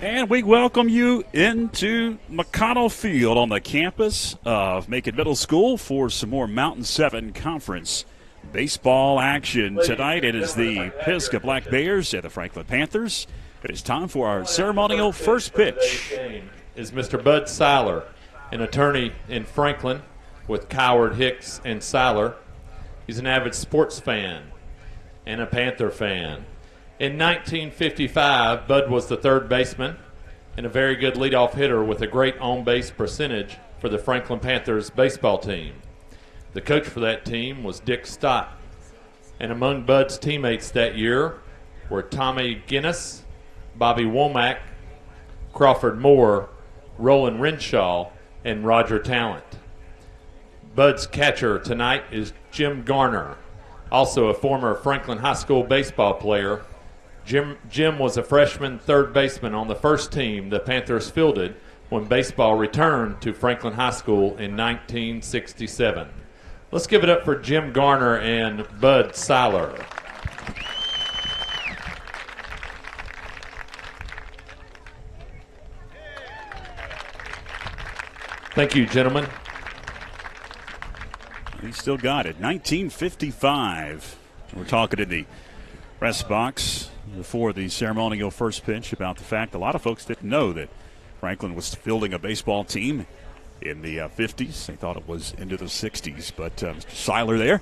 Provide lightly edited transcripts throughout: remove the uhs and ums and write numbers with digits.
And we welcome you into McConnell Field on the campus of Macon Middle School for some more Mountain 7 Conference baseball action. Tonight it is the Pisgah Black Bears and the Franklin Panthers. It is time for our ceremonial first pitch. Is Mr. Bud Seiler, an attorney in Franklin with Coward, Hicks, and Seiler. He's an avid sports fan and a Panther fan. In 1955, Bud was the third baseman and a very good leadoff hitter with a great on-base percentage for the Franklin Panthers baseball team. The coach for that team was Dick Stott. And among Bud's teammates that year were Tommy Guinness, Bobby Womack, Crawford Moore, Roland Renshaw, and Roger Talent. Bud's catcher tonight is Jim Garner, also a former Franklin High School baseball player. Jim was a freshman third baseman on the first team the Panthers fielded when baseball returned to Franklin High School in 1967. Let's give it up for Jim Garner and Bud Seiler. Thank you, gentlemen. He still got it. 1955. We're talking in the press box before the ceremonial first pitch about the fact a lot of folks didn't know that Franklin was fielding a baseball team in the 50s. They thought it was into the 60s. But Mr. Seiler there,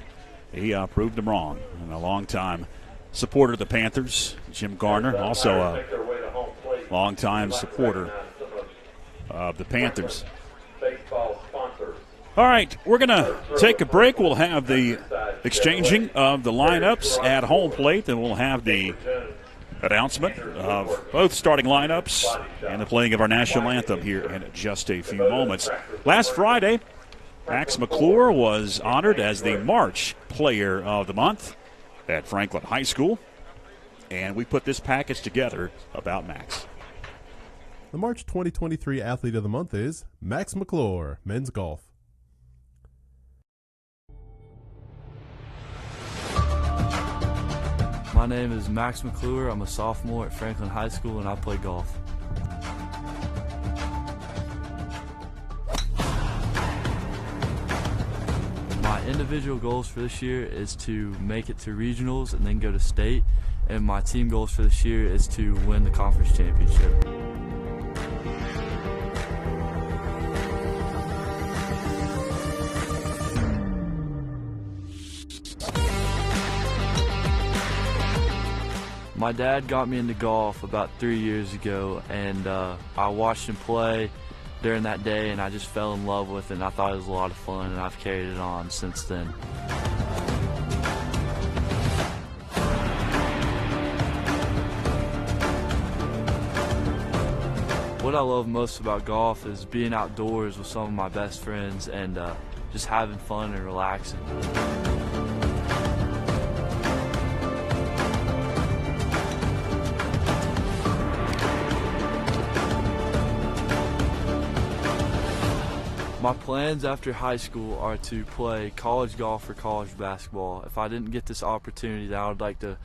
he proved them wrong. And a long-time supporter of the Panthers. Jim Garner, also a long-time supporter of the Panthers. All right, we're going to take a break. We'll have the exchanging of the lineups at home plate, and we'll have the announcement of both starting lineups and the playing of our national anthem here in just a few moments. Last Friday, Max McClure was honored as the March Player of the Month at Franklin High School, and we put this package together about Max. The March 2023 Athlete of the Month is Max McClure, men's golf. My name is Max McClure. I'm a sophomore at Franklin High School, and I play golf. My individual goals for this year is to make it to regionals and then go to state, and my team goals for this year is to win the conference championship. My dad got me into golf about 3 years ago, and I watched him play during that day, and I just fell in love with it, and I thought it was a lot of fun, and I've carried it on since then. What I love most about golf is being outdoors with some of my best friends and just having fun and relaxing. My plans after high school are to play college golf or college basketball. If I didn't get this opportunity, then I would like to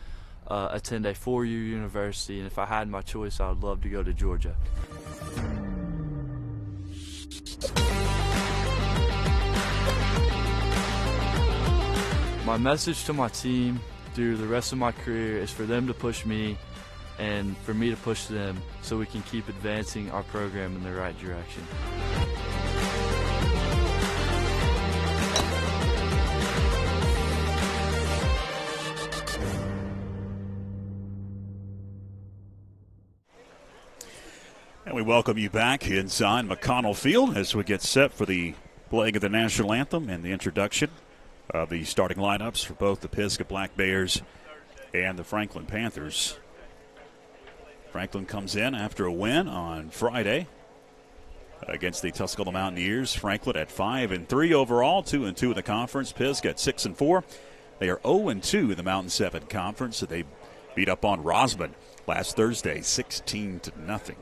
attend a four-year university, and if I had my choice, I would love to go to Georgia. My message to my team through the rest of my career is for them to push me and for me to push them so we can keep advancing our program in the right direction. And we welcome you back inside McConnell Field as we get set for the playing of the national anthem and the introduction of the starting lineups for both the Pisgah Black Bears and the Franklin Panthers. Franklin comes in after a win on Friday against the Tuscola Mountaineers. Franklin at 5-3 overall, 2-2 in the conference. Pisgah at 6-4. They are 0-2 in the Mountain 7 Conference. So they beat up on Rosman last Thursday, 16-0.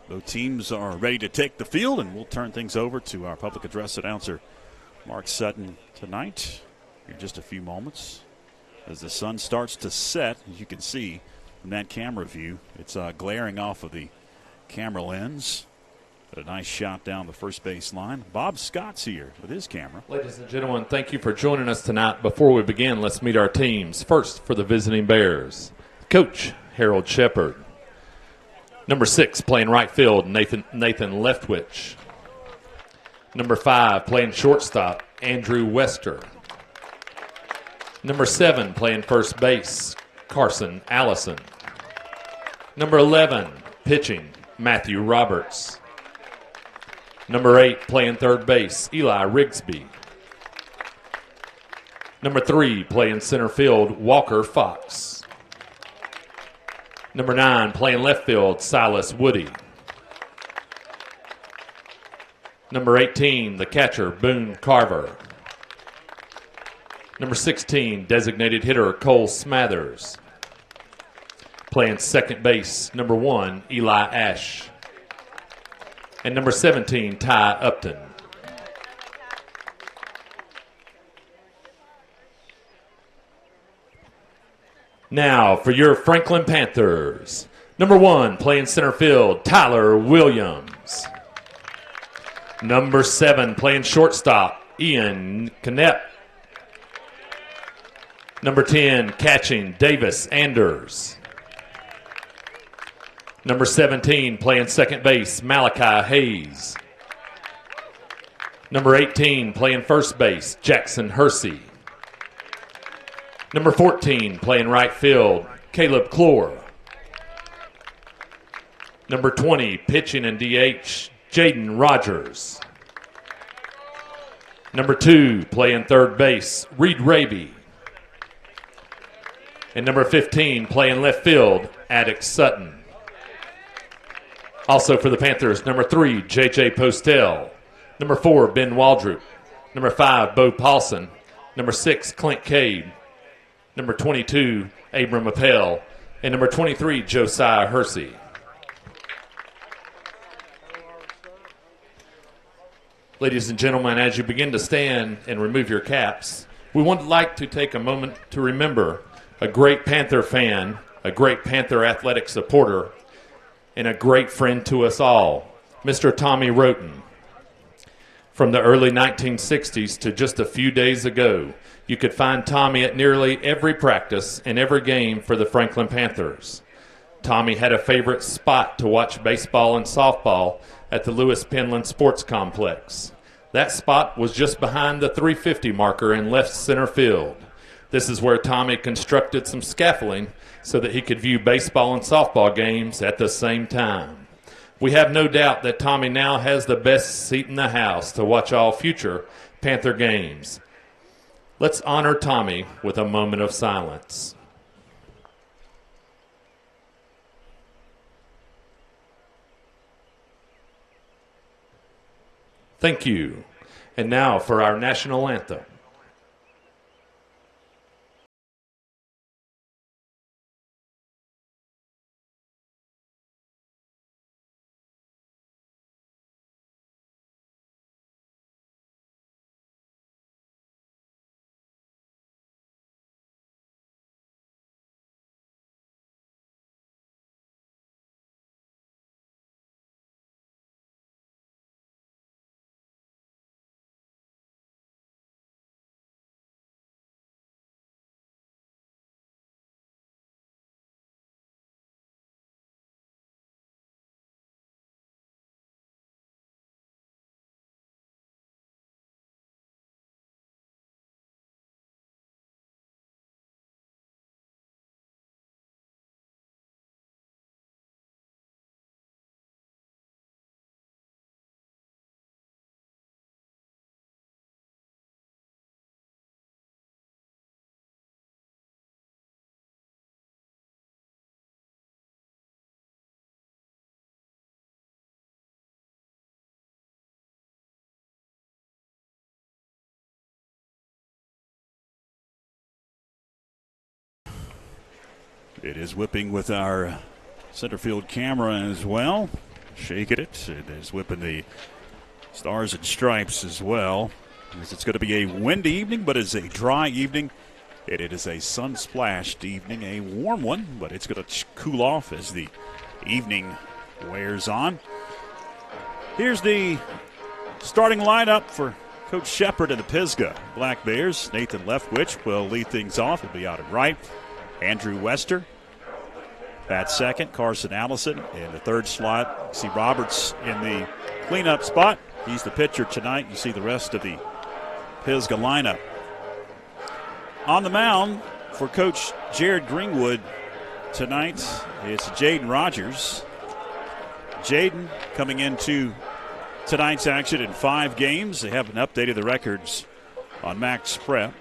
Both teams are ready to take the field, and we'll turn things over to our public address announcer, Mark Sutton, tonight in just a few moments. As the sun starts to set, as you can see, from that camera view. It's glaring off of the camera lens. A nice shot down the first base line. Bob Scott's here with his camera. Ladies and gentlemen, thank you for joining us tonight. Before we begin, let's meet our teams. First, for the visiting Bears, Coach Harold Shepard. Number 6, playing right field, Nathan Leftwich. Number 5, playing shortstop, Andrew Wester. Number 7, playing first base, Carson Allison. Number 11, pitching, Matthew Roberts. Number 8, playing third base, Eli Rigsby. Number 3, playing center field, Walker Fox. Number 9, playing left field, Silas Woody. Number 18, the catcher, Boone Carver. Number 16, designated hitter, Cole Smathers. Playing second base, number 1, Eli Ash. And number 17, Ty Upton. Now for your Franklin Panthers. Number 1, playing center field, Tyler Williams. Number 7, playing shortstop, Ian Knepp. Number 10, catching, Davis Anders. Number 17, playing second base, Malachi Hayes. Number 18, playing first base, Jackson Hersey. Number 14, playing right field, Caleb Clore. Number 20, pitching and DH, Jaden Rogers. Number 2, playing third base, Reed Raby. And number 15, playing left field, Attic Sutton. Also for the Panthers, number 3, J.J. Postel. Number 4, Ben Waldrop. Number 5, Bo Paulson. Number 6, Clint Cade. Number 22, Abram Appel. And number 23, Josiah Hersey. Ladies and gentlemen, as you begin to stand and remove your caps, we would like to take a moment to remember a great Panther fan, a great Panther athletic supporter, and a great friend to us all, Mr. Tommy Roten. From the early 1960s to just a few days ago, you could find Tommy at nearly every practice and every game for the Franklin Panthers. Tommy had a favorite spot to watch baseball and softball at the Lewis Penland Sports Complex. That spot was just behind the 350 marker in left center field. This is where Tommy constructed some scaffolding so that he could view baseball and softball games at the same time. We have no doubt that Tommy now has the best seat in the house to watch all future Panther games. Let's honor Tommy with a moment of silence. Thank you. And now for our national anthem. It is whipping with our center field camera as well. Shaking it. It is whipping the Stars and Stripes as well. It's going to be a windy evening, but it's a dry evening It is a sun-splashed evening, a warm one, but it's going to cool off as the evening wears on. Here's the starting lineup for Coach Shepard and the Pisgah Black Bears. Nathan Leftwich will lead things off. He'll be out at right. Andrew Wester at second. Carson Allison in the third slot. You see Roberts in the cleanup spot. He's the pitcher tonight. You see the rest of the Pisgah lineup. On the mound for Coach Jared Greenwood tonight, it's Jaden Rogers. Jaden coming into tonight's action in 5 games. They haven't updated the records on Max Prep.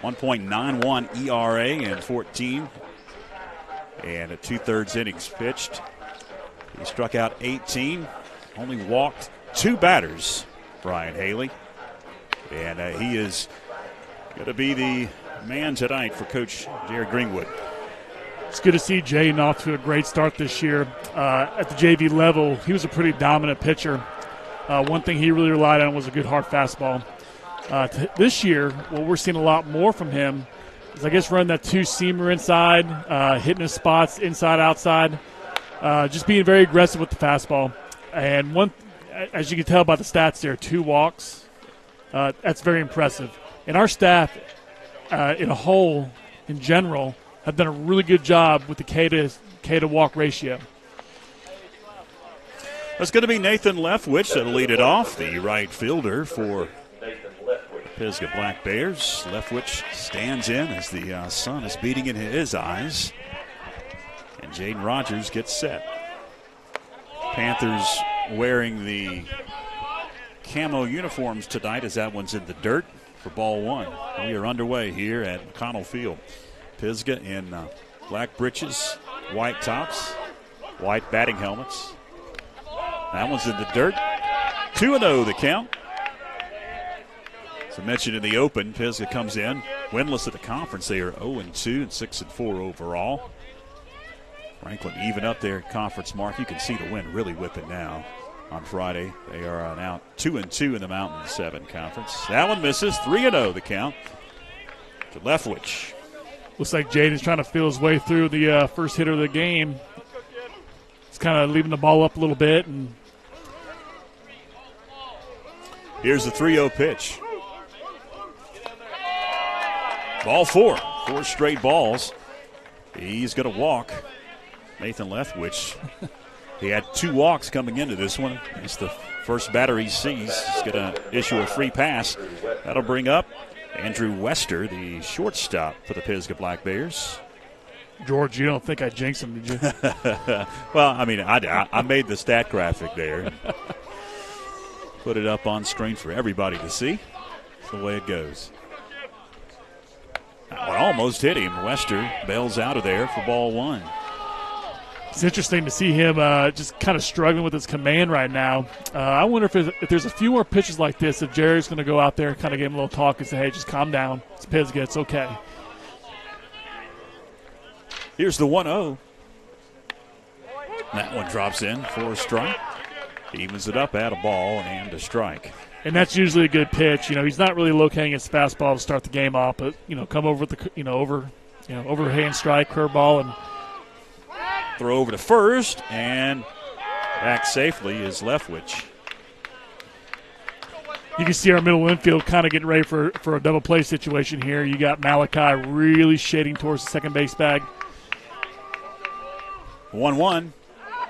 1.91 ERA in 14. And at 2/3 innings pitched. He struck out 18. Only walked 2 batters, Brian Haley. And he is going to be the man tonight for Coach Jared Greenwood. It's good to see Jaden off to a great start this year. At the JV level, he was a pretty dominant pitcher. One thing he really relied on was a good hard fastball. This year, what we're seeing a lot more from him is, I guess, running that 2-seamer inside, hitting his spots inside, outside, just being very aggressive with the fastball. And as you can tell by the stats there, 2 walks. That's very impressive. And our staff, in a whole, in general, have done a really good job with the K to walk ratio. That's going to be Nathan Leftwich that'll lead it off, the right fielder for Pisgah Black Bears. Leftwich stands in as the sun is beating in his eyes. And Jaden Rogers gets set. Panthers wearing the camo uniforms tonight as that one's in the dirt for ball 1. We are underway here at McConnell Field. Pisgah in black breeches, white tops, white batting helmets. That one's in the dirt. 2-0 the count. As I mentioned in the open, Pisgah comes in winless at the conference. They are 0-2 and 6-4 overall. Franklin even up their conference mark. You can see the wind really whipping now on Friday. They are now 2-2 in the Mountain 7 conference. That one misses. 3-0 the count to Leftwich. Looks like Jaden's trying to feel his way through the first hitter of the game. He's kind of leaving the ball up a little bit. And here's the 3-0 pitch. Ball 4. 4 straight balls. He's going to walk. Nathan Leftwich. He had 2 walks coming into this one. It's the first batter he sees. He's going to issue a free pass. That'll bring up Andrew Wester, the shortstop for the Pisgah Black Bears. George, you don't think I jinxed him, did you? Well, I mean, I made the stat graphic there. Put it up on screen for everybody to see. That's the way it goes. That one almost hit him. Wester bails out of there for ball 1. It's interesting to see him just kind of struggling with his command right now. I wonder if there's a few more pitches like this, if Jerry's going to go out there and kind of give him a little talk and say, hey, just calm down. It's Pisgah. It's okay. Here's the 1-0. That one drops in for a strike. Evens it up at a ball and a strike. And that's usually a good pitch. You know, he's not really locating his fastball to start the game off, but, come over with the, overhand strike, curveball, and throw over to first, and back safely is Leftwich. You can see our middle infield kind of getting ready for a double play situation here. You got Malachi really shading towards the second base bag. 1-1.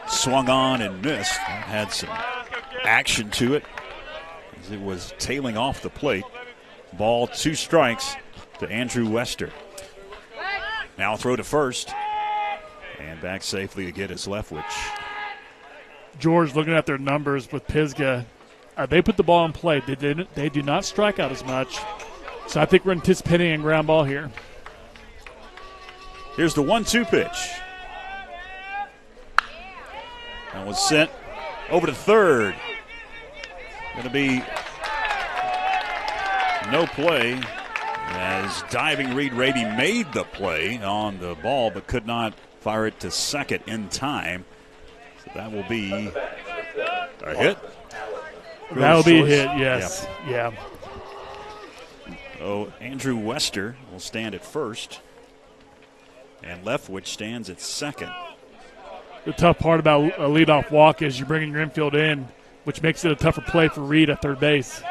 Swung on and missed. That had some action to it as it was tailing off the plate. Ball 2 strikes to Andrew Wester. Now throw to first. And back safely again is Leftwich. George, looking at their numbers with Pisgah, they put the ball in play. They do not strike out as much. So I think we're anticipating a ground ball here. Here's the 1-2 pitch. That was sent over to third. Going to be no play as diving Reed Rady made the play on the ball but could not fire it to second in time. So that will be a hit. That will be a hit, yes. Yeah. So Andrew Wester will stand at first, and Leftwich stands at second. The tough part about a leadoff walk is you're bringing your infield in, which makes it a tougher play for Reed at third base.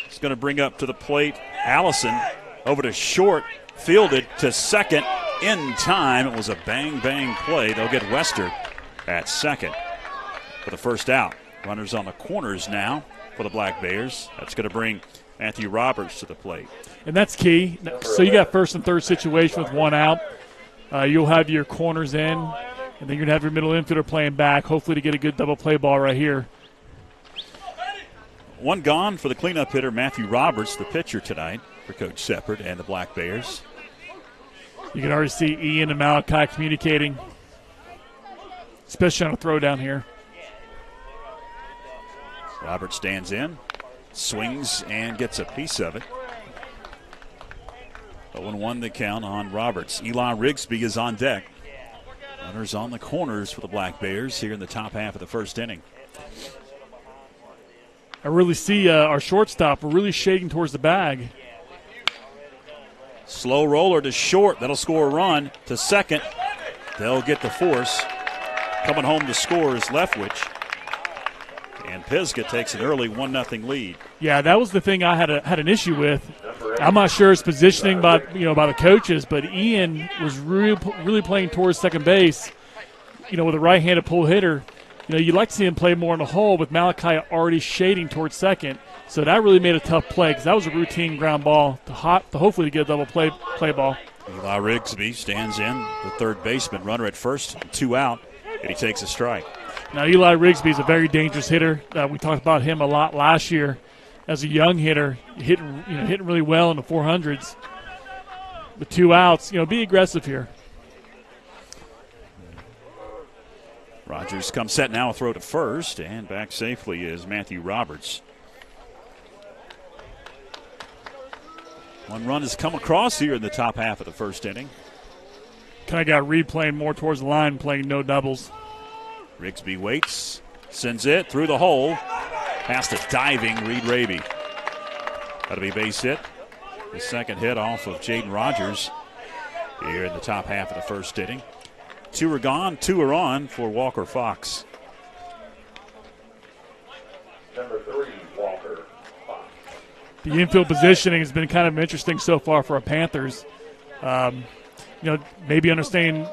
It's going to bring up to the plate Allison over to short, fielded to second in time. It was a bang-bang play. They'll get Wester at second for the first out. Runners on the corners now for the Black Bears. That's going to bring Matthew Roberts to the plate. And that's key. So you got first and third situation with one out. You'll have your corners in, and then you're going to have your middle infielder playing back, hopefully to get a good double play ball right here. One gone for the cleanup hitter, Matthew Roberts, the pitcher tonight for Coach Seppert and the Black Bears. You can already see Ian and Malachi communicating, especially on a throw down here. Roberts stands in, swings, and gets a piece of it. 0-1 the count on Roberts. Eli Rigsby is on deck. Runners on the corners for the Black Bears here in the top half of the first inning. I really see our shortstop really shading towards the bag. Slow roller to short. That'll score a run. To second. They'll get the force. Coming home to score is Leftwich. And Pisgah takes an early 1-0 lead. Yeah, that was the thing I had an issue with. I'm not sure it's positioning by the coaches, but Ian was really playing towards second base. With a right-handed pull hitter, you'd like to see him play more in the hole, with Malachi already shading towards second. So that really made a tough play because that was a routine ground ball to hopefully get a double play ball. Eli Rigsby stands in, the third baseman, runner at first, 2 out, and he takes a strike. Now, Eli Rigsby is a very dangerous hitter. We talked about him a lot last year as a young hitter, hitting really well in the 400s. With 2 outs, be aggressive here. Rogers comes set now, a throw to first, and back safely is Matthew Roberts. One run has come across here in the top half of the first inning. Kind of got Reed playing more towards the line, playing no doubles. Rigsby waits, sends it through the hole, past a diving Reed Raby. That'll be a base hit. The second hit off of Jaden Rogers here in the top half of the first inning. 2 are gone, 2 are on for Walker Fox. Number 3, Walker Fox. The infield positioning has been kind of interesting so far for our Panthers. Maybe understanding,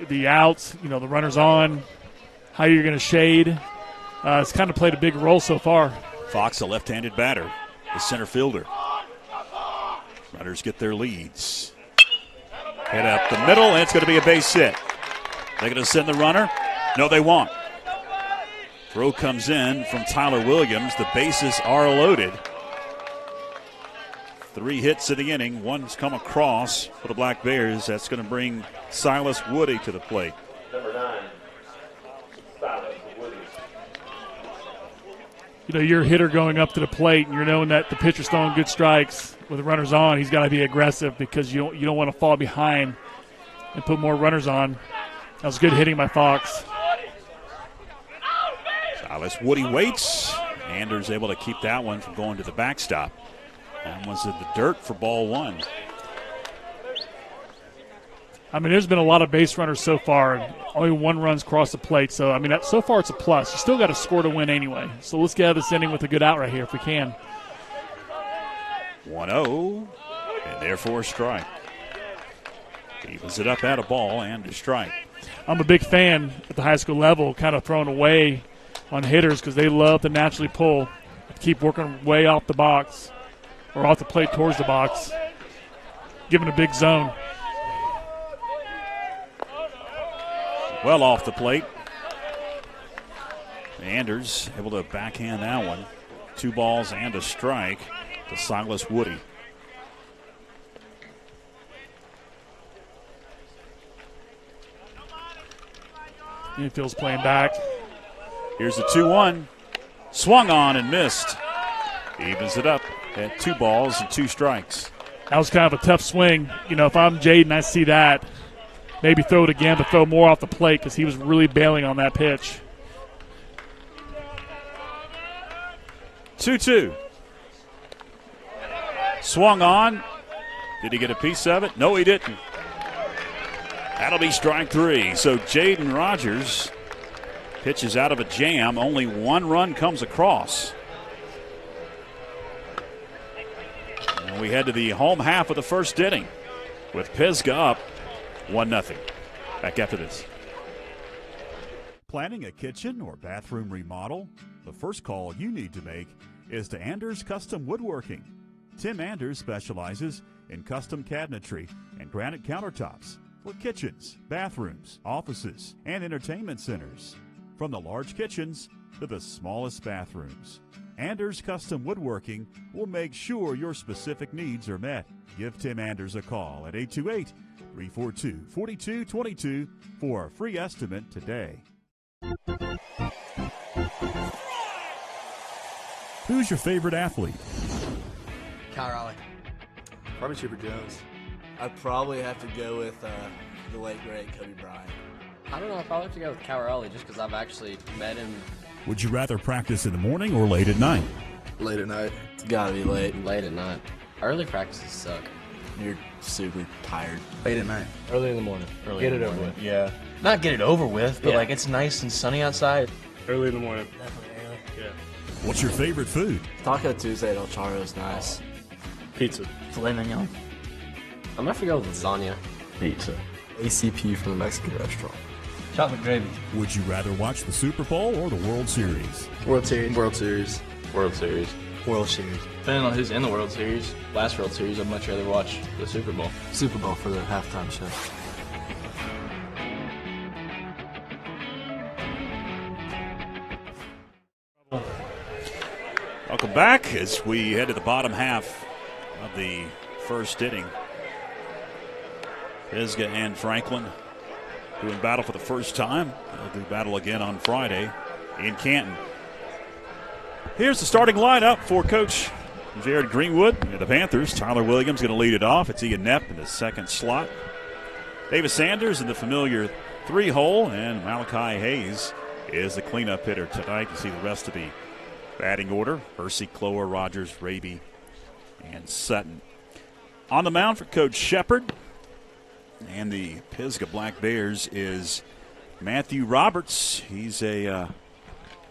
the outs, the runners on, how you're going to shade. It's kind of played a big role so far. Fox, a left-handed batter, the center fielder. Runners get their leads. Hit up the middle, and it's going to be a base hit. They're going to send the runner? No, they won't. Throw comes in from Tyler Williams. The bases are loaded. 3 hits in the inning. One's come across for the Black Bears. That's going to bring Silas Woody to the plate. Number 9, Silas Woody. Your hitter going up to the plate, and you're knowing that the pitcher's throwing good strikes with the runners on. He's got to be aggressive because you don't want to fall behind and put more runners on. That was good hitting by Fox. Silas Woody waits. Anders able to keep that one from going to the backstop. That one's in the dirt for ball 1. There's been a lot of base runners so far. Only 1 run's crossed the plate. So, so far it's a plus. You still got to score to win anyway. So let's get out of this inning with a good out right here if we can. 1-0, and therefore a strike. Evens it up at a ball and a strike. I'm a big fan at the high school level, kind of throwing away on hitters because they love to naturally pull, keep working way off the box or off the plate towards the box, giving a big zone. Well off the plate. Anders able to backhand that one. 2 balls and a strike to Silas Woody. Infield's playing back. Here's the 2-1. Swung on and missed. Evens it up at 2 balls and 2 strikes. That was kind of a tough swing. If I'm Jaden, I see that. Maybe throw it again, but throw more off the plate because he was really bailing on that pitch. 2-2. Swung on. Did he get a piece of it? No, he didn't. That'll be strike 3. So Jaden Rogers pitches out of a jam. Only one run comes across. And we head to the home half of the first inning with Pisgah up 1-0. Back after this. Planning a kitchen or bathroom remodel? The first call you need to make is to Anders Custom Woodworking. Tim Anders specializes in custom cabinetry and granite countertops for kitchens, bathrooms, offices, and entertainment centers. From the large kitchens to the smallest bathrooms, Anders Custom Woodworking will make sure your specific needs are met. Give Tim Anders a call at 828-342-4222 for a free estimate today. Who's your favorite athlete? Kyle Raleigh. Probably Chipper Jones. I'd probably have to go with the late great Kobe Bryant. I don't know. I'd probably have to go with Kyle Raleigh just because I've actually met him. Would you rather practice in the morning or late at night? Late at night. It's gotta be late. Late at night. Early practices suck. You're super tired. Late at night. Early in the morning. Get it over with. Yeah. Not get it over with, but Yeah. like it's nice and sunny outside. Early in the morning. Definitely early. Yeah. What's your favorite food? Taco Tuesday at El Charro is nice. Pizza. Filet mignon. I'm gonna have to go with lasagna. Pizza. ACP from the Mexican restaurant. Chocolate gravy. Would you rather watch the Super Bowl or the World Series? World Series. World Series. World Series. World Series. Depending on who's in the World Series. Last World Series, I'd much rather watch the Super Bowl. Super Bowl for the halftime show. Welcome back as we head to the bottom half of the first inning. Pisgah and Franklin doing battle for the first time. They'll do battle again on Friday in Canton. Here's the starting lineup for Coach Jared Greenwood and the Panthers. Tyler Williams going to lead it off. It's Ian Knepp in the second slot. Davis Sanders in the familiar 3-hole, and Malachi Hayes is the cleanup hitter tonight. You see the rest of the batting order: Hersey, Clower, Rogers, Raby, and Sutton. On the mound for Coach Shepard and the Pisgah Black Bears is Matthew Roberts. He's a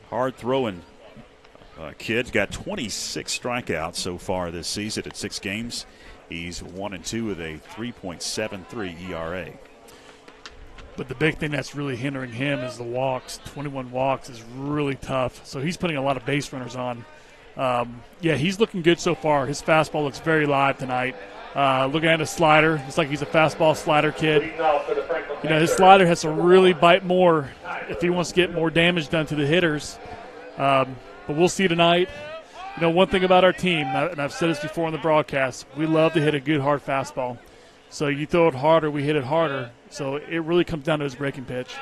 hard-throwing kid. Got 26 strikeouts so far this season at 6 games. He's 1-2 with a 3.73 ERA. But the big thing that's really hindering him is the walks. 21 walks is really tough. So he's putting a lot of base runners on. Yeah, he's looking good so far. His fastball looks very live tonight. Looking at his slider, it's like he's a fastball slider kid. You know, his slider has to really bite more if he wants to get more damage done to the hitters. But we'll see tonight. You know, one thing about our team, and I've said this before on the broadcast, we love to hit a good hard fastball. So you throw it harder, we hit it harder. So it really comes down to his breaking pitch.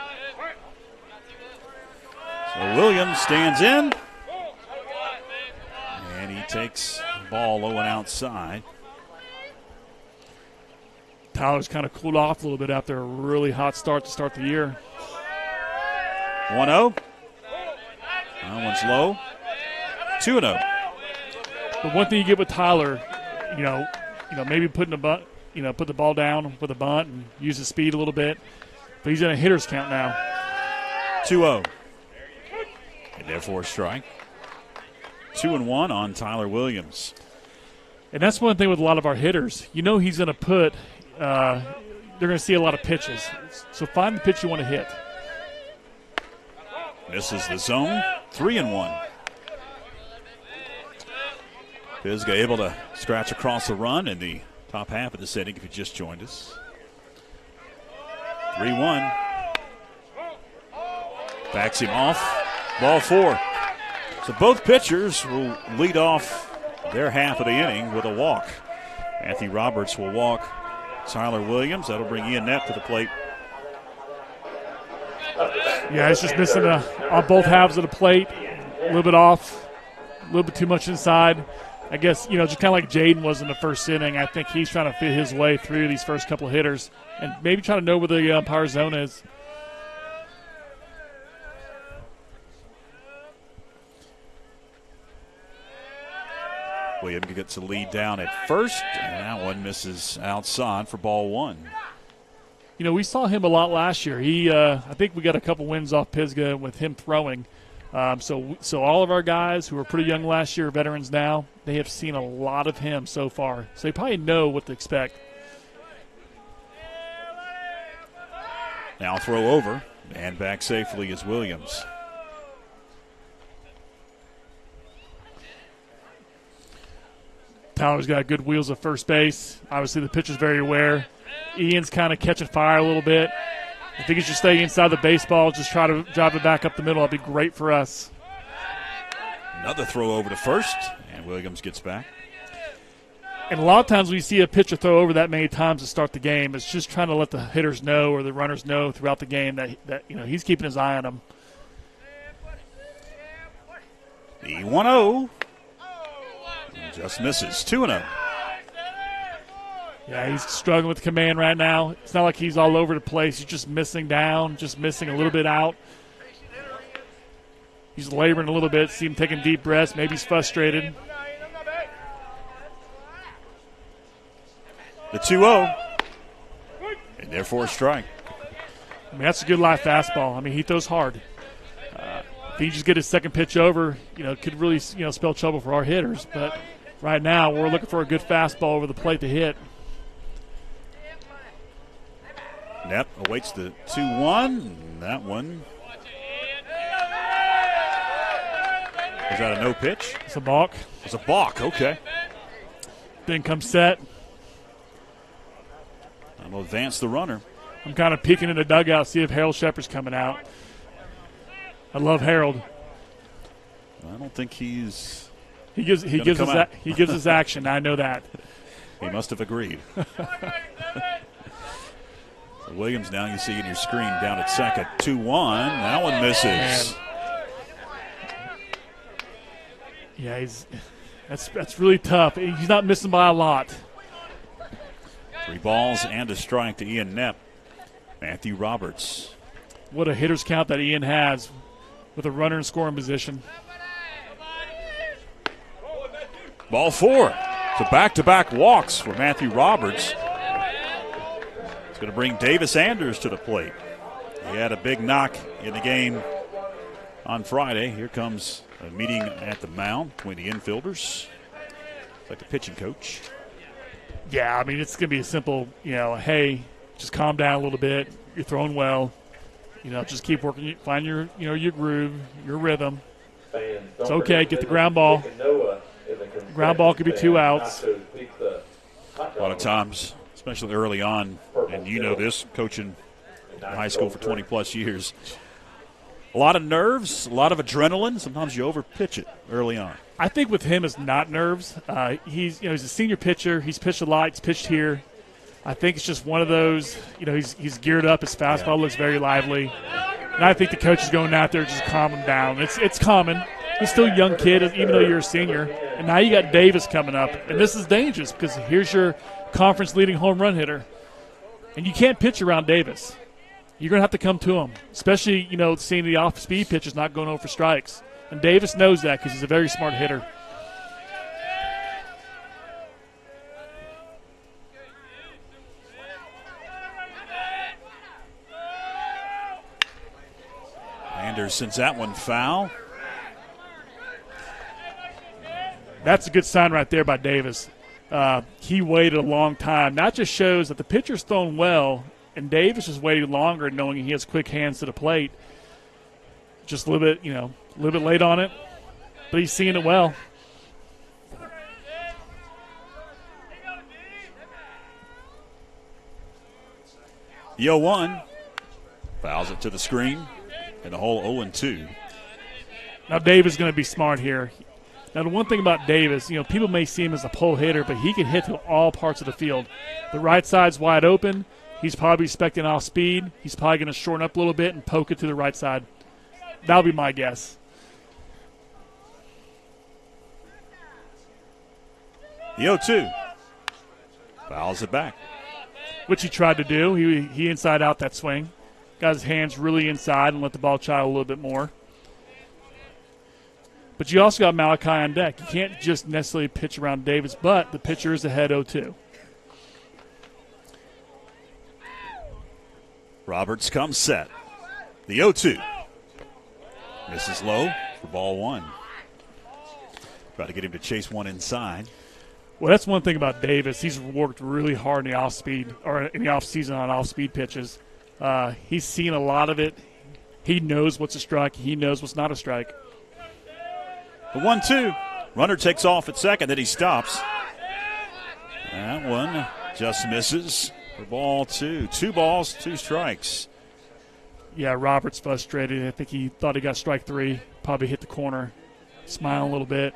So Williams stands in, and he takes the ball low and outside. Tyler's kind of cooled off a little bit after a really hot start to start the year. 1-0. That one's low. 2-0. But one thing you get with Tyler, you know, maybe put the ball down with a bunt and use his speed a little bit. But he's in a hitter's count now. 2-0. And therefore a strike. 2-1 on Tyler Williams. And that's one thing with a lot of our hitters. You know he's going to put they're going to see a lot of pitches. So find the pitch you want to hit. Misses the zone. 3-1. Pisgah able to scratch across the run in the top half of this inning if you just joined us. 3-1. Backs him off. Ball 4. So both pitchers will lead off their half of the inning with a walk. Matthew Roberts will walk Tyler Williams. That'll bring Ian Knepp to the plate. Yeah, he's just missing on both halves of the plate. A little bit off, a little bit too much inside. I guess, just kind of like Jaden was in the first inning. I think he's trying to fit his way through these first couple of hitters and maybe trying to know where the umpire zone is. Williams gets a lead down at first, and that one misses outside for ball one. You know, we saw him a lot last year. I think we got a couple wins off Pisgah with him throwing. So all of our guys who were pretty young last year, veterans now, they have seen a lot of him so far. So they probably know what to expect. Now throw over, and back safely is Williams. Tyler's got good wheels at first base. Obviously, the pitcher's very aware. Ian's kind of catching fire a little bit. If he could just stay inside the baseball, just try to drive it back up the middle, that'd be great for us. Another throw over to first, and Williams gets back. And a lot of times when you see a pitcher throw over that many times to start the game, it's just trying to let the hitters know or the runners know throughout the game that he's keeping his eye on them. The 1-0 just misses. 2-0. Yeah, he's struggling with command right now. It's not like he's all over the place. He's just missing down, just missing a little bit out. He's laboring a little bit. See him taking deep breaths. Maybe he's frustrated. The 2-0. And therefore a strike. I mean, that's a good live fastball. I mean, he throws hard. If he just get his second pitch over, it could really, spell trouble for our hitters. But right now, we're looking for a good fastball over the plate to hit. Knapp awaits the 2-1. That one. Was that a no pitch? It's a balk. It's a balk, okay. Then comes set. I'm going to advance the runner. I'm kind of peeking in the dugout, see if Harold Shepard's coming out. I love Harold. I don't think he's. He gives us action. I know that. He must have agreed. So Williams now, you see in your screen down at second. 2-1. That one misses. Man. Yeah, that's really tough. He's not missing by a lot. 3 balls and a strike to Ian Knapp. Matthew Roberts. What a hitter's count that Ian has with a runner in scoring position. Ball 4. So back-to-back walks for Matthew Roberts. It's going to bring Davis Anders to the plate. He had a big knock in the game on Friday. Here comes a meeting at the mound between the infielders. It's like the pitching coach. Yeah, I mean, it's going to be a simple, hey, just calm down a little bit. You're throwing well. Just keep working. Find your groove, your rhythm. It's okay. Get the ground ball. The ground ball could be 2 outs. A lot of times, especially early on, and you know this, coaching in high school for 20-plus years, a lot of nerves, a lot of adrenaline. Sometimes you overpitch it early on. I think with him, it's not nerves. He's a senior pitcher. He's pitched a lot. He's pitched here. I think it's just one of those, he's geared up. His fastball looks very lively. And I think the coach is going out there just to calm him down. It's common. He's still a young kid, even though you're a senior. And now you got Davis coming up. And this is dangerous because here's your conference-leading home run hitter. And you can't pitch around Davis. You're going to have to come to him, especially, seeing the off-speed pitches not going over for strikes. And Davis knows that because he's a very smart hitter. Anders sends that one foul. That's a good sign right there by Davis. He waited a long time. That just shows that the pitcher's thrown well, and Davis is waiting longer knowing he has quick hands to the plate. Just a little bit late on it, but he's seeing it well. The 0-1 fouls it to the screen, and the whole 0-2. Now Davis is going to be smart here. Now the one thing about Davis, people may see him as a pull hitter, but he can hit to all parts of the field. The right side's wide open. He's probably expecting off speed. He's probably going to shorten up a little bit and poke it to the right side. That'll be my guess. The 0-2 fouls it back. Which he tried to do. He inside out that swing. Got his hands really inside and let the ball child a little bit more. But you also got Malachi on deck. You can't just necessarily pitch around Davis, but the pitcher is ahead 0-2. Roberts comes set. The 0-2. Misses low for ball one. Try to get him to chase one inside. Well, that's one thing about Davis. He's worked really hard in the off-speed or in the off-season on off-speed pitches. He's seen a lot of it. He knows what's a strike. He knows what's not a strike. The 1-2. Runner takes off at second, then he stops. That one just misses for ball two. 2 balls, 2 strikes. Yeah, Roberts frustrated. I think he thought he got strike 3. Probably hit the corner. Smiling a little bit.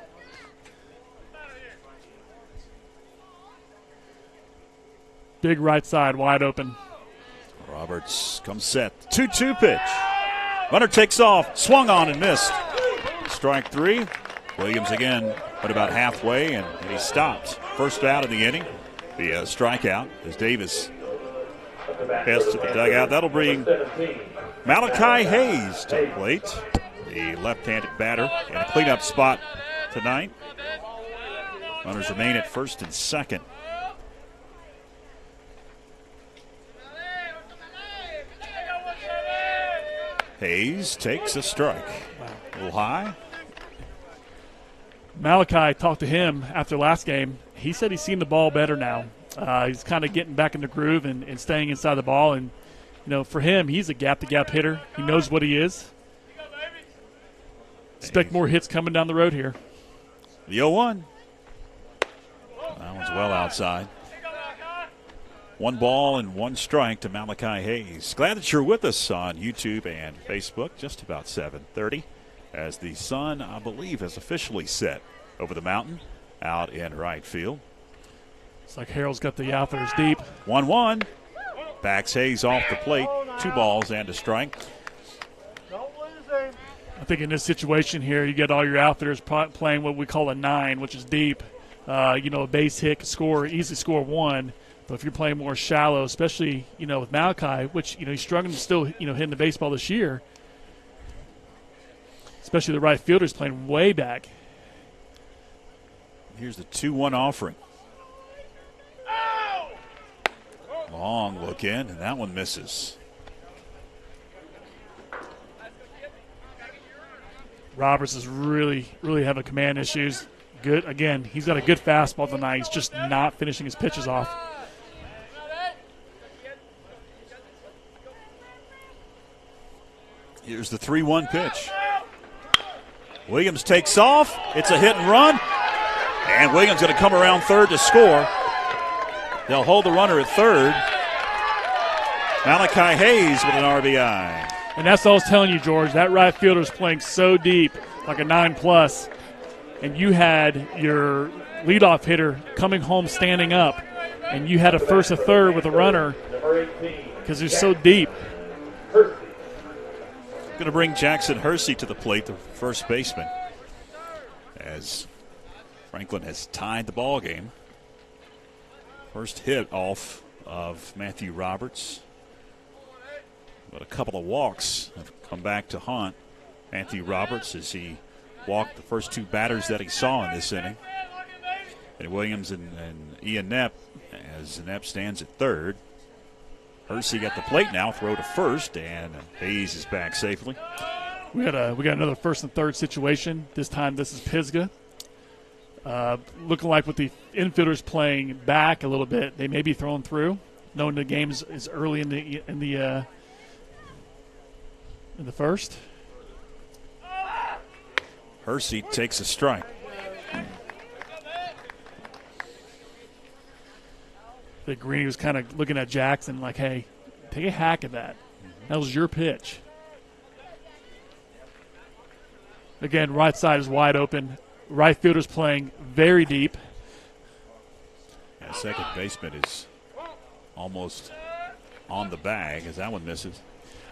Big right side, wide open. Roberts comes set. 2-2 pitch. Runner takes off, swung on and missed. Strike 3. Williams again went about halfway, and he stopped. First out of the inning. The strikeout as Davis heads to the dugout. That'll bring Malachi Hayes to the plate, the left-handed batter, in a cleanup spot tonight. Runners remain at first and second. Hayes takes a strike. A little high. Malachi talked to him after last game. He said he's seen the ball better now. He's kind of getting back in the groove and staying inside the ball. And, you know, for him, he's a gap-to-gap hitter. He knows what he is. Expect more hits coming down the road here. The 0-1. That one's well outside. 1 ball and 1 strike to Malachi Hayes. Glad that you're with us on YouTube and Facebook. Just about 7:30 as the sun, I believe, has officially set over the mountain out in right field. It's like Harold's got the outfielders deep. 1-1. Backs Hayes off the plate. 2 balls and a strike. I think in this situation here, you get all your outfielders playing what we call a 9, which is deep. A base hit can easily score 1. But if you're playing more shallow, especially, with Malachi, which, he's struggling to still, hitting the baseball this year, especially the right fielder's playing way back. Here's the 2-1 offering. Long look in, and that one misses. Roberts is really, really having command issues. Good. Again, he's got a good fastball tonight. He's just not finishing his pitches off. Here's the 3-1 pitch. Williams takes off. It's a hit and run. And Williams going to come around third to score. They'll hold the runner at third. Malachi Hayes with an RBI. And that's all I was telling you, George. That right fielder is playing so deep, like a 9+, and you had your leadoff hitter coming home standing up, and you had a first, a third with a runner because they're so deep. Going to bring Jackson Hersey to the plate, the first baseman, as Franklin has tied the ball game. First hit off of Matthew Roberts, but a couple of walks have come back to haunt Matthew Roberts as he walked the first 2 batters that he saw in this inning. And Williams and Ian Knepp, as Knepp stands at third. Hersey at the plate now, throw to first, and Hayes is back safely. We got another first and third situation. This time this is Pisgah. Looking like with the infielders playing back a little bit, they may be thrown through, knowing the game is early in the first. Hersey takes a strike. I think Greeny was kind of looking at Jackson like, hey, take a hack at that. That was your pitch. Again, right side is wide open. Right fielder's playing very deep. And second baseman is almost on the bag as that one misses.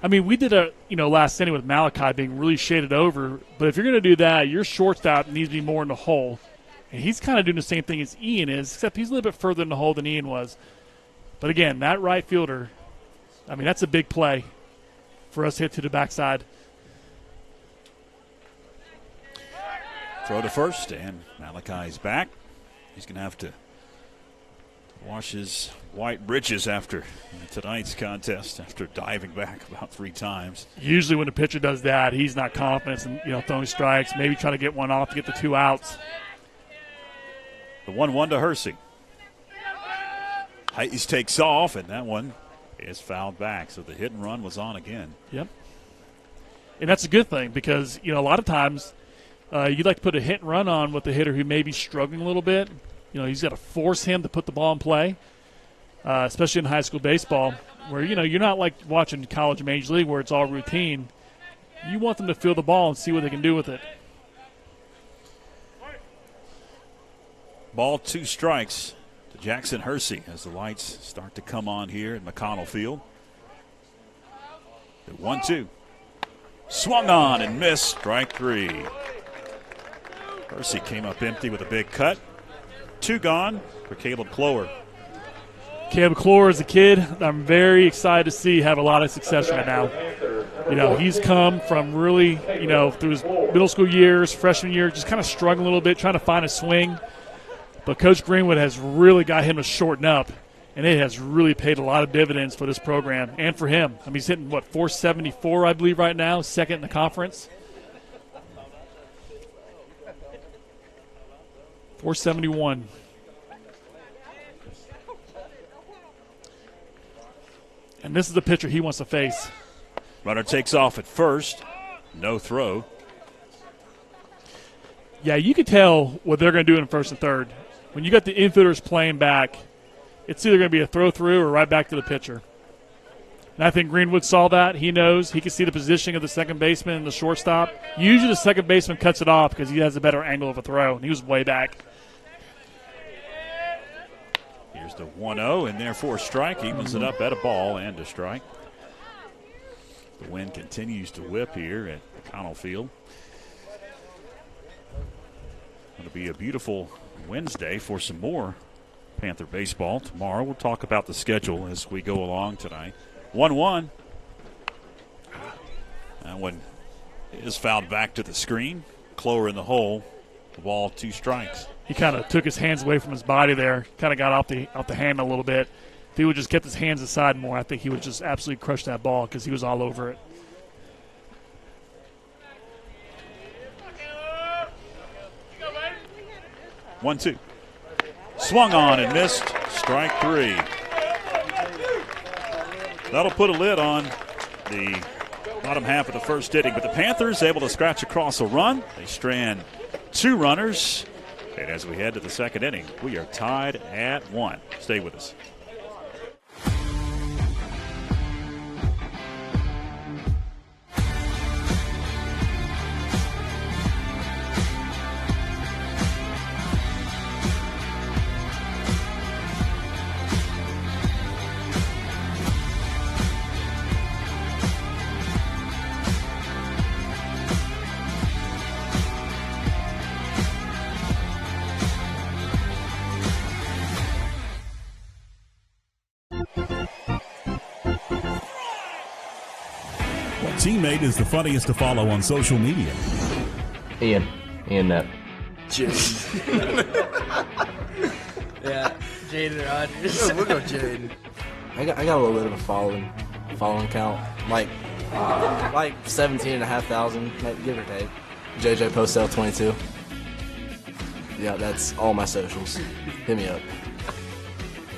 I mean, we did last inning with Malachi being really shaded over, but if you're going to do that, your shortstop needs to be more in the hole. And he's kind of doing the same thing as Ian is, except he's a little bit further in the hole than Ian was. But again, that right fielder, I mean, that's a big play for us to hit to the backside. Throw to first, and Malachi's back. He's going to have to wash his white britches after tonight's contest, after diving back about 3 times. Usually when the pitcher does that, he's not confident in throwing strikes, maybe try to get one off to get the 2 outs. The 1-1 to Hersey. Hayes takes off, and that one is fouled back, so the hit and run was on again. Yep. And that's a good thing because, a lot of times you'd like to put a hit and run on with the hitter who may be struggling a little bit. He's got to force him to put the ball in play, especially in high school baseball where, you're not like watching college or major league where it's all routine. You want them to feel the ball and see what they can do with it. Ball 2 strikes to Jackson Hersey as the lights start to come on here at McConnell Field. The 1-2. Swung on and missed. Strike 3. Hersey came up empty with a big cut. 2 gone for Caleb Clower. Caleb Clower is a kid that I'm very excited to see have a lot of success right now. He's come from really, through his middle school years, freshman year, just kind of struggling a little bit, trying to find a swing. But Coach Greenwood has really got him to shorten up, and it has really paid a lot of dividends for this program and for him. I mean, he's hitting, 474, I believe, right now, second in the conference. 471. And this is the pitcher he wants to face. Runner takes off at first. No throw. Yeah, you can tell what they're going to do in first and third. When you got the infielders playing back, it's either going to be a throw through or right back to the pitcher. And I think Greenwood saw that. He knows. He can see the positioning of the second baseman and the shortstop. Usually the second baseman cuts it off because he has a better angle of a throw, and he was way back. Here's the 1-0, and therefore strike. Evens it up at a ball and a strike. The wind continues to whip here at McConnell Field. It'll be a beautiful Wednesday for some more Panther baseball. Tomorrow we'll talk about the schedule as we go along tonight. 1-1. That one is fouled back to the screen. Clower in the hole. The ball 2 strikes. He kind of took his hands away from his body there. Kind of got off the hand a little bit. If he would just kept his hands aside more, I think he would just absolutely crush that ball because he was all over it. One, 2. Swung on and missed. Strike 3. That'll put a lid on the bottom half of the first inning. But the Panthers able to scratch across a run. They strand 2 runners. And as we head to the second inning, we are tied at 1. Stay with us. Teammate is the funniest to follow on social media. Ian Net. Yeah, Jaden Rogers. We'll go Jaden. I got a little bit of a following count, like 17,500, like, give or take. JJ Postel 22. Yeah, that's all my socials. Hit me up.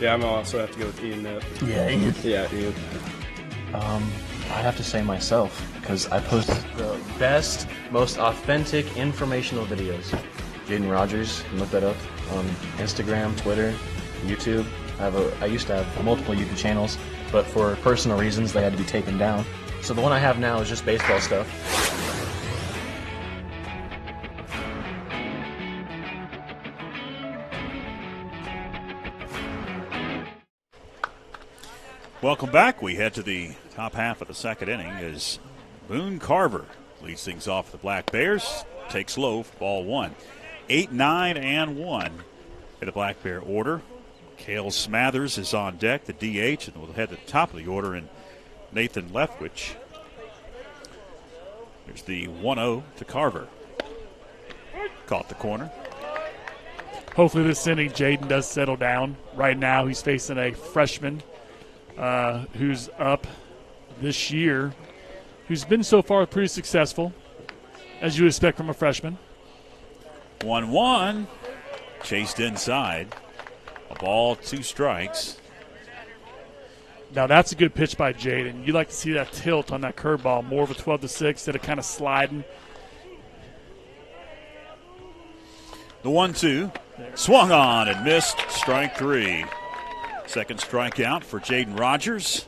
Yeah, I'm gonna also have to go with Ian Net. Yeah, Ian. Yeah, Ian. I have to say myself, because I post the best, most authentic, informational videos. Jaden Rogers, you can look that up on Instagram, Twitter, YouTube. I used to have multiple YouTube channels, but for personal reasons, they had to be taken down. So the one I have now is just baseball stuff. Welcome back. We head to the top half of the second inning as Boone Carver leads things off the Black Bears. Takes low for ball 1. 8, 9, and 1 in the Black Bear order. Cale Smathers is on deck, the DH, and we'll head to the top of the order in Nathan Leftwich. Here's the 1-0 to Carver. caught the corner. Hopefully this inning, Jaden does settle down. Right now he's facing a freshman who's up this year, who's been so far pretty successful, as you expect from a freshman. 1-1. Chased inside. A ball, 2 strikes. Now that's a good pitch by Jaden. You like to see that tilt on that curveball, more of a 12-6 instead of kind of sliding. The 1-2. Swung on and missed. Strike 3. Second strikeout for Jaden Rogers.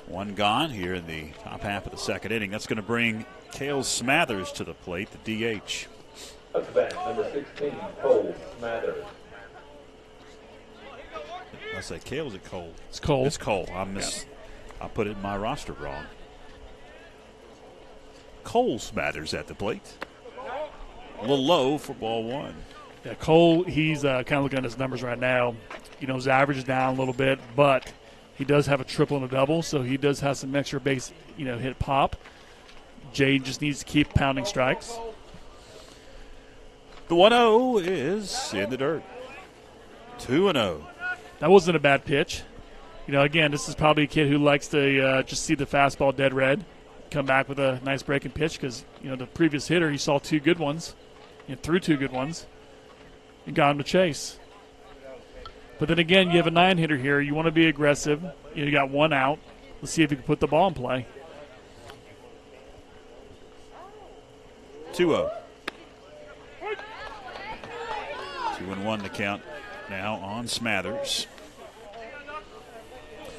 1 gone here in the top half of the second inning. That's going to bring Cale Smathers to the plate, the DH. Up to bat, number 16, Cole Smathers. I say Cale, is it Cole? It's Cole. It's Cole. I put it in my roster wrong. Cole Smathers at the plate. A little low for ball 1. Yeah, Cole, he's kind of looking at his numbers right now. You know, his average is down a little bit, but he does have a triple and a double, so he does have some extra base, hit pop. Jade just needs to keep pounding strikes. The 1-0 is in the dirt. 2-0. That wasn't a bad pitch. Again, this is probably a kid who likes to just see the fastball dead red, come back with a nice breaking pitch because, the previous hitter, he saw 2 good ones, threw 2 good ones, and got him to chase. But then again, you have a 9-hitter here. You want to be aggressive. You got 1 out. Let's see if you can put the ball in play. 2-0. 2-1 to count now on Smathers.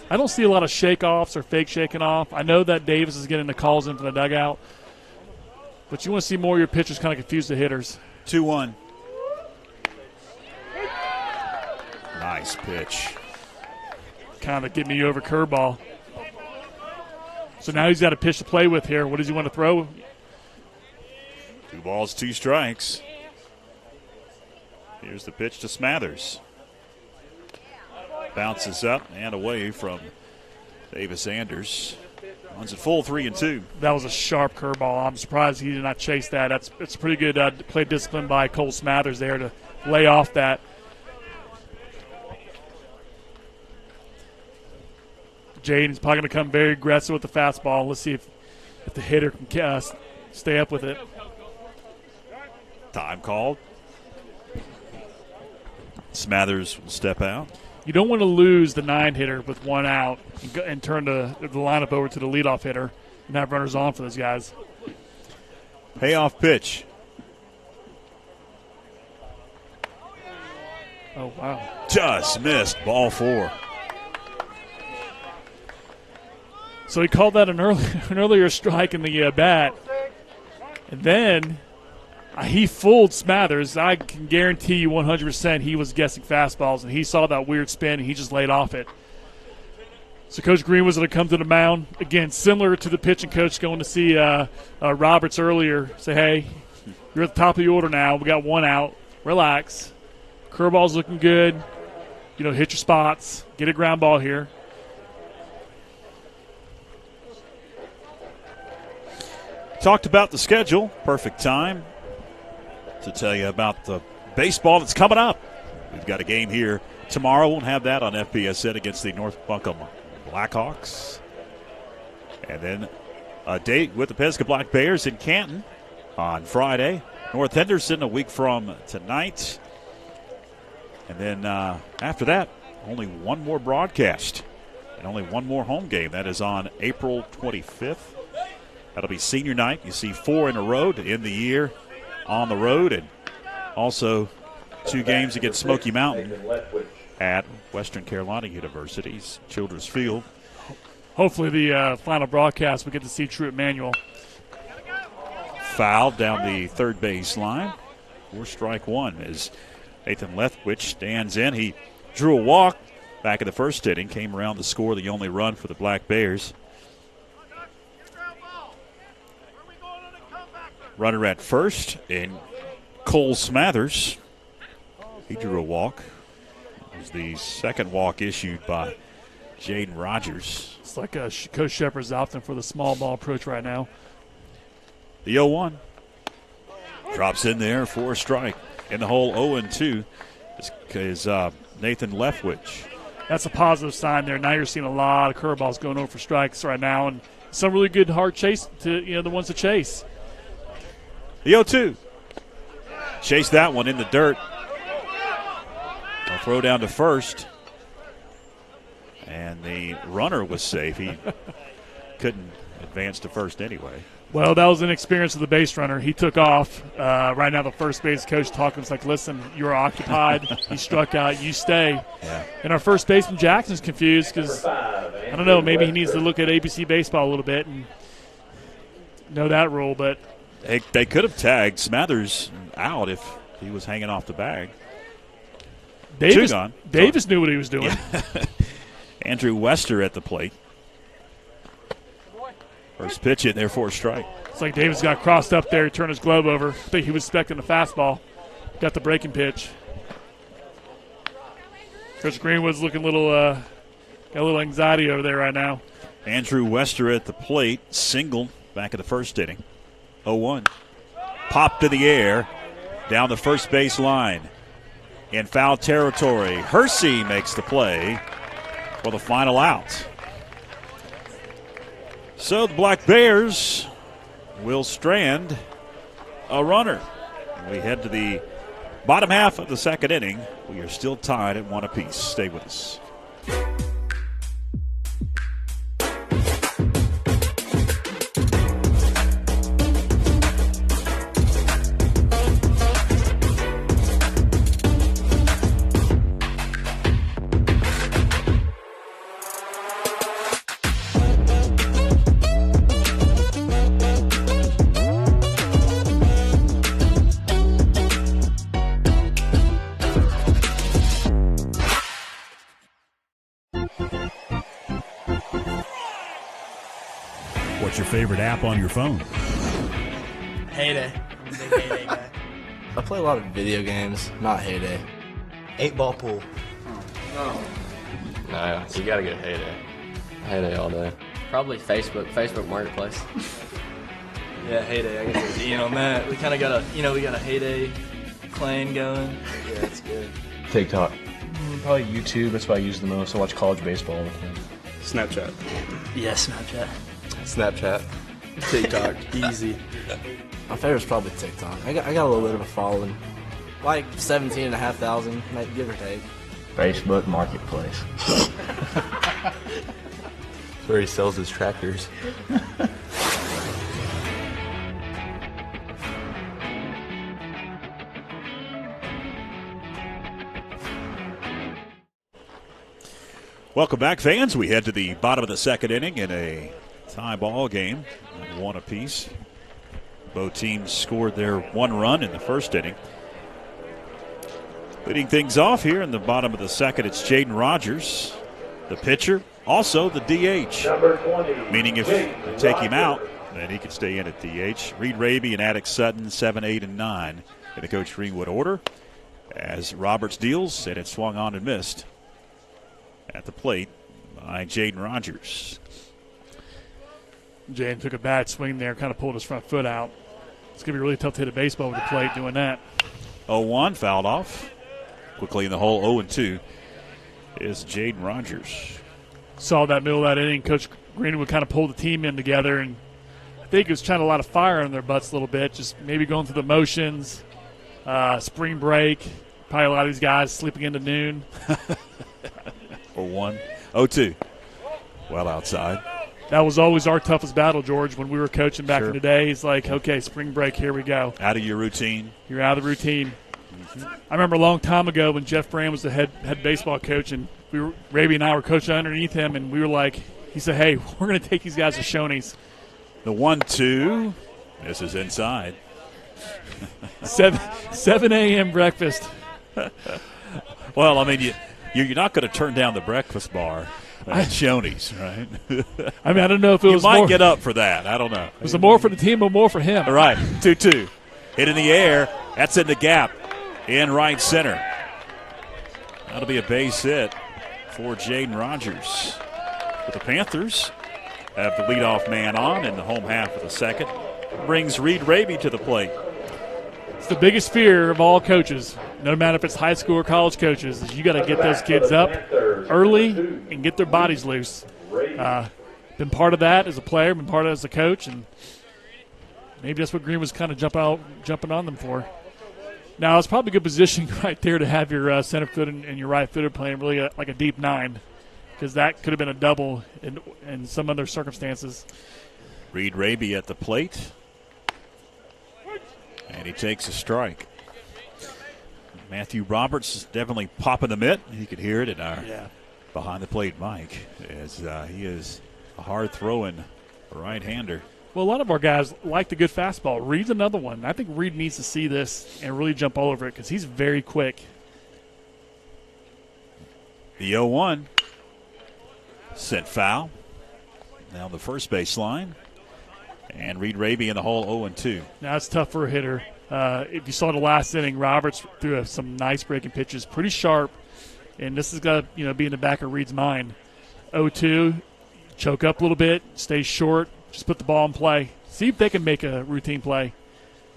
I don't see a lot of shake-offs or fake shaking off. I know that Davis is getting the calls in from the dugout, but you want to see more of your pitchers kind of confuse the hitters. 2-1. Nice pitch. Kind of get me over curveball. So now he's got a pitch to play with here. What does he want to throw? 2 balls, 2 strikes. Here's the pitch to Smathers. Bounces up and away from Davis Anders. Runs it full 3-2. That was a sharp curveball. I'm surprised he did not chase that. It's pretty good play discipline by Cole Smathers there to lay off that. Jaden's probably going to come very aggressive with the fastball. Let's see if the hitter can stay up with it. Time called. Smathers will step out. You don't want to lose the 9-hitter with 1 out and turn the lineup over to the leadoff hitter and have runners on for those guys. Payoff pitch. Oh, wow. Just missed. Ball 4. So he called that an earlier strike in the bat. And then he fooled Smathers. I can guarantee you 100% he was guessing fastballs, and he saw that weird spin, and he just laid off it. So Coach Green was going to come to the mound. Again, similar to the pitching coach going to see Roberts earlier. Say, hey, you're at the top of the order now. We got 1 out. Relax. Curveball's looking good. Hit your spots. Get a ground ball here. Talked about the schedule. Perfect time to tell you about the baseball that's coming up. We've got a game here tomorrow. We'll have that on FPSN against the North Buncombe Blackhawks. And then a date with the Pisgah Black Bears in Canton on Friday. North Henderson a week from tonight. And then after that, only 1 more broadcast and only 1 more home game. That is on April 25th. That'll be senior night. You see 4 in a row to end the year on the road, and also 2 games against Smoky Mountain at Western Carolina University's Children's Field. Hopefully the final broadcast we get to see True Emmanuel. Fouled down the third base line for strike 1 as Nathan Lethwich stands in. He drew a walk back in the first inning, came around to score the only run for the Black Bears. Runner at first, and Cole Smathers, he drew a walk. It was the second walk issued by Jaden Rogers. It's like Coach Shepard's opting for the small ball approach right now. The 0-1. Drops in there for a strike. In the hole 0-2 is Nathan Leftwich. That's a positive sign there. Now you're seeing a lot of curveballs going over for strikes right now, and some really good hard chase to the ones to chase. The 0-2. Chase that one in the dirt. I'll throw down to first. And the runner was safe. He couldn't advance to first anyway. Well, that was an experience of the base runner. He took off. Right now the first base coach talking was like, listen, you're occupied. He struck out. You stay. Yeah. And our first baseman, Jackson's confused because, I don't know, maybe he needs to look at ABC baseball a little bit and know that rule. But they could have tagged Smathers out if he was hanging off the bag. Davis knew what he was doing. Yeah. Andrew Wester at the plate. First pitch in there for a strike. It's like Davis got crossed up there. He turned his glove over. I think he was expecting a fastball. Got the breaking pitch. Coach Greenwood's looking got a little anxiety over there right now. Andrew Wester at the plate. Single back in the first inning. 0-1. Popped to the air. Down the first base line. In foul territory. Hersey makes the play for the final out. So the Black Bears will strand a runner. We head to the bottom half of the second inning. We are still tied at 1 apiece. Stay with us. What's your favorite app on your phone? Heyday. I'm a big Heyday guy. I play a lot of video games, not Heyday. 8-ball pool. Nah, you gotta get Heyday. Heyday all day. Probably Facebook Marketplace. Yeah, Heyday. I guess Ian on that. We kind of got a Heyday clan going. Yeah, it's good. TikTok. Probably YouTube. That's what I use the most. I watch college baseball all the time. Snapchat. Yeah, Snapchat. Snapchat. TikTok. Easy. My favorite's probably TikTok. I got a little bit of a following. Like 17,500, maybe, give or take. Facebook Marketplace. Where he sells his tractors. Welcome back, fans. We head to the bottom of the second inning in a tie ball game, 1 apiece. Both teams scored their 1 run in the first inning. Leading things off here in the bottom of the second, it's Jaden Rogers, the pitcher, also the DH. Meaning if you take him out, then he can stay in at DH. Reed Raby and Attic Sutton, 7, 8, and 9 in the Coach Greenwood order. As Roberts deals, and it swung on and missed at the plate by Jaden Rogers. Jaden took a bad swing there, kind of pulled his front foot out. It's going to be really tough to hit a baseball with the plate doing that. 0-1, fouled off. Quickly in the hole, 0-2 is Jaden Rogers. Saw that middle of that inning. Coach Greenwood kind of pulled the team in together, and I think it was trying a lot of fire in their butts a little bit, just maybe going through the motions, spring break. Probably a lot of these guys sleeping into noon. 0-1, 0-2. Well outside. That was always our toughest battle, George, when we were coaching back in the day. It's like, okay, spring break, here we go. Out of your routine. You're out of the routine. Mm-hmm. I remember a long time ago when Jeff Brand was the head baseball coach, and Raby and I were coaching underneath him, and we were like, he said, hey, we're going to take these guys to Shoney's. The 1-2. This is inside. 7 a.m. breakfast. Well, I mean, you're not going to turn down the breakfast bar at Shoney's, right? I mean, I don't know if it was more. You might more, get up for that. I don't know. Was it more for the team or more for him? All right, 2-2. Hit in the air. That's in the gap in right center. That'll be a base hit for Jaden Rogers. But the Panthers have the leadoff man on in the home half of the second. Brings Reed Raby to the plate. That's the biggest fear of all coaches, no matter if it's high school or college coaches, is you got to get those kids up early and get their bodies loose. Been part of that as a player, been part of it as a coach, and maybe that's what Green was kind of jumping on them for. Now, it's probably a good position right there to have your center foot and your right footer playing really like a deep 9, because that could have been a double in some other circumstances. Reed Raby at the plate. And he takes a strike. Matthew Roberts is definitely popping the mitt. You could hear it in our behind-the-plate mic, as he is a hard-throwing right-hander. Well, a lot of our guys like the good fastball. Reed's another one. I think Reed needs to see this and really jump all over it because he's very quick. The 0-1. Sent foul. Now the first baseline. And Reed Raby in the hole 0-2. Now it's tough for a hitter. If you saw the last inning, Roberts threw some nice breaking pitches, pretty sharp, and this is going to be in the back of Reed's mind. 0-2, choke up a little bit, stay short, just put the ball in play. See if they can make a routine play.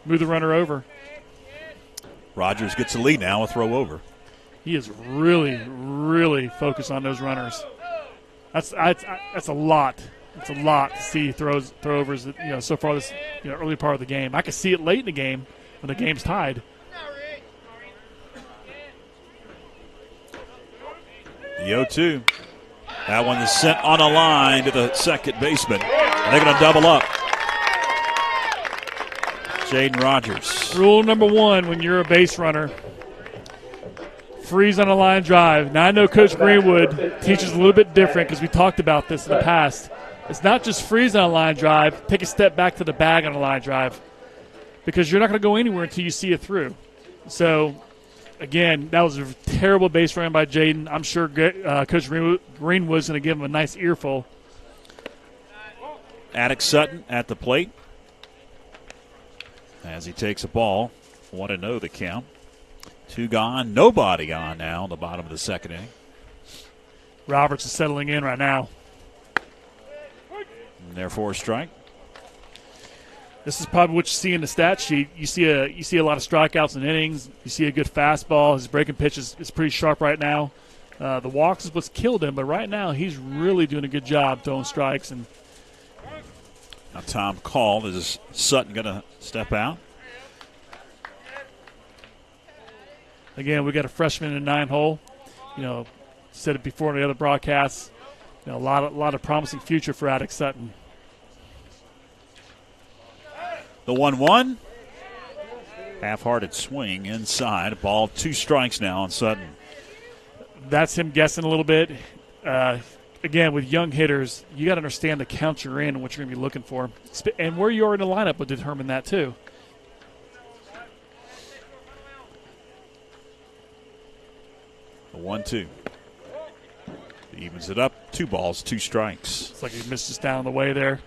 Move the runner over. Rogers gets the lead now, a throw over. He is really, really focused on those runners. That's a lot. It's a lot to see throwovers, so far this early part of the game. I could see it late in the game when the game's tied. The 0-2. That one is sent on a line to the second baseman. And they're going to double up. Jaden Rogers. Rule number 1 when you're a base runner, freeze on a line drive. Now I know Coach Greenwood teaches a little bit different because we talked about this in the past. It's not just freeze on a line drive, take a step back to the bag on a line drive, because you're not going to go anywhere until you see it through. So, again, that was a terrible base run by Jaden. I'm sure Coach Greenwood's going to give him a nice earful. Attic Sutton at the plate as he takes a ball. 1-0 the count. 2 gone, nobody on now in the bottom of the second inning. Roberts is settling in right now. And therefore a strike. This is probably what you see in the stat sheet. You see a lot of strikeouts in innings. You see a good fastball. His breaking pitch is pretty sharp right now. The walks is what's killed him, but right now he's really doing a good job throwing strikes. And now Tom called. Is Sutton going to step out? Again, we got a freshman in 9-hole. Said it before in the other broadcasts. A lot of promising future for Attic Sutton. The 1-1. Half-hearted swing inside. Ball 2 strikes now on Sutton. That's him guessing a little bit. Again, with young hitters, you got to understand the count you're in and what you're going to be looking for. And where you are in the lineup will determine that too. The 1-2. Evens it up. 2 balls, 2 strikes. It's like he missed us down the way there.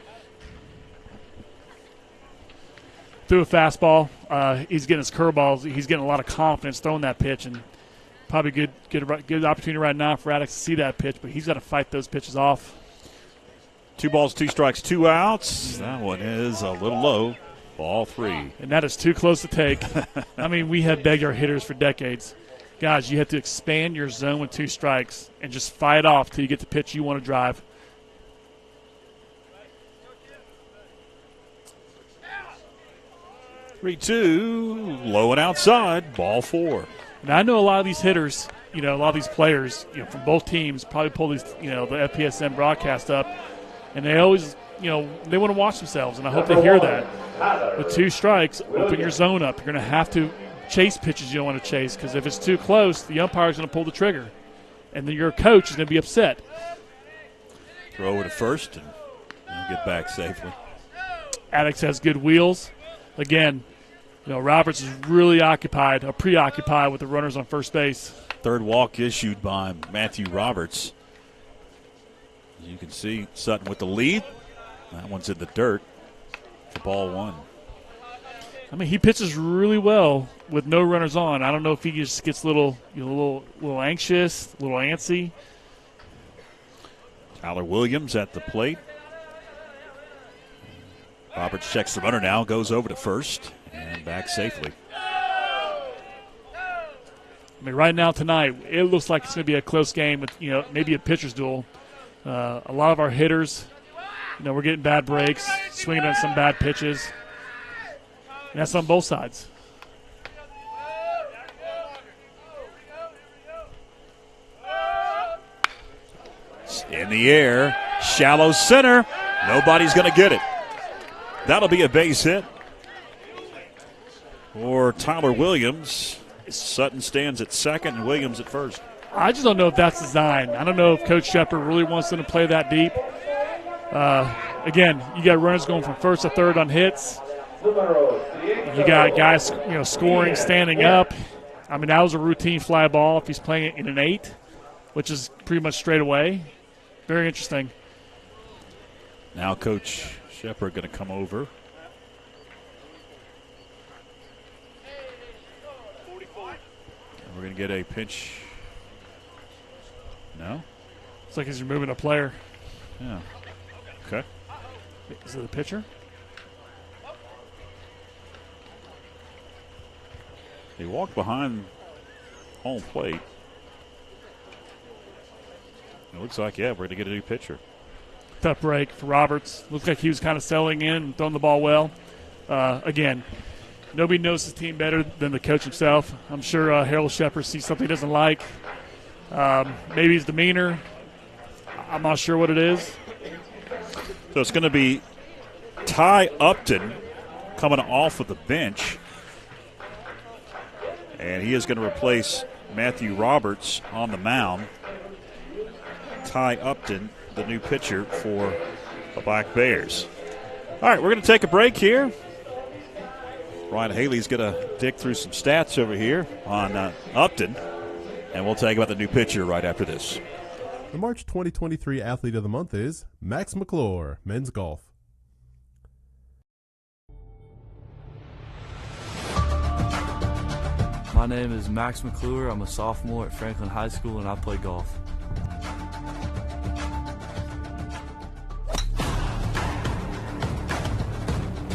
Threw a fastball. He's getting his curveballs. He's getting a lot of confidence throwing that pitch, and probably good opportunity right now for Attic to see that pitch, but he's got to fight those pitches off. 2 balls, 2 strikes, 2 outs. That one is a little low. Ball 3. And that is too close to take. I mean, we have begged our hitters for decades. Guys, you have to expand your zone with 2 strikes and just fight off till you get the pitch you want to drive. (3-2) Low and outside. Ball 4. Now, I know a lot of these hitters, a lot of these players, from both teams probably pull these, the FPSN broadcast up, and they always, they want to watch themselves, and I hope they hear that. With 2 strikes, open your zone up. You're going to have to chase pitches you don't want to chase, because if it's too close, the umpire's going to pull the trigger, and then your coach is going to be upset. Throw it to first, and you'll get back safely. Attic has good wheels. Again, Roberts is really preoccupied with the runners on first base. 3rd walk issued by Matthew Roberts. As you can see, Sutton with the lead. That one's in the dirt for ball 1. I mean, he pitches really well with no runners on. I don't know if he just gets a little anxious, a little antsy. Tyler Williams at the plate. Roberts checks the runner now, goes over to first, and back safely. I mean, right now tonight, it looks like it's going to be a close game with, maybe a pitcher's duel. A lot of our hitters, we're getting bad breaks, swinging on some bad pitches. And that's on both sides. In the air, shallow center. Nobody's going to get it. That'll be a base hit for Tyler Williams. Sutton stands at second and Williams at first. I just don't know if that's design. I don't know if Coach Shepard really wants them to play that deep. Again, you got runners going from first to third on hits. You got guys, scoring, standing up. I mean, that was a routine fly ball if he's playing it in an 8, which is pretty much straight away. Very interesting. Now Coach Shepard going to come over. And we're going to get a pitch. No? It's like he's removing a player. Yeah. Okay. Is it a pitcher? He walked behind home plate. It looks like, we're going to get a new pitcher. Tough break for Roberts. Looks like he was kind of settling in and throwing the ball well. Again, nobody knows his team better than the coach himself. I'm sure Harold Shepard sees something he doesn't like. Maybe his demeanor. I'm not sure what it is. So it's going to be Ty Upton coming off of the bench. And he is going to replace Matthew Roberts on the mound. Ty Upton, the new pitcher for the Black Bears. All right, we're going to take a break here. Ryan Haley's going to dig through some stats over here on Upton, and we'll tell you about the new pitcher right after this. The March 2023 Athlete of the Month is Max McClure, men's golf. My name is Max McClure. I'm a sophomore at Franklin High School, and I play golf.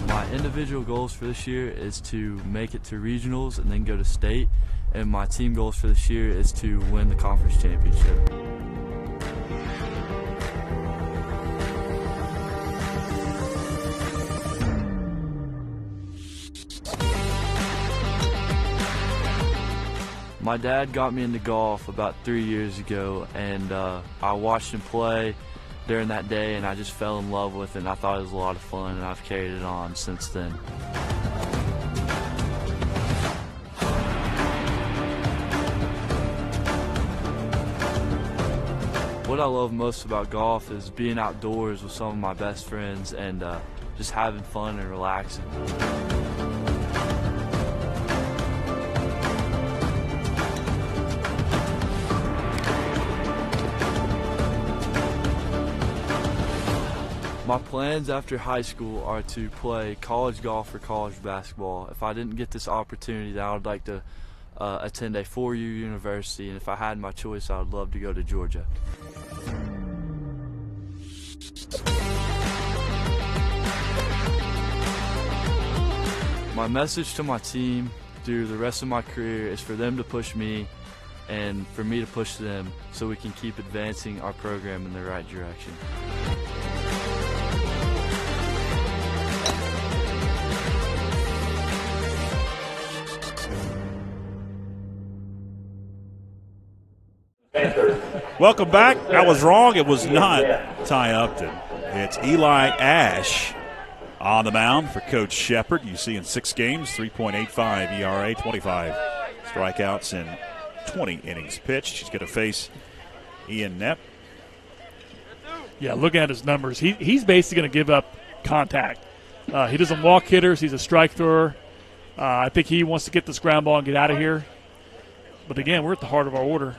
My individual goals for this year is to make it to regionals and then go to state, and my team goals for this year is to win the conference championship. My dad got me into golf about 3 years ago, and I watched him play during that day, and I just fell in love with it, and I thought it was a lot of fun, and I've carried it on since then. What I love most about golf is being outdoors with some of my best friends and just having fun and relaxing. My plans after high school are to play college golf or college basketball. If I didn't get this opportunity, then I would like to attend a 4-year university, and if I had my choice, I would love to go to Georgia. My message to my team through the rest of my career is for them to push me and for me to push them so we can keep advancing our program in the right direction. Welcome back. I was wrong. It was not Ty Upton. It's Eli Ash on the mound for Coach Shepard. You see in 6 games, 3.85 ERA, 25 strikeouts in 20 innings pitched. He's going to face Ian Knepp. Yeah, looking at his numbers, he's basically going to give up contact. He doesn't walk hitters. He's a strike thrower. I think he wants to get this ground ball and get out of here. But, again, we're at the heart of our order.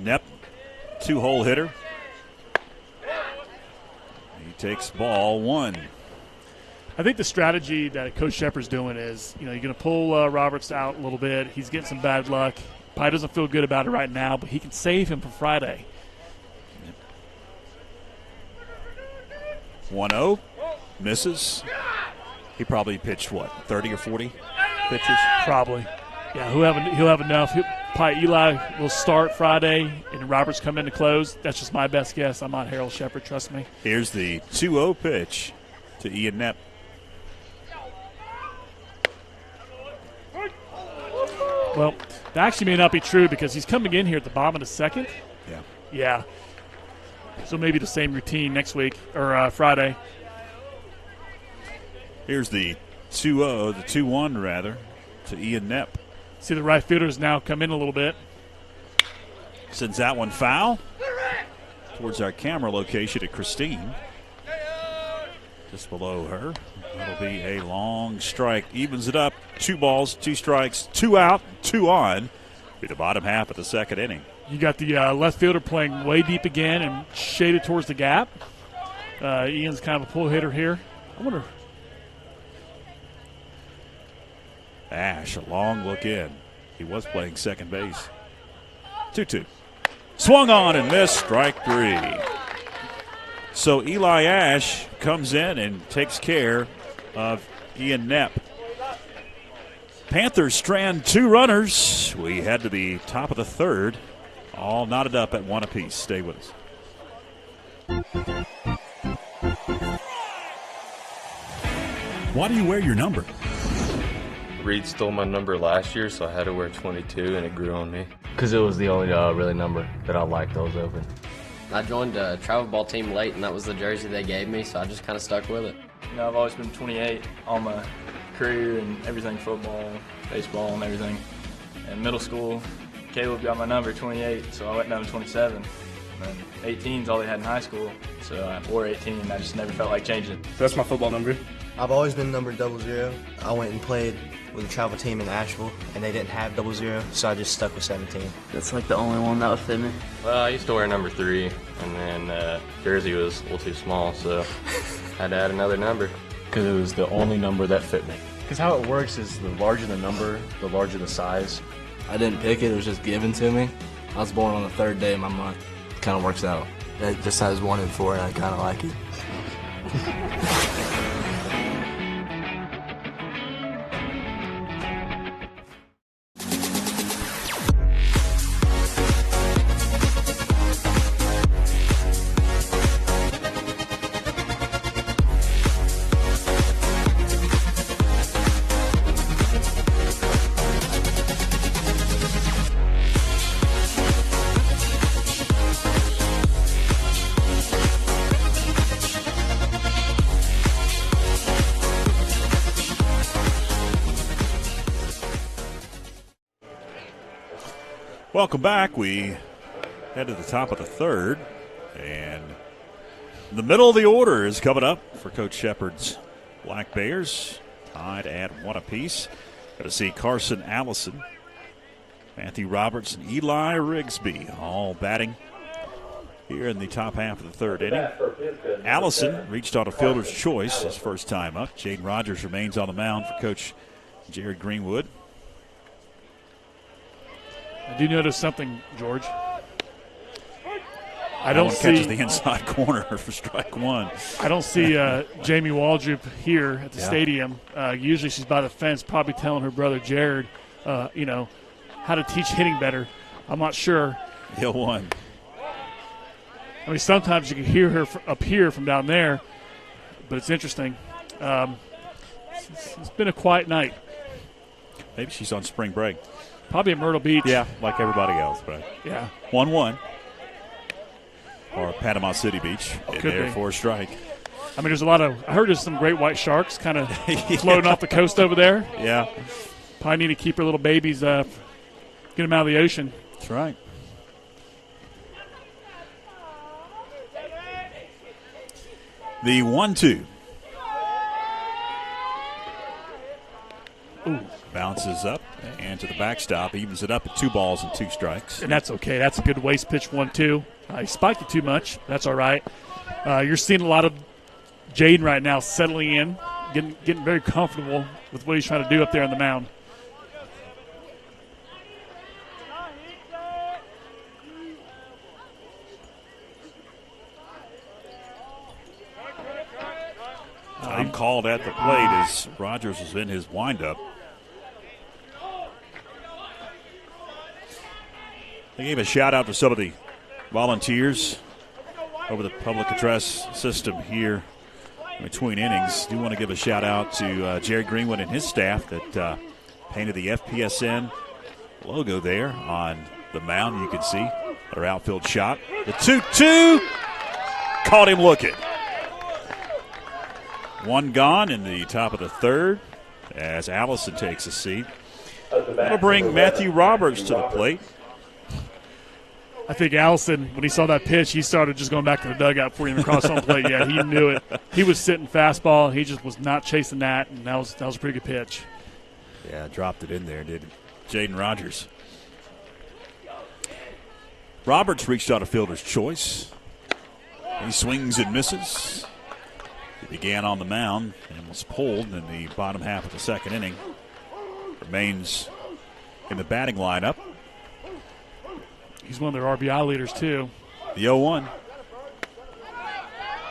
Knepp, 2-hole hitter. He takes ball 1. I think the strategy that Coach Shepard's doing is, you're going to pull Roberts out a little bit. He's getting some bad luck. Probably doesn't feel good about it right now, but he can save him for Friday. 1-0, misses. He probably pitched, 30 or 40 pitches? Probably. Yeah, he'll have enough. Probably Eli will start Friday, and Roberts come in to close. That's just my best guess. I'm not Harold Shepard, trust me. Here's the 2-0 pitch to Ian Knepp. Well, that actually may not be true because he's coming in here at the bottom of the second. Yeah. Yeah. So maybe the same routine next week or Friday. Here's the 2-0, the 2-1 rather, to Ian Knepp. See the right fielders now come in a little bit. Sends that one foul towards our camera location at Christine. Just below her. That'll be a long strike. Evens it up. 2 balls, 2 strikes, 2 out, 2 on. Be the bottom half of the second inning. You got the left fielder playing way deep again and shaded towards the gap. Ian's kind of a pull hitter here. I wonder. Ash, a long look in. He was playing second base. 2-2. Swung on and missed. Strike 3. So Eli Ash comes in and takes care of Ian Knepp. Panthers strand 2 runners. We head to the top of the third. All knotted up at 1 apiece. Stay with us. Why do you wear your number? Reed stole my number last year, so I had to wear 22, and it grew on me. Because it was the only really number that I liked that was open. I joined a travel ball team late, and that was the jersey they gave me, so I just kind of stuck with it. You know, I've always been 28 all my career and everything, football, baseball, and everything. In middle school, Caleb got my number, 28, so I went down to 27. And 18 is all they had in high school, so I wore 18, and I just never felt like changing it. That's my football number. I've always been number 00. I went and played with a travel team in Asheville, and they didn't have 00, so I just stuck with 17. That's like the only one that would fit me. Well, I used to wear number 3, and then jersey was a little too small, so I had to add another number. Because it was the only number that fit me. Because how it works is the larger the number, the larger the size. I didn't pick it. It was just given to me. I was born on the 3rd day of my month. It kind of works out. It just has 1 and 4, and I kind of like it. Welcome back. We head to the top of the third, and the middle of the order is coming up for Coach Shepard's Black Bears, tied at 1 apiece. Got to see Carson Allison, Matthew Roberts, and Eli Rigsby all batting here in the top half of the third inning. Allison reached on a fielder's choice his first time up. Jaden Rogers remains on the mound for Coach Jared Greenwood. I do notice something, George. I don't don't see catches see the inside corner for strike 1. I don't see Jamie Waldrop here at the stadium. Usually she's by the fence, probably telling her brother Jared, how to teach hitting better. I'm not sure. Hill 1. I mean, sometimes you can hear her up here from down there, but it's interesting. It's been a quiet night. Maybe she's on spring break. Probably at Myrtle Beach. Yeah, like everybody else, right? Yeah. 1-1. Or Panama City Beach in there for a strike. I mean, I heard there's some great white sharks kind of floating off the coast over there. Yeah. Probably need to keep her little babies, get them out of the ocean. That's right. The 1-2. Ooh. Bounces up and to the backstop. Evens it up at 2 balls and 2 strikes. And that's okay. That's a good waste pitch 1-2. He spiked it too much. That's all right. You're seeing a lot of Jaden right now settling in, getting very comfortable with what he's trying to do up there on the mound. Time called at the plate as Rogers was in his windup. They gave a shout out to some of the volunteers over the public address system here in between innings. Do want to give a shout out to Jerry Greenwood and his staff that painted the FPSN logo there on the mound. You can see their outfield shot. The 2-2 caught him looking. One gone in the top of the third as Allison takes a seat. That'll bring Matthew Roberts to the plate. I think Allison, when he saw that pitch, he started just going back to the dugout before he even crossed home plate. Yeah, he knew it. He was sitting fastball. He just was not chasing that, and that was a pretty good pitch. Yeah, dropped it in there, did Jaden Rogers. Roberts reached out a fielder's choice. He swings and misses. He began on the mound and was pulled in the bottom half of the second inning. Remains in the batting lineup. He's one of their RBI leaders, too. The 0-1.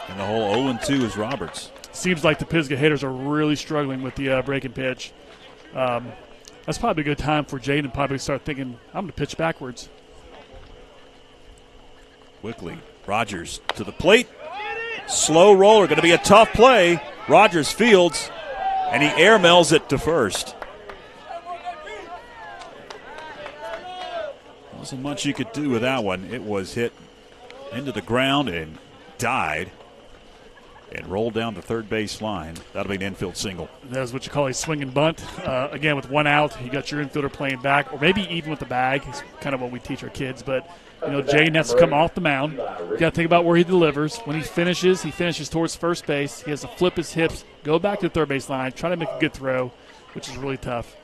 And the whole 0-2 is Roberts. Seems like the Pisgah hitters are really struggling with the breaking pitch. That's probably a good time for Jaden to probably start thinking, I'm going to pitch backwards. Quickly, Rogers to the plate. Slow roller, going to be a tough play. Rogers fields, and he airmails it to first. Wasn't much you could do with that one. It was hit into the ground and died and rolled down the third base line. That'll be an infield single. That's what you call a swing and bunt. Again, with one out, you got your infielder playing back, or maybe even with the bag. It's kind of what we teach our kids. But, Jaden has to come off the mound. You got to think about where he delivers. When he finishes towards first base. He has to flip his hips, go back to the third base line, try to make a good throw, which is really tough.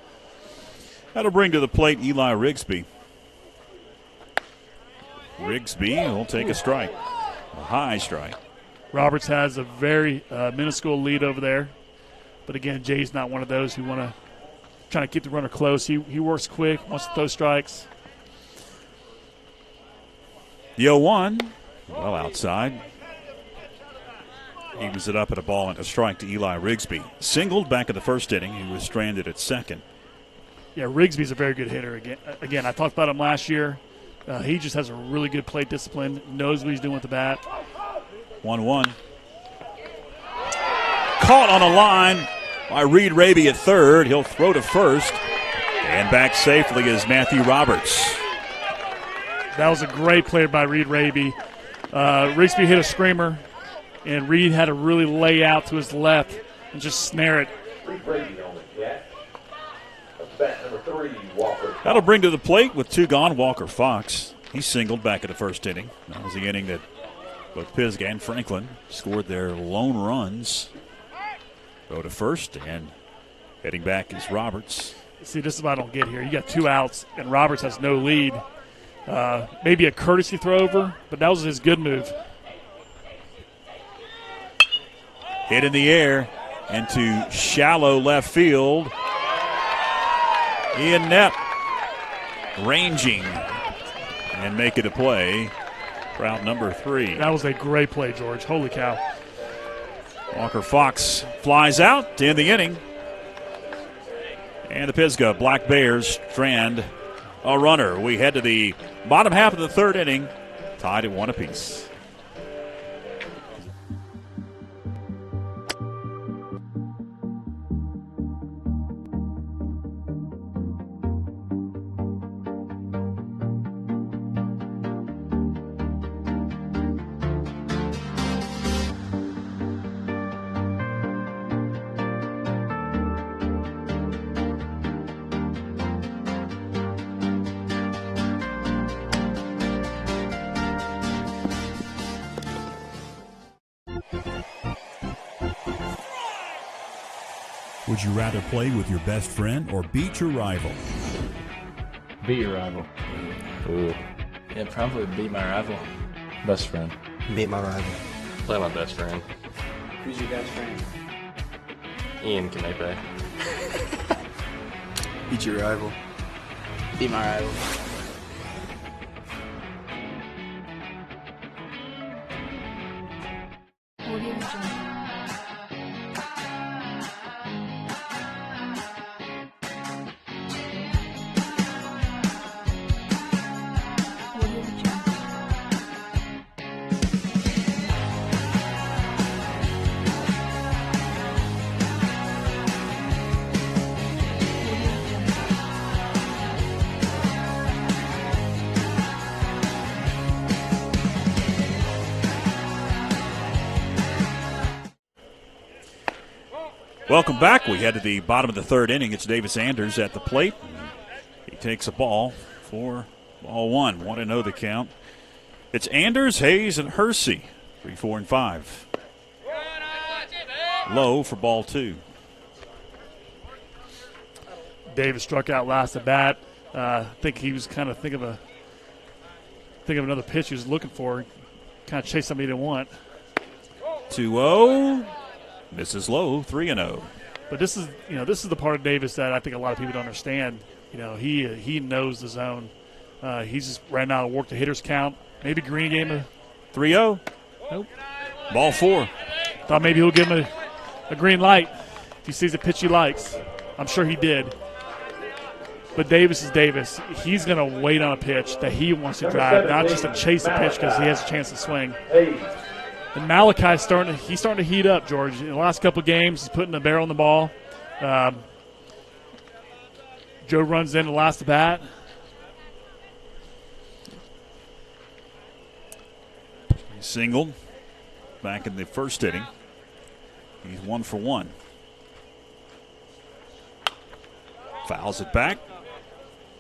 That'll bring to the plate Eli Rigsby. Rigsby will take a strike, a high strike. Roberts has a very minuscule lead over there. But, again, Jay's not one of those who want to try to keep the runner close. He works quick, wants to throw strikes. The 0-1, well outside. Evens it up at a ball and a strike to Eli Rigsby. Singled back in the first inning. He was stranded at second. Yeah, Rigsby's a very good hitter. Again, I talked about him last year. He just has a really good plate discipline, knows what he's doing with the bat. 1-1. Caught on a line by Reed Raby at third. He'll throw to first. And back safely is Matthew Roberts. That was a great play by Reed Raby. Rigsby hit a screamer, and Reed had to really lay out to his left and just snare it. That'll bring to the plate with two gone Walker Fox. He singled back in the first inning. That was the inning that both Pisgah and Franklin scored their lone runs. Go to first, and heading back is Roberts. See, this is what I don't get here. You got two outs, and Roberts has no lead. Maybe a courtesy throw over, but that was his good move. Hit in the air into shallow left field. Ian Knapp ranging and making a play for out number 3. That was a great play, George. Holy cow. Walker Fox flies out to end the inning. And the Pisgah Black Bears strand a runner. We head to the bottom half of the third inning, tied at 1 apiece. Would you rather play with your best friend or beat your rival? Beat your rival. Ooh. Yeah, probably beat my rival. Best friend. Beat my rival. Play my best friend. Who's your best friend? Ian Canepe. Beat your rival. Beat my rival. Welcome back. We head to the bottom of the third inning. It's Davis Anders at the plate. He takes a ball for ball one. 1-0 the count. It's Anders, Hayes, and Hersey. 3, 4, and 5. Low for ball two. Davis struck out last at bat. I think he was kind of think of another pitch he was looking for. Kind of chased somebody he didn't want. 2-0. Misses low. 3-0. But this is the part of Davis that I think a lot of people don't understand. He knows the zone. He's just right now work the hitter's count. Maybe Green gave him a 3-0. Nope. Ball four. Thought maybe he'll give him a green light if he sees a pitch he likes. I'm sure he did. But Davis is Davis. He's going to wait on a pitch that he wants to drive, not just to chase a pitch because he has a chance to swing. And Malachi's starting to heat up, George. In the last couple of games, he's putting the barrel on the ball. Joe runs in the last at bat. He singled back in the first inning. He's 1 for 1. Fouls it back.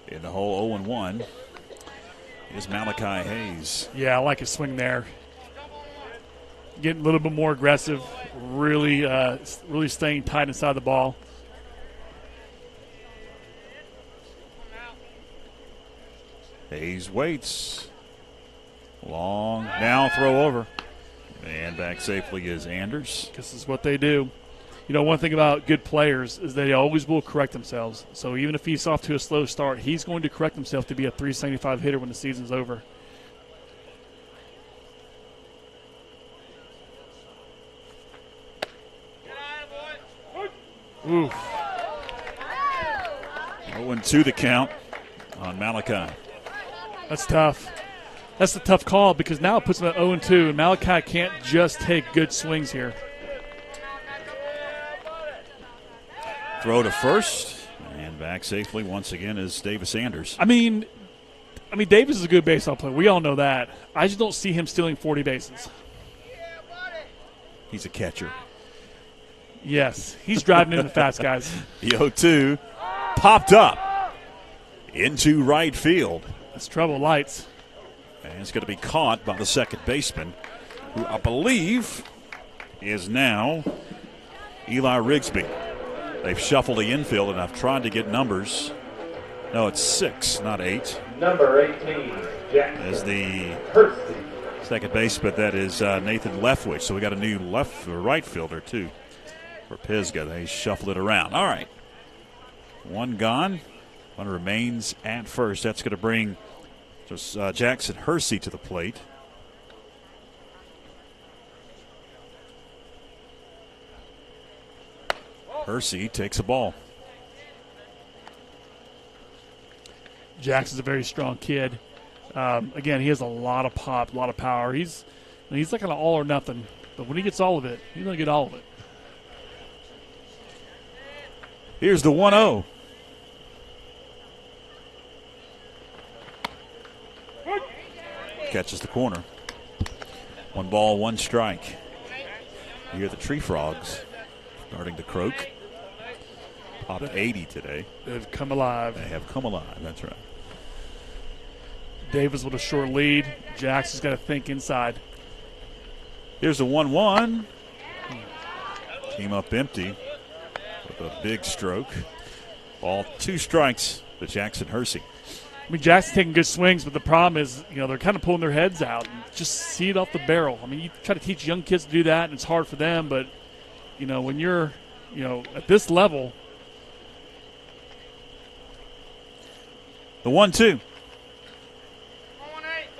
In the hole, 0-1 is Malachi Hayes. Yeah, I like his swing there. Getting a little bit more aggressive, really staying tight inside the ball. Hayes waits. Long, now throw over. And back safely is Anders. This is what they do. One thing about good players is they always will correct themselves. So even if he's off to a slow start, he's going to correct himself to be a 375 hitter when the season's over. Ooh. 0-2 the count on Malachi. That's tough. That's a tough call because now it puts him at 0-2, and Malachi can't just take good swings here. Throw to first, and back safely once again is Davis Anders. I mean, Davis is a good baseball player. We all know that. I just don't see him stealing 40 bases. He's a catcher. Yes, he's driving in the fast guys. The 0-2 popped up into right field. That's trouble lights. And it's going to be caught by the second baseman, who I believe is now Eli Rigsby. They've shuffled the infield, and I've tried to get numbers. No, it's 6, not 8. Number 18, Jackson. As the second baseman, that is Nathan Leftwich. So we got a new right fielder, too, for Pisgah. They shuffled it around. All right. One gone. One remains at first. That's going to bring just Jackson Hersey to the plate. Hersey takes a ball. Jackson's a very strong kid. Again, he has a lot of pop, a lot of power. He's like an all or nothing, but when he gets all of it, he's going to get all of it. Here's the 1-0. Catches the corner. 1 ball, 1 strike. You hear the tree frogs starting to croak. Popped 80 today. They've come alive. They have come alive, that's right. Davis with a short lead. Jackson's got to think inside. Here's the 1-1. Came up empty with a big stroke. Ball 2 strikes to Jackson Hersey. Jackson's taking good swings, but the problem is, they're kind of pulling their heads out and just see it off the barrel. You try to teach young kids to do that, and it's hard for them, but, when you're, at this level. The 1-2.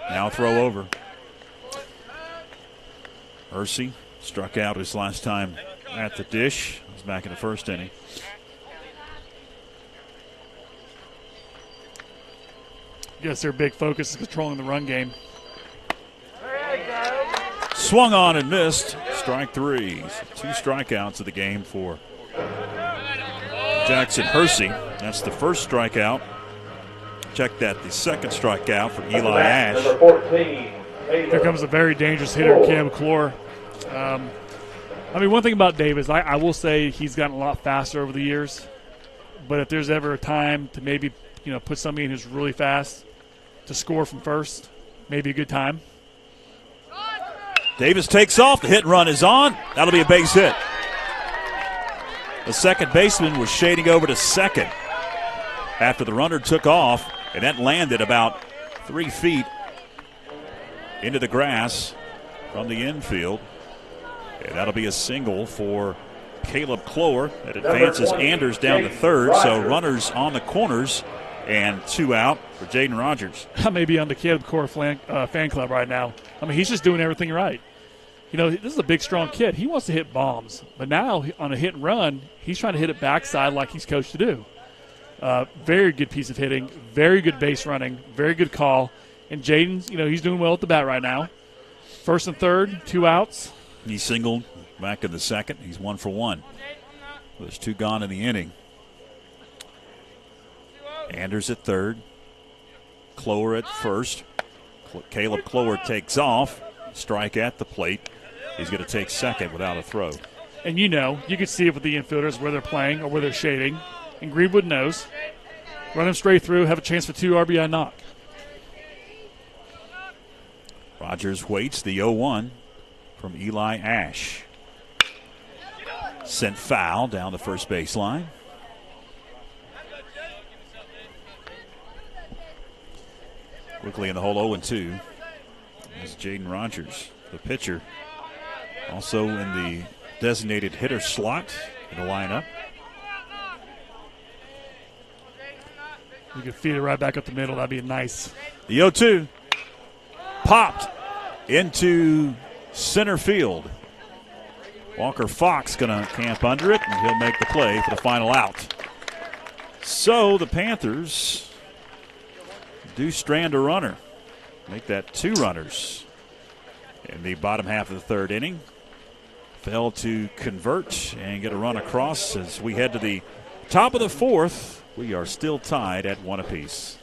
Now throw over. Hersey struck out his last time at the dish. He's back in the first inning. I guess their big focus is controlling the run game. Swung on and missed. Strike 3. 2 strikeouts of the game for Jackson Hersey. That's the first strikeout. Check that, the second strikeout for Eli Ash. Here comes a very dangerous hitter, Cam McClure. I mean, one thing about Davis, I will say he's gotten a lot faster over the years. But if there's ever a time to maybe, put somebody in who's really fast to score from first, maybe a good time. Davis takes off. The hit and run is on. That'll be a base hit. The second baseman was shading over to second after the runner took off, and that landed about 3 feet into the grass from the infield. And that'll be a single for Caleb Clower. That advances Anders down to third. So runners on the corners and 2 out for Jaden Rogers. I may be on the Caleb Clower fan club right now. I mean, he's just doing everything right. This is a big, strong kid. He wants to hit bombs. But now on a hit and run, he's trying to hit it backside like he's coached to do. Very good piece of hitting, very good base running, very good call. And Jaden's, he's doing well at the bat right now. First and third, 2 outs. He singled back in the second. He's 1 for 1. There's 2 gone in the inning. Anders at third. Clower at first. Caleb Clower takes off. Strike at the plate. He's going to take second without a throw. And you can see it with the infielders where they're playing or where they're shading. And Greenwood knows. Run him straight through, have a chance for 2 RBI knock. Rogers waits the 0-1 from Eli Ash. Sent foul down the first baseline. Quickly in the hole 0-2 is Jaden Rogers, the pitcher. Also in the designated hitter slot in the lineup. You could feed it right back up the middle. That'd be nice. The 0-2 popped into center field. Walker Fox going to camp under it, and he'll make the play for the final out. So the Panthers do strand a runner. Make that 2 runners in the bottom half of the third inning. Failed to convert and get a run across as we head to the top of the fourth. We are still tied at 1 apiece.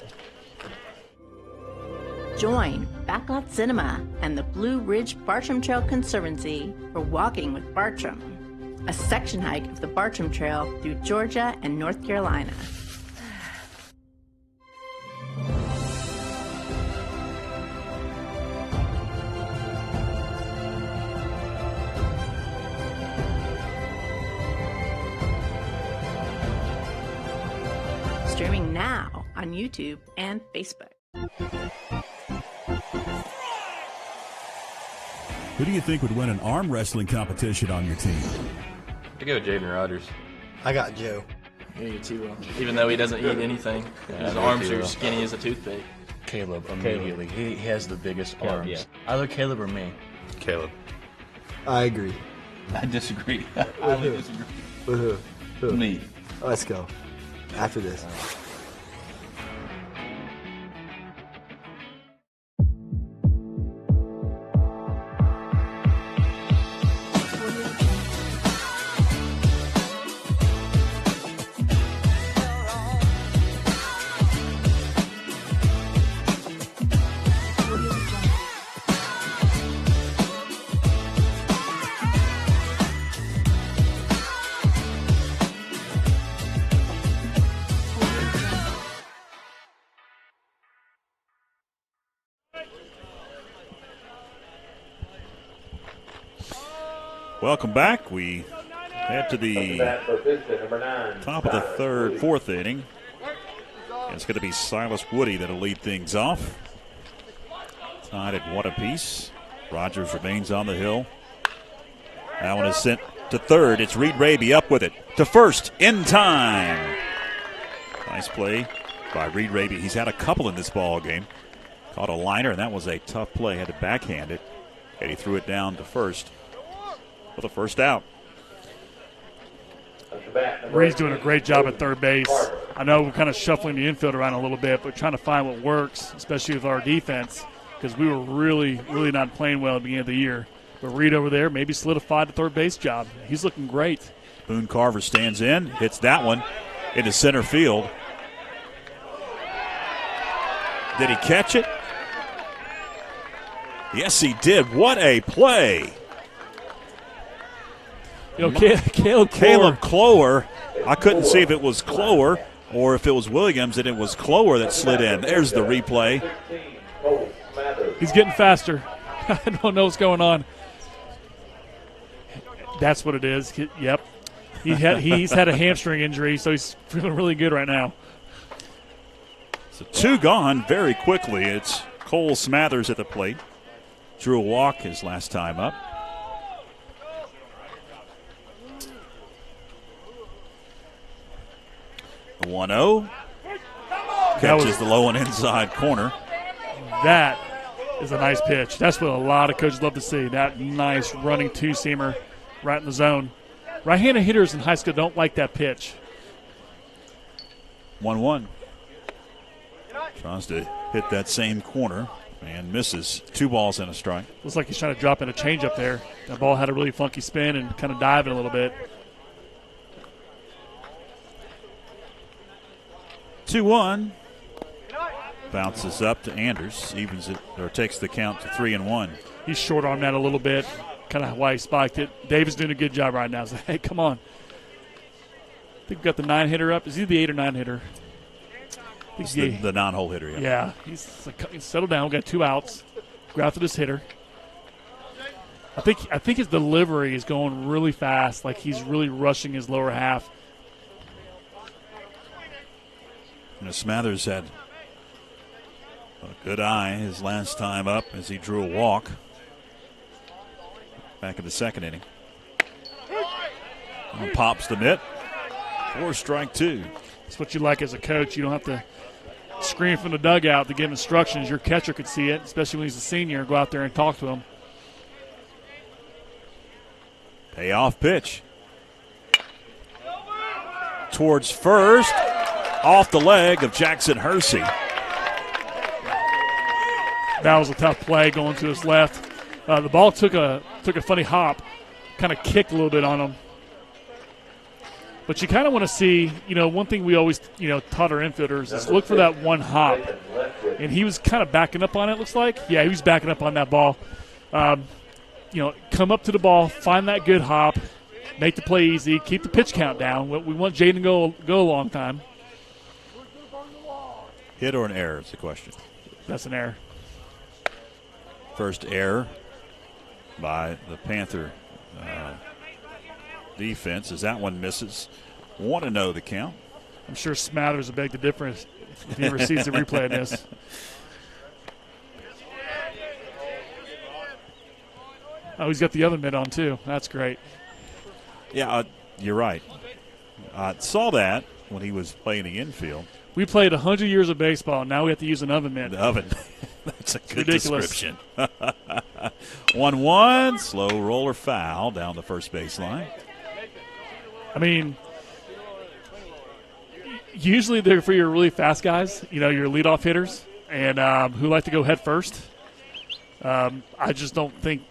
Join Backlot Cinema and the Blue Ridge Bartram Trail Conservancy for Walking with Bartram, a section hike of the Bartram Trail through Georgia and North Carolina. Streaming now on YouTube and Facebook. Who do you think would win an arm wrestling competition on your team? I go Jaden Rogers. I got Joe. Me too. Even though he doesn't eat anything, his arms are skinny as a toothpick. Caleb, immediately. He has the biggest arms. Yeah. Either Caleb or me. Caleb. I agree. I disagree. I highly disagree. With who? Me. Let's go. After this. Welcome back. We head to the top of the fourth inning. And it's going to be Silas Woody that'll lead things off. Tied at 1 apiece. Rogers remains on the hill. That one is sent to third. It's Reed Raby up with it. To first in time. Nice play by Reed Raby. He's had a couple in this ball game. Caught a liner, and that was a tough play. Had to backhand it. And he threw it down to first for the first out. Reed's doing a great job at third base. I know we're kind of shuffling the infield around a little bit, but trying to find what works, especially with our defense, because we were really, really not playing well at the beginning of the year. But Reed over there maybe solidified the third base job. He's looking great. Boone Carver stands in, hits that one into center field. Did he catch it? Yes, he did. What a play. You know, Caleb Clower. I couldn't see if it was Clower or if it was Williams, and it was Clower that slid in. There's the replay. He's getting faster. I don't know what's going on. That's what it is. Yep. He's had a hamstring injury, so he's feeling really good right now. So 2 gone very quickly. It's Cole Smathers at the plate. Drew a walk his last time up. The 1-0. Catches the low and inside corner. That is a nice pitch. That's what a lot of coaches love to see. That nice running two-seamer right in the zone. Right-handed hitters in high school don't like that pitch. 1-1. Tries to hit that same corner and misses. 2 balls and a strike. Looks like he's trying to drop in a changeup there. That ball had a really funky spin and kind of diving a little bit. 2-1. Bounces up to Anders, evens it, or takes the count to 3-1. He's short on that a little bit, kind of why he spiked it. David's doing a good job right now. So, hey, come on. I think we've got the 9-hitter up. Is he the 8 or 9-hitter? He's the non-hole hitter, yeah. Yeah, he's settled down. We've got 2 outs. Go after this hitter. I think his delivery is going really fast, like he's really rushing his lower half. And Smathers had a good eye his last time up as he drew a walk back in the second inning. And pops the mitt for strike 2. That's what you like as a coach. You don't have to scream from the dugout to give instructions. Your catcher could see it, especially when he's a senior. Go out there and talk to him. Payoff pitch. Towards first. Off the leg of Jackson Hersey. That was a tough play going to his left. The ball took a funny hop, kind of kicked a little bit on him. But you kind of want to see, one thing we always, taught our infielders is look for that one hop. And he was kind of backing up on it, looks like. Yeah, he was backing up on that ball. Come up to the ball, find that good hop, make the play easy, keep the pitch count down. We want Jaden to go a long time. Hit or an error is the question. That's an error. First error by the Panther defense as that one misses. 1-0 the count. I'm sure Smathers will beg the difference if he ever sees the replay of this. Oh, he's got the other mitt on too. That's great. Yeah, you're right. I saw that when he was playing the infield. We played 100 years of baseball. Now we have to use an oven mitt. The oven. That's a good ridiculous description. 1-1, slow roller foul down the first baseline. I mean, usually they're for your really fast guys, your leadoff hitters, and who like to go head first. I just don't think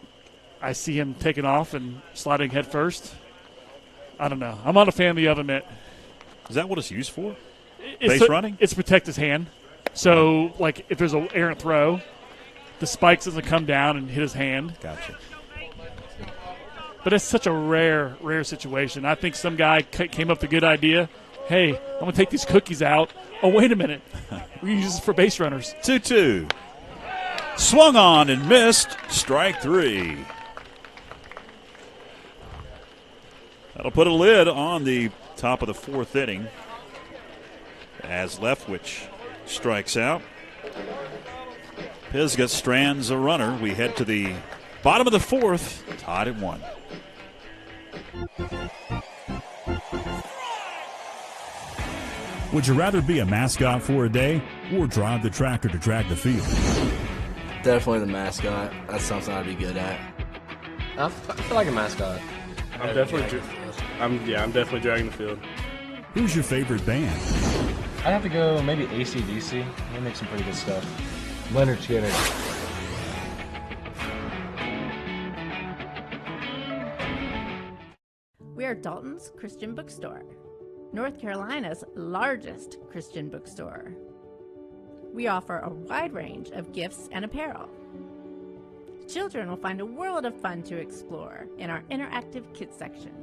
I see him taking off and sliding head first. I don't know. I'm not a fan of the oven mitt. Is that what it's used for? Base running? It's to protect his hand. So, like, if there's an errant throw, the spikes doesn't come down and hit his hand. Gotcha. But it's such a rare situation. I think some guy came up with a good idea. Hey, I'm going to take these cookies out. Oh, wait a minute. We use this for base runners. 2-2. Swung on and missed. Strike 3. That'll put a lid on the top of the 4th inning as Leftwich strikes out. Pisgah strands a runner. We head to the bottom of the 4th, tied at 1. Would you rather be a mascot for a day or drive the tractor to drag the field? Definitely the mascot. That's something I'd be good at. I feel like a mascot. I'm definitely dragging the field. Who's your favorite band? I'd have to go maybe AC/DC. They make some pretty good stuff. Leonard Skinner. We are Dalton's Christian Bookstore, North Carolina's largest Christian bookstore. We offer a wide range of gifts and apparel. Children will find a world of fun to explore in our interactive kids section.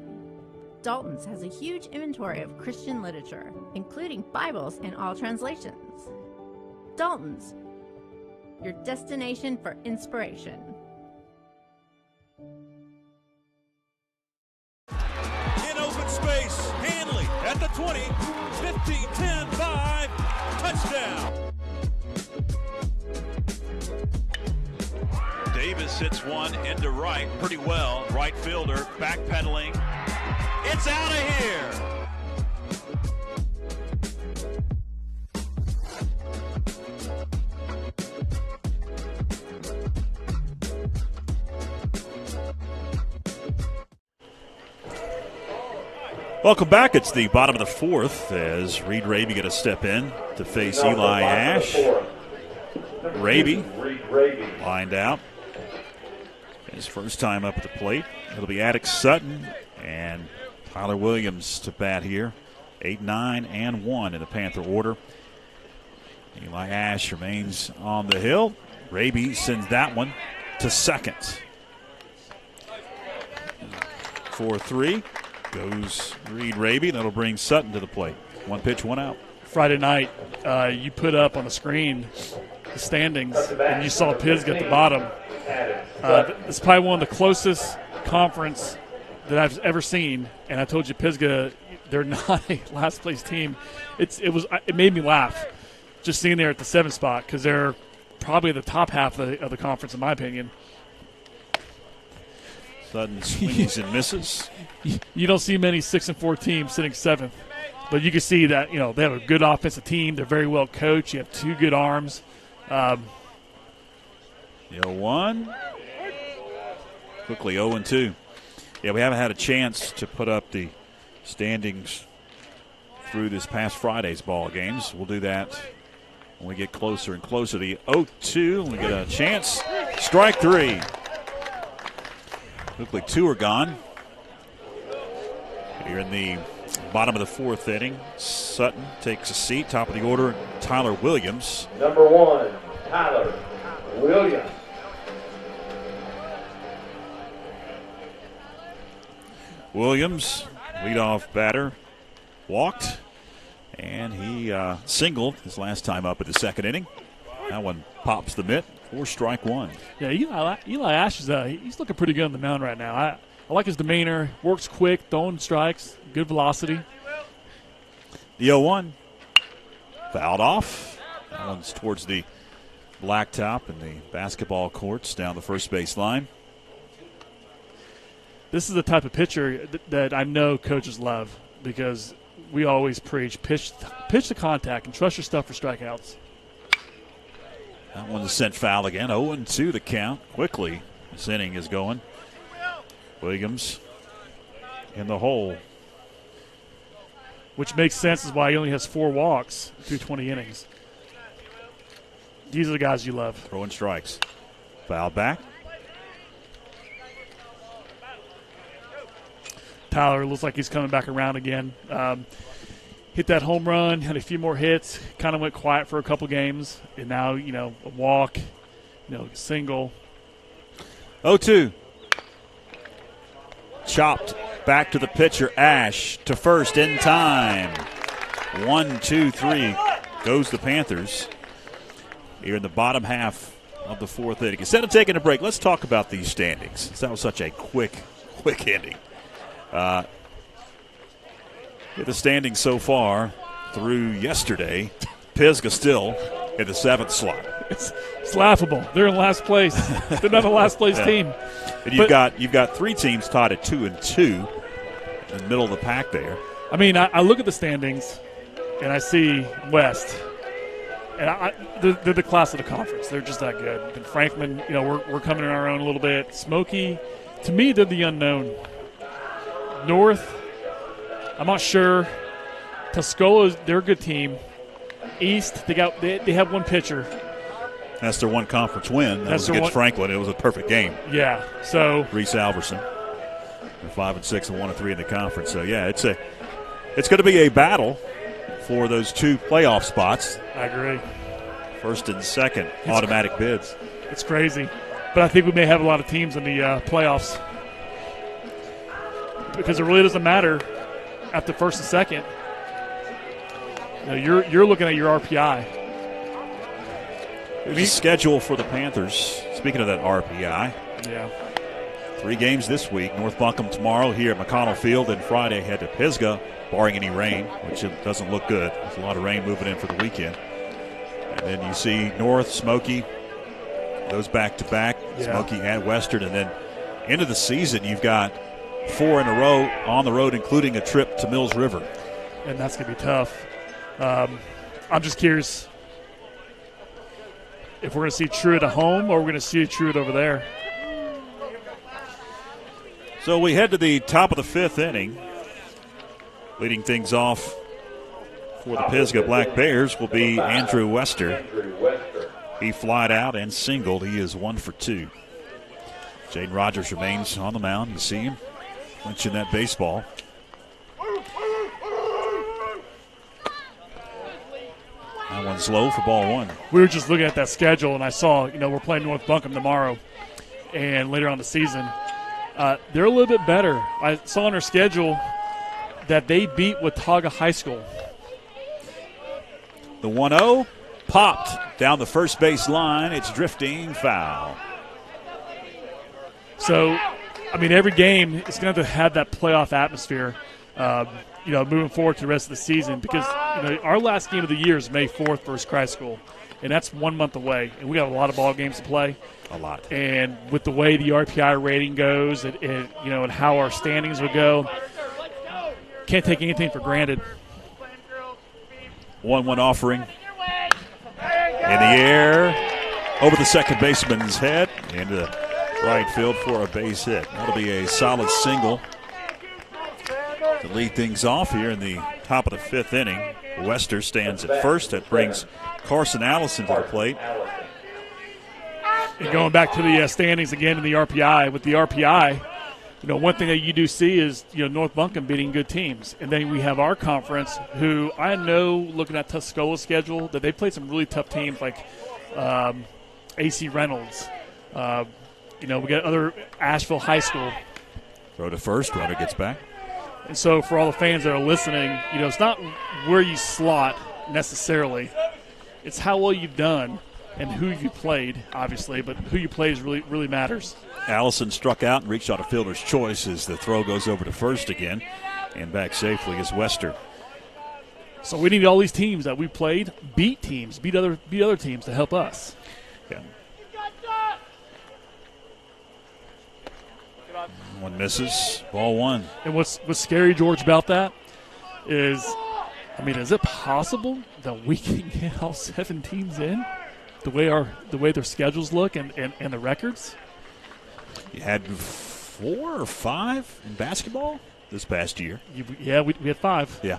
Dalton's has a huge inventory of Christian literature, including Bibles in all translations. Dalton's, your destination for inspiration. In open space, Hanley at the 20, 15, 10, 5, touchdown. Davis hits one into right pretty well. Right fielder backpedaling. It's out of here. Welcome back. It's the bottom of the fourth as Reed Raby going to step in to face Eli Ash. Raby lined out. His first time up at the plate. It'll be Attic Sutton and Tyler Williams to bat here. 8, 9, and 1 in the Panther order. Eli Ash remains on the hill. Raby sends that one to second. 4-3 goes Reed Raby. That'll bring Sutton to the plate. 1 pitch, 1 out. Friday night, you put up on the screen the standings, and you saw Pisgah at the bottom. It's probably one of the closest conference that I've ever seen, and I told you Pisgah, they're not a last place team. It made me laugh just seeing there at the 7th spot because they're probably the top half of the conference in my opinion. Sutton swings and misses. You don't see many 6-4 teams sitting 7th, but you can see that they have a good offensive team. They're very well coached. You have 2 good arms. The 0-1. Quickly 0-2. Yeah, we haven't had a chance to put up the standings through this past Friday's ball games. We'll do that when we get closer and closer. The 0-2, we get a chance. Strike 3. Quickly 2 are gone. Here in the bottom of the 4th inning, Sutton takes a seat, top of the order. Tyler Williams. Number 1, Tyler Williams. Williams, leadoff batter, walked, and he singled his last time up at the 2nd inning. That one pops the mitt for strike 1. Yeah, Eli Ash he's looking pretty good on the mound right now. I like his demeanor, works quick, throwing strikes, good velocity. The 0-1, fouled off. That one's towards the blacktop in the basketball courts down the first base line. This is the type of pitcher that I know coaches love because we always preach pitch to contact and trust your stuff for strikeouts. That one's sent foul again. 0-2 the count. Quickly, this inning is going. Williams in the hole. Which makes sense is why he only has 4 walks through 20 innings. These are the guys you love. Throwing strikes. Foul back. Tyler looks like he's coming back around again. Hit that home run, had a few more hits, kind of went quiet for a couple games, and now, a walk, single. 0-2. Chopped back to the pitcher, Ash to first in time. 1, 2, 3 goes the Panthers here in the bottom half of the 4th inning. Instead of taking a break, let's talk about these standings. That was such a quick ending. The standings so far through yesterday, Pisgah still in the 7th slot. It's laughable. They're in last place. They're not a last place team. And you've got 3 teams tied at 2-2 in the middle of the pack there. I mean, I look at the standings and I see West, and they're the class of the conference. They're just that good. And Franklin, we're coming in our own a little bit. Smoky, to me, they're the unknown. North, I'm not sure. Tuscola, they're a good team. East, they have 1 pitcher. That's their 1 conference win. That was against Franklin. It was a perfect game. Yeah. So Reese Alverson, 5-6 and 1-3 in the conference. So yeah, it's going to be a battle for those 2 playoff spots. I agree. First and 2nd automatic bids. It's crazy, but I think we may have a lot of teams in the playoffs. because it really doesn't matter after first and second. You're looking at your RPI. Here's the schedule for the Panthers. Speaking of that RPI. Yeah. 3 games this week. North Buncombe tomorrow here at McConnell Field, and Friday head to Pisgah, barring any rain, which it doesn't look good. There's a lot of rain moving in for the weekend. And then you see North, Smoky, those back-to-back, Smoky and Western. And then end of the season, you've got 4 in a row on the road, including a trip to Mills River. And that's going to be tough. I'm just curious if we're going to see Truett at home or we're going to see Truett over there. So we head to the top of the 5th inning. Leading things off for the Pisgah Black Bears will be Andrew Wester. He flied out and singled. He is 1 for 2. Jaden Rogers remains on the mound. You see him clinching that baseball. That one's low for ball 1. We were just looking at that schedule, and I saw, we're playing North Buncombe tomorrow and later on the season. They're a little bit better. I saw on their schedule that they beat Watauga High School. The 1-0 popped down the first base line. It's drifting foul. So, every game is going to have that playoff atmosphere, moving forward to the rest of the season because, our last game of the year is May 4th versus Christ School, and that's 1 month away, and we got a lot of ball games to play. A lot. And with the way the RPI rating goes and how our standings would go, can't take anything for granted. 1-1 offering. In the air, over the second baseman's head, into right field for a base hit. That'll be a solid single to lead things off here in the top of the 5th inning. Wester stands at first. That brings Carson Allison to the plate. And going back to the standings again in the RPI, with the RPI, one thing that you do see is, North Buncombe beating good teams. And then we have our conference, who I know, looking at Tuscola's schedule, that they played some really tough teams like AC Reynolds. We got other Asheville High School. Throw to first, runner gets back. And so for all the fans that are listening, it's not where you slot necessarily. It's how well you've done and who you played, obviously, but who you play is really matters. Allison struck out and reached out a fielder's choice as the throw goes over to first again, and back safely is Wester. So we need all these teams that we played beat other teams to help us. Yeah. One misses, ball 1. And what's scary, George, about that is, is it possible that we can get all 7 teams in? The way their schedules look and the records? You had 4 or 5 in basketball this past year. Yeah, we had 5. Yeah.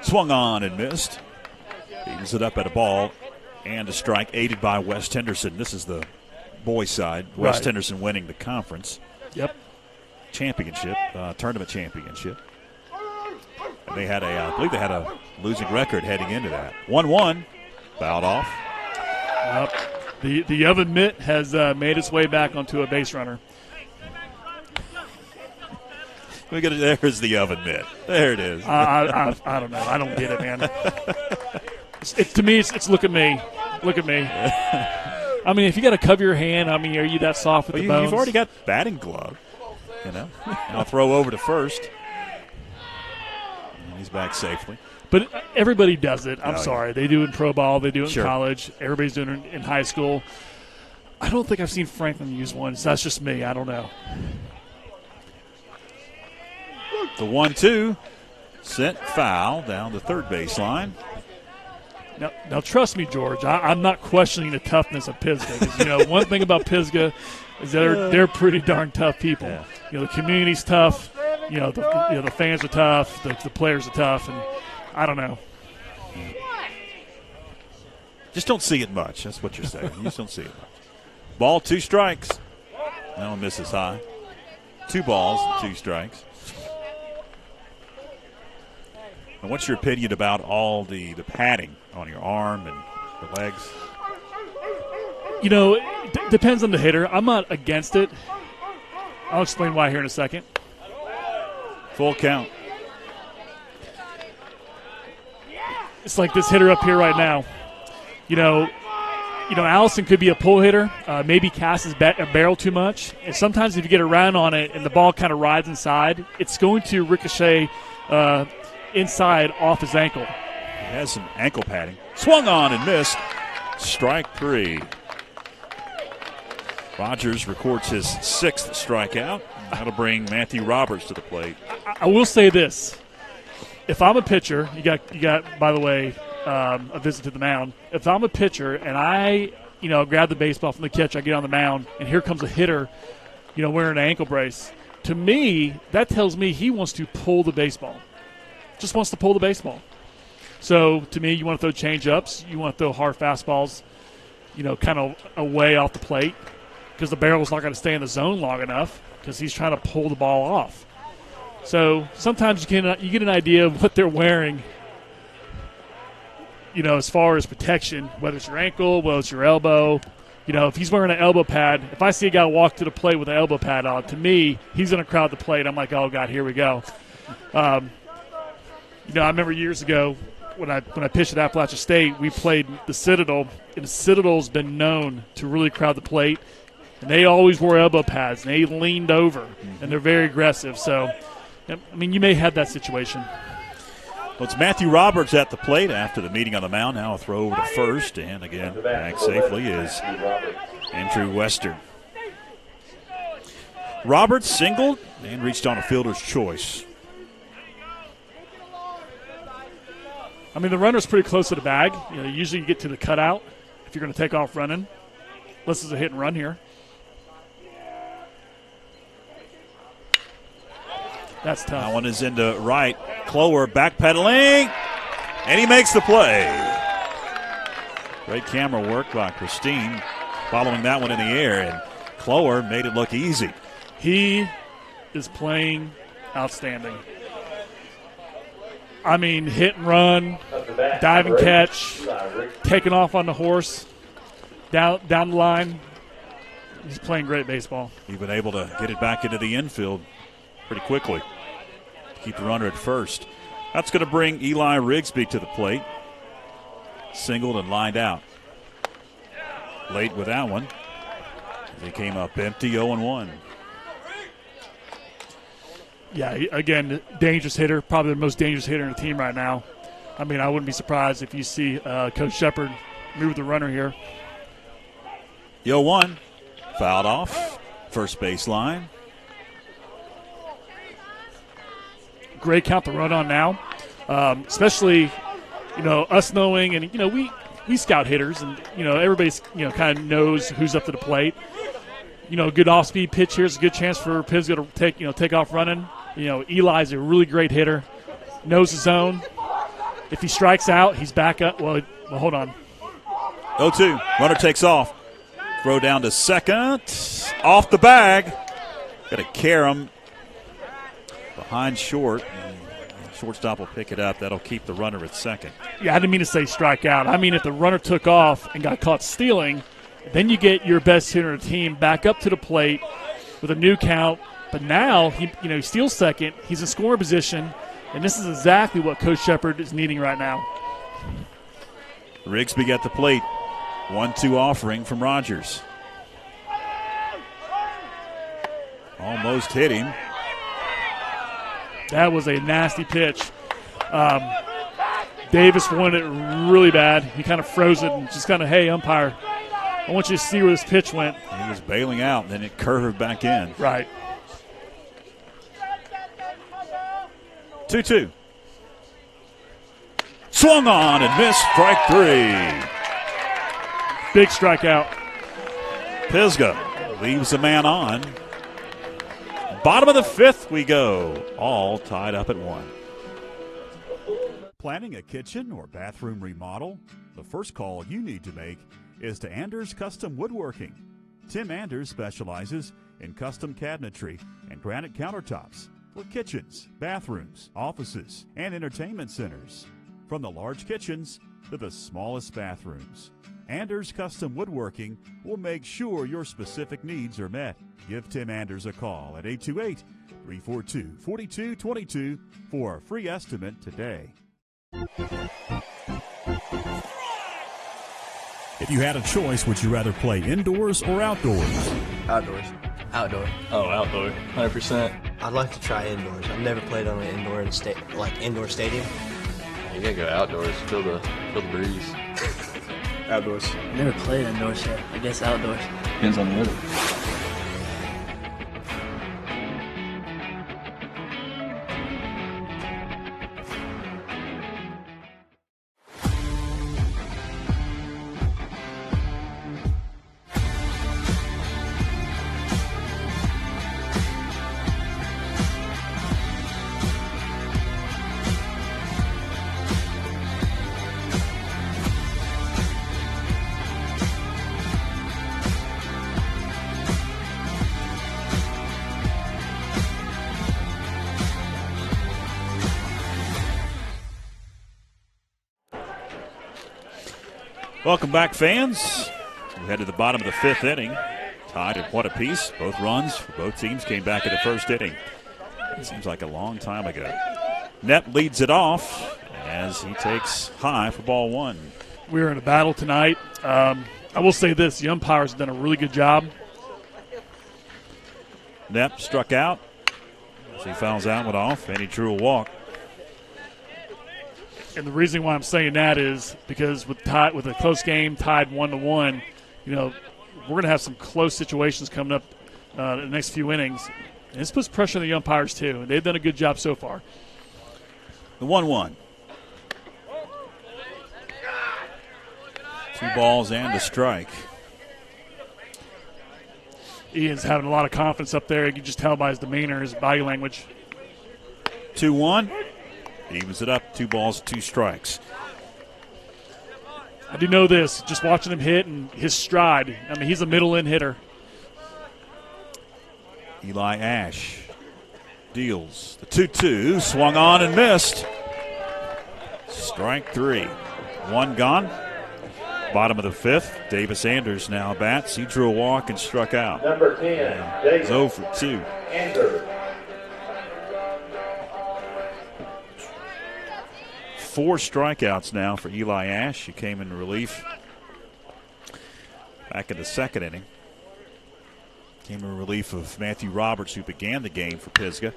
Swung on and missed. Beats it up at a ball and a strike, aided by West Henderson. This is the boys' side. West Henderson winning the conference. Yep. Championship, tournament championship. And they had I believe they had a losing record heading into that. 1-1, fouled off. The oven mitt has made its way back onto a base runner. There's the oven mitt. There it is. I don't know. I don't get it, man. To me, it's look at me. Look at me. If you got to cover your hand, are you that soft with the bones? You've already got batting glove. I'll throw over to first. And he's back safely. But everybody does it. I'm sorry. Yeah. They do it in pro ball. They do it in college. Everybody's doing it in high school. I don't think I've seen Franklin use one. So that's just me. I don't know. The 1-2 sent foul down the third baseline. Now trust me, George. I'm not questioning the toughness of Pisgah. 'Cause, one thing about Pisgah is they're pretty darn tough people. Yeah. The community's tough. The fans are tough. The players are tough, and I don't know. Just don't see it much. That's what you're saying. You just don't see it much. Ball, 2 strikes. That one misses high. 2 balls and 2 strikes. And what's your opinion about all the padding on your arm and the legs? It depends on the hitter. I'm not against it. I'll explain why here in a second. Full count. It's like this hitter up here right now. You know, Allison could be a pull hitter, maybe casts his barrel too much. And sometimes if you get around on it and the ball kind of rides inside, it's going to ricochet inside off his ankle. He has some ankle padding. Swung on and missed. Strike 3. Rogers records his 6th strikeout. That'll bring Matthew Roberts to the plate. I will say this. If I'm a pitcher, you got by the way, a visit to the mound. If I'm a pitcher and I, grab the baseball from the catcher, I get on the mound, and here comes a hitter, wearing an ankle brace. To me, that tells me he wants to pull the baseball. Just wants to pull the baseball. So, to me, you want to throw change-ups. You want to throw hard fastballs, kind of away off the plate because the barrel's not going to stay in the zone long enough because he's trying to pull the ball off. So sometimes you get an idea of what they're wearing, as far as protection, whether it's your ankle, whether it's your elbow. If he's wearing an elbow pad, if I see a guy walk to the plate with an elbow pad on, to me, he's going to crowd the plate. I'm like, oh, God, here we go. I remember years ago when I pitched at Appalachia State, we played the Citadel, and the Citadel's been known to really crowd the plate. And they always wore elbow pads, and they leaned over, and they're very aggressive. So, you may have that situation. Well, it's Matthew Roberts at the plate after the meeting on the mound. Now a throw over to first, and again, back safely is Andrew Western. Roberts singled and reached on a fielder's choice. The runner's pretty close to the bag. Usually you get to the cutout if you're going to take off running. This is a hit and run here. That's tough. That one is into right. Clower backpedaling, and he makes the play. Great camera work by Christine following that one in the air, and Clower made it look easy. He is playing outstanding. Hit and run, dive and catch, taking off on the horse, down the line. He's playing great baseball. He's been able to get it back into the infield pretty quickly. Keep the runner at first. That's going to bring Eli Rigsby to the plate. Singled and lined out. Late with that one. He came up empty, 0-1. Yeah, again, dangerous hitter, probably the most dangerous hitter in the team right now. I wouldn't be surprised if you see Coach Shepard move the runner here. 0-1. Fouled off. First base line. Great count to run on now, especially, us knowing, and, we scout hitters, and, everybody's, kind of knows who's up to the plate. Good off-speed pitch here is a good chance for Pisgah to take off running. Eli's a really great hitter, knows the zone. If he strikes out, he's back up. Well, hold on. 0-2. Runner takes off. Throw down to second. Off the bag. Got to carry him behind short. Shortstop will pick it up. That'll keep the runner at second. Yeah, I didn't mean to say strike out. If the runner took off and got caught stealing, then you get your best hitter in the team back up to the plate with a new count. But now he steals second. He's in scoring position, and this is exactly what Coach Shepard is needing right now. Rigsby at the plate. 1-2 offering from Rogers. Almost hit him. That was a nasty pitch. Davis wanted it really bad. He kind of froze it and just kind of, hey, umpire, I want you to see where this pitch went. He was bailing out, and then it curved back in. Right. 2-2. Swung on and missed. Strike 3. Big strikeout. Pisgah leaves a man on. Bottom of the fifth we go. All tied up at 1. Planning a kitchen or bathroom remodel? The first call you need to make is to Anders Custom Woodworking. Tim Anders specializes in custom cabinetry and granite countertops for kitchens, bathrooms, offices, and entertainment centers. From the large kitchens to the smallest bathrooms. Anders Custom Woodworking will make sure your specific needs are met. Give Tim Anders a call at 828-342-4222 for a free estimate today. If you had a choice, would you rather play indoors or outdoors? Outdoors. Outdoor. Oh, outdoor. 100%. I'd like to try indoors. I've never played on an indoor stadium. You gotta go outdoors, feel the breeze. Outdoors. Never played indoors yet. I guess outdoors. Depends on the weather. Welcome back, fans. We head to the bottom of the fifth inning. Tied at 1 apiece. Both runs for both teams came back in the first inning. It seems like a long time ago. Knepp leads it off as he takes high for ball one. We're in a battle tonight. I will say this. The umpires have done a really good job. Knepp struck out as he fouls out, went off, and he drew a walk. And the reason why I'm saying that is because with a close game, tied 1-1, we're going to have some close situations coming up in the next few innings. And this puts pressure on the umpires, too. And they've done a good job so far. The 1-1. 2 balls and a strike. Ian's having a lot of confidence up there. You can just tell by his demeanor, his body language. 2-1. Evens it up, 2 balls, 2 strikes. I do know this, just watching him hit and his stride. I mean, he's a middle-in hitter. Eli Ash deals the 2-2, swung on and missed. Strike 3. 1 gone. Bottom of the fifth, Davis Anders now bats. He drew a walk and struck out. Number 10, He's 0 for 2. Anders. 4 strikeouts now for Eli Ash. He came in relief back in the second inning. Came in relief of Matthew Roberts, who began the game for Pisgah.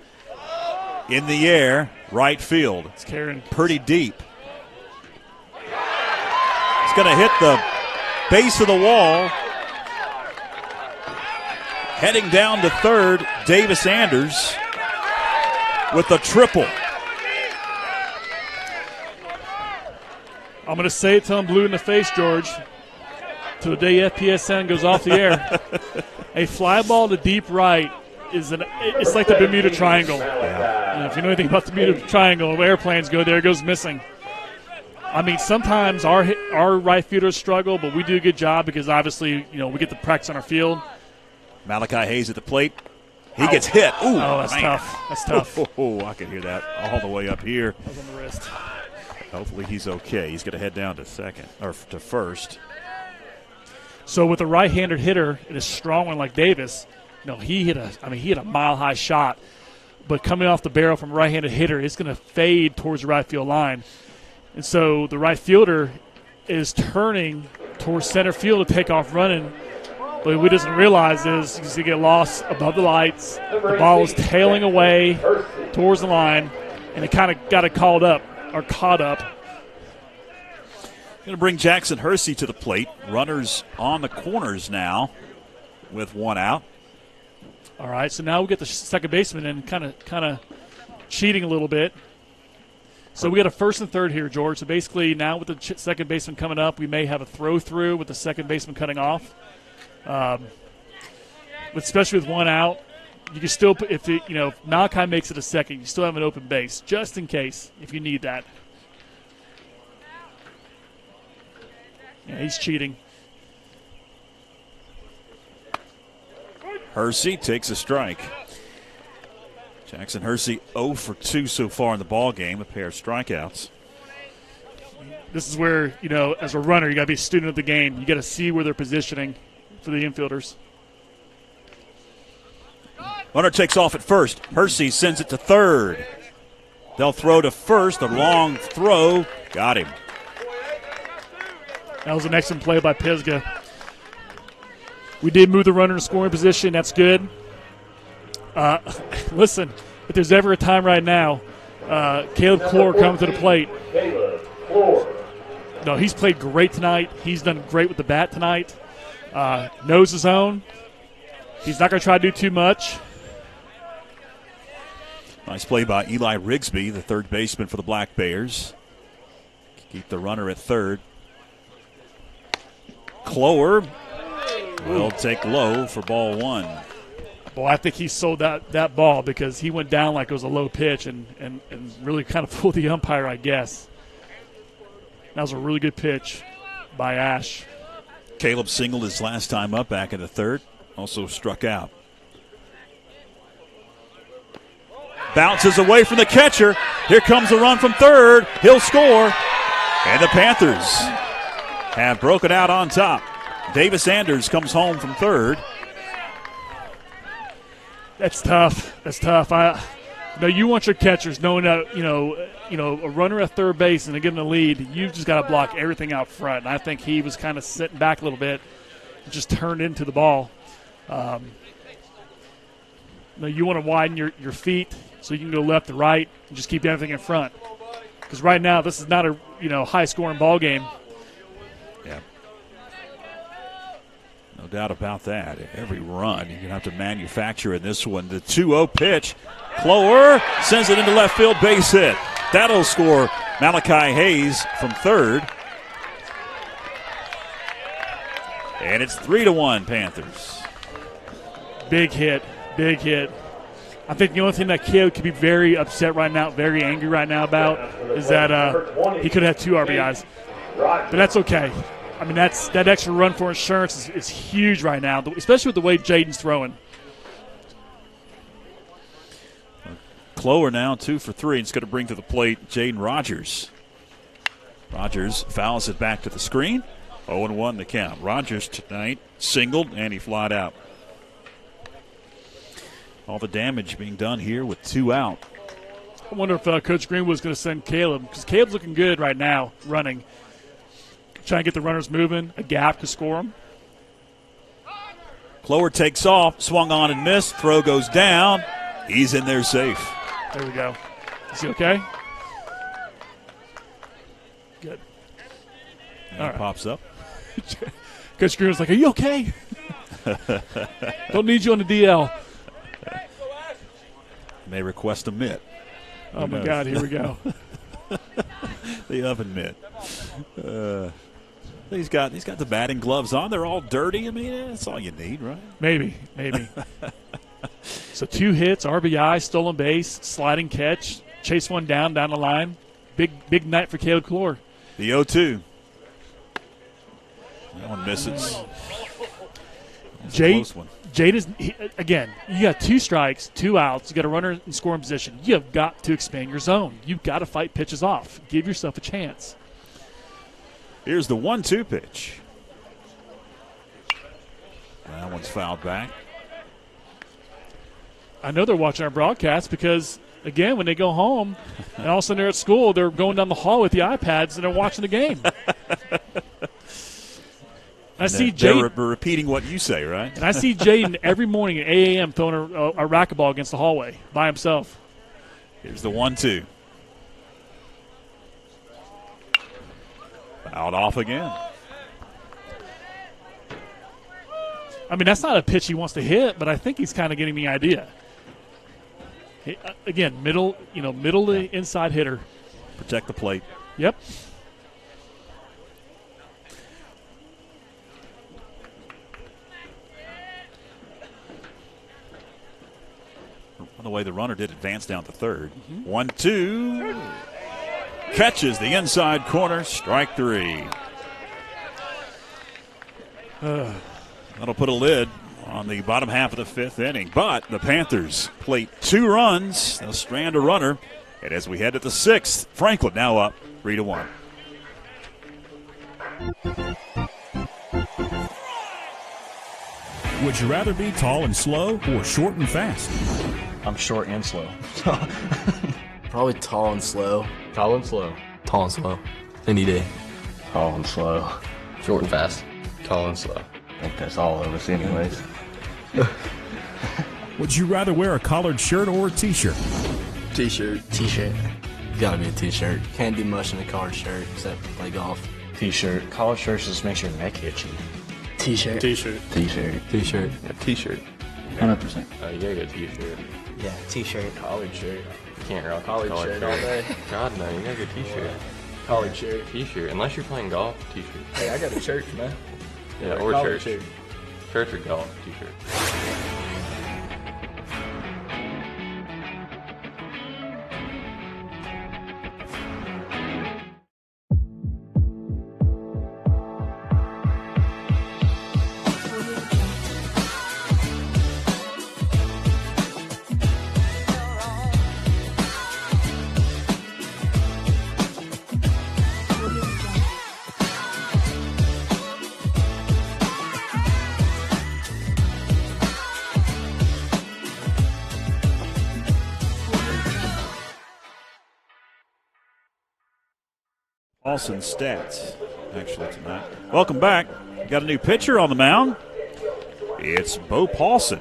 In the air, right field. It's carrying pretty deep. It's going to hit the base of the wall. Heading down to third, Davis Anders with a triple. I'm going to say it till I'm blue in the face, George. Till the day FPSN goes off the air. A fly ball to deep right it's like the Bermuda Triangle. Yeah. If you know anything about the Bermuda Triangle, when airplanes go there, it goes missing. I mean, sometimes our right fielders struggle, but we do a good job because obviously, we get the practice on our field. Malachi Hayes at the plate. He gets hit. Ooh, oh, that's tough. That's tough. Oh, I can hear that all the way up here. That was on the wrist. Hopefully he's okay. He's going to head down to to first. So with a right-handed hitter and a strong one like Davis, he hit a mile-high shot. But coming off the barrel from a right-handed hitter, it's going to fade towards the right field line. And so the right fielder is turning towards center field to take off running. But what he doesn't realize is he's going to get lost above the lights. The ball is tailing away towards the line, and it kind of got it caught up. Going to bring Jackson Hersey to the plate. Runners on the corners now with 1 out. All right, so now we get the second baseman in kind of cheating a little bit. So we got a first and third here, George. So basically now with the second baseman coming up, we may have a throw through with the second baseman cutting off. But especially with 1 out, you can still put, if Malachi makes it a second, you still have an open base just in case if you need that. Yeah, he's cheating. Hersey takes a strike. Jackson Hersey 0 for 2 so far in the ball game, a pair of strikeouts. this is where, as a runner, you got to be a student of the game. You got to see where they're positioning for the infielders. Runner takes off at first. Hersey sends it to third. They'll throw to first. A long throw. Got him. That was an excellent play by Pisgah. We did move the runner to scoring position. That's good. Listen, if there's ever a time right now, Caleb Clore comes to the plate. No, he's played great tonight. He's done great with the bat tonight. Knows his own. He's not going to try to do too much. Nice play by Eli Rigsby, the third baseman for the Black Bears. Keep the runner at third. Clower will take low for ball one. Well, I think he sold that ball because he went down like it was a low pitch and really kind of fooled the umpire, I guess. That was a really good pitch by Ash. Caleb singled his last time up back in the third. Also struck out. Bounces away from the catcher. Here comes the run from third. He'll score. And the Panthers have broken out on top. Davis Anders comes home from third. That's tough. You want your catchers knowing that a runner at third base and to give them the lead. You've just got to block everything out front. And I think he was kind of sitting back a little bit, and just turned into the ball. You want to widen your feet so you can go left to right and just keep everything in front. Because right now this is not a high scoring ball game. Yeah. No doubt about that. Every run you're going to have to manufacture in this one. The 2-0 pitch. Clower sends it into left field, base hit. That'll score Malachi Hayes from third. And it's 3-1 Panthers. Big hit. I think the only thing that kid could be very upset right now, very angry right now about is that he could have had 2 RBIs. But that's okay. I mean, that extra run for insurance is huge right now, especially with the way Jaden's throwing. Clower now 2 for 3. It's going to bring to the plate Jaden Rogers. Rogers fouls it back to the screen. 0-1 the count. Rogers tonight singled and he flied out. All the damage being done here with 2 out. I wonder if Coach Greenwood's going to send Caleb, because Caleb's looking good right now, running. Trying to get the runners moving, a gap to score them. Clower takes off, swung on and missed. Throw goes down. He's in there safe. There we go. Is he okay? Good. And he pops up. Coach Greenwood's like, are you okay? Don't need you on the DL. May request a mitt. Oh, my God, here we go. The oven mitt. He's got the batting gloves on. They're all dirty. I mean, that's all you need, right? Maybe. So 2 hits, RBI, stolen base, sliding catch, chase one down the line. Big night for Caleb Clore. The 0-2. That one misses. Jade is, again, you got 2 strikes, 2 outs. You got a runner in scoring position. You have got to expand your zone. You've got to fight pitches off. Give yourself a chance. Here's the 1-2 pitch. That one's fouled back. I know they're watching our broadcast because, again, when they go home and all of a sudden they're at school, they're going down the hall with the iPads and they're watching the game. I see Jaden. They're repeating what you say, right? And I see Jaden every morning at 8 a.m. throwing a racquetball against the hallway by himself. Here's the 1-2. Fouled off again. I mean, that's not a pitch he wants to hit, but I think he's kind of getting the idea. Again, middle to inside hitter. Protect the plate. Yep. On the way, the runner did advance down to third. 1-2. Catches the inside corner. Strike 3. That'll put a lid on the bottom half of the 5th inning. But the Panthers plate 2 runs. They'll strand a runner. And as we head to the 6th, Franklin now up 3-1. Would you rather be tall and slow or short and fast? I'm short and slow. Probably tall and slow. Tall and slow. Tall and slow. Any day. Tall and slow. Short and fast. Tall and slow. I think that's all of us anyways. Would you rather wear a collared shirt or a t-shirt? T-shirt. T-shirt. Gotta be a t-shirt. Can't do much in a collared shirt except play golf. T-shirt. Collared shirts just makes your neck itchy. T-shirt. T-shirt. T-shirt. T-shirt. Yeah, T-shirt. 100%. You gotta go T-shirt. Yeah, T-shirt. Collared shirt. You can't rock Collared shirt all day. God, no, you gotta go T-shirt. Collared shirt. T-shirt. Unless you're playing golf, T-shirt. Hey, I got a church, man. Yeah, or collared church. Church or golf, T-shirt. Paulson stats, actually, tonight. Welcome back. Got a new pitcher on the mound. It's Bo Paulson.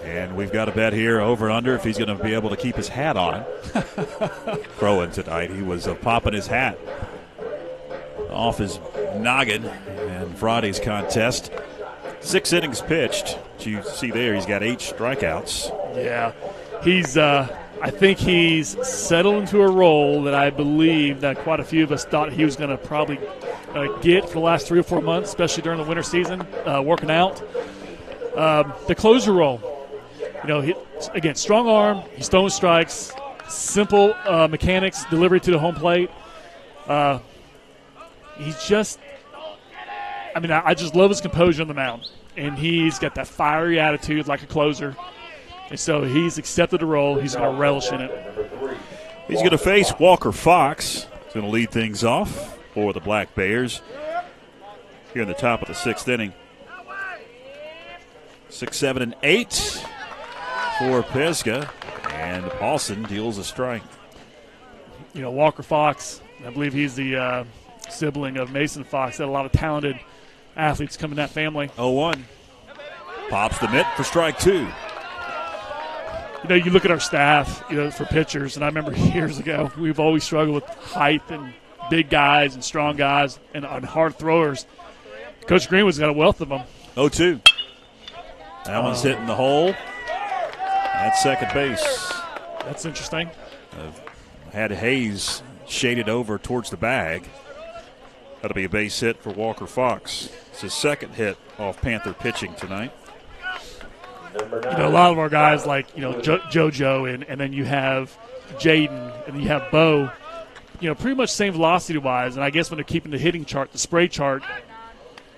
And we've got a bet here over under if he's going to be able to keep his hat on. Throwing tonight. He was popping his hat off his noggin in Friday's contest. 6 innings pitched. As you see there, he's got 8 strikeouts. Yeah. I think he's settled into a role that I believe that quite a few of us thought he was going to probably get for the last 3 or 4 months, especially during the winter season, working out. The closer role. Again, strong arm, he's throwing strikes, simple mechanics, delivery to the home plate. He's just – I just love his composure on the mound. And he's got that fiery attitude like a closer. And so he's accepted the role. He's going to relish in it. He's going to face Walker Fox. He's going to lead things off for the Black Bears here in the top of the 6th inning. 6, 7, and 8 for Pisgah. And Paulson deals a strike. Walker Fox, I believe he's the sibling of Mason Fox. Had a lot of talented athletes come in that family. 0-1. Pops the mitt for strike 2. You look at our staff, for pitchers, and I remember years ago, we've always struggled with height and big guys and strong guys and hard throwers. Coach Greenwood's got a wealth of them. 0-2. That one's hitting the hole at second base. That's interesting. Had Hayes shaded over towards the bag. That'll be a base hit for Walker Fox. It's his second hit off Panther pitching tonight. A lot of our guys like, JoJo and then you have Jaden and you have Bo, pretty much same velocity-wise. And I guess when they're keeping the hitting chart, the spray chart.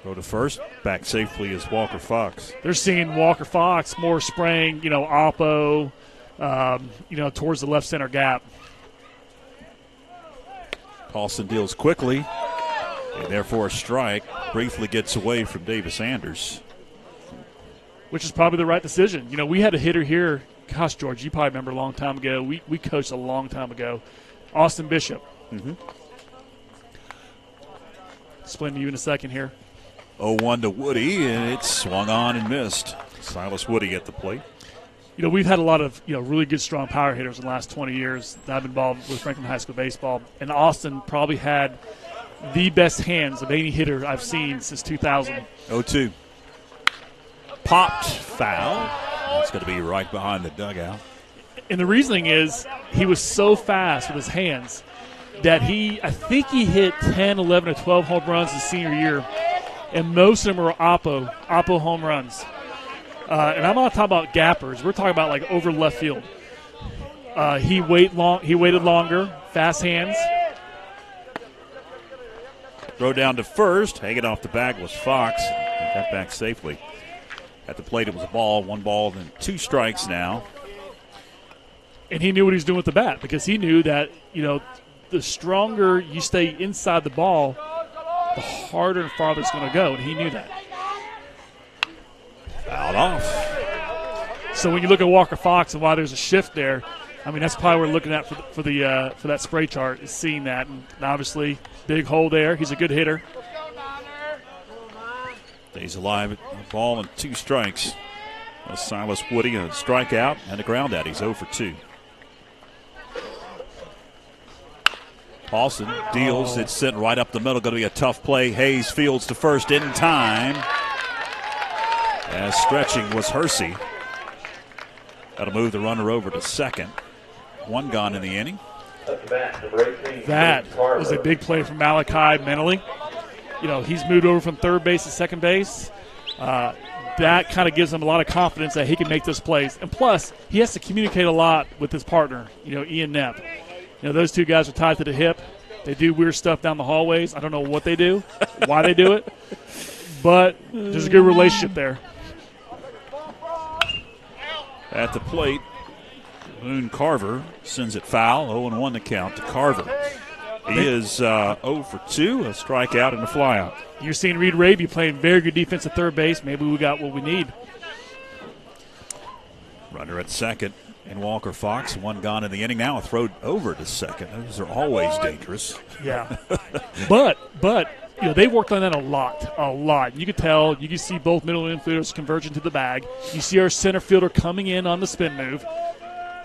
Go to first. Back safely is Walker Fox. They're seeing Walker Fox more spraying, oppo, towards the left center gap. Paulson deals quickly, and therefore a strike. Briefly gets away from Davis Anders. Which is probably the right decision. We had a hitter here. Gosh, George, you probably remember a long time ago. We coached a long time ago. Austin Bishop. Mm-hmm. Explain to you in a second here. 0-1 to Woody, and it swung on and missed. Silas Woody at the plate. We've had a lot of really good, strong power hitters in the last 20 years that I've been involved with Franklin High School baseball. And Austin probably had the best hands of any hitter I've seen since 2000. 0-2. Popped foul. That's going to be right behind the dugout. And the reasoning is he was so fast with his hands that I think he hit 10, 11, or 12 home runs his senior year, and most of them were oppo home runs. And I'm not talking about gappers. We're talking about like over left field. He waited longer, fast hands. Throw down to first. Hanging off the bag was Fox. He got back safely. At the plate, it was a ball, 1 ball, and 2 strikes now. And he knew what he was doing with the bat because he knew that, the stronger you stay inside the ball, the harder and farther it's going to go, and he knew that. Fouled off. So when you look at Walker Fox and why there's a shift there, I mean, that's probably what we're looking at for that spray chart, is seeing that. And obviously, big hole there. He's a good hitter. Stays alive at the ball and 2 strikes. Silas Woody, a strikeout and a ground out. He's 0 for 2. Paulson deals. It's sent right up the middle. Going to be a tough play. Hayes fields to first in time. As stretching was Hersey. That'll move the runner over to second. 1 gone in the inning. That was a big play from Malachi mentally. You know, he's moved over from third base to second base. That kind of gives him a lot of confidence that he can make those plays. And plus, he has to communicate a lot with his partner, Ian Knepp. Those 2 guys are tied to the hip. They do weird stuff down the hallways. I don't know what they do, why they do it, but there's a good relationship there. At the plate, Boone Carver sends it foul. 0-1 the count to Carver. He is 0 for 2, a strikeout and a flyout. You're seeing Reed Raby playing very good defense at third base. Maybe we got what we need. Runner at second and Walker Fox. 1 gone in the inning. Now a throw over to second. Those are always dangerous. Yeah. but they worked on that a lot. You could tell, you could see both middle infielders converging to the bag. You see our center fielder coming in on the spin move.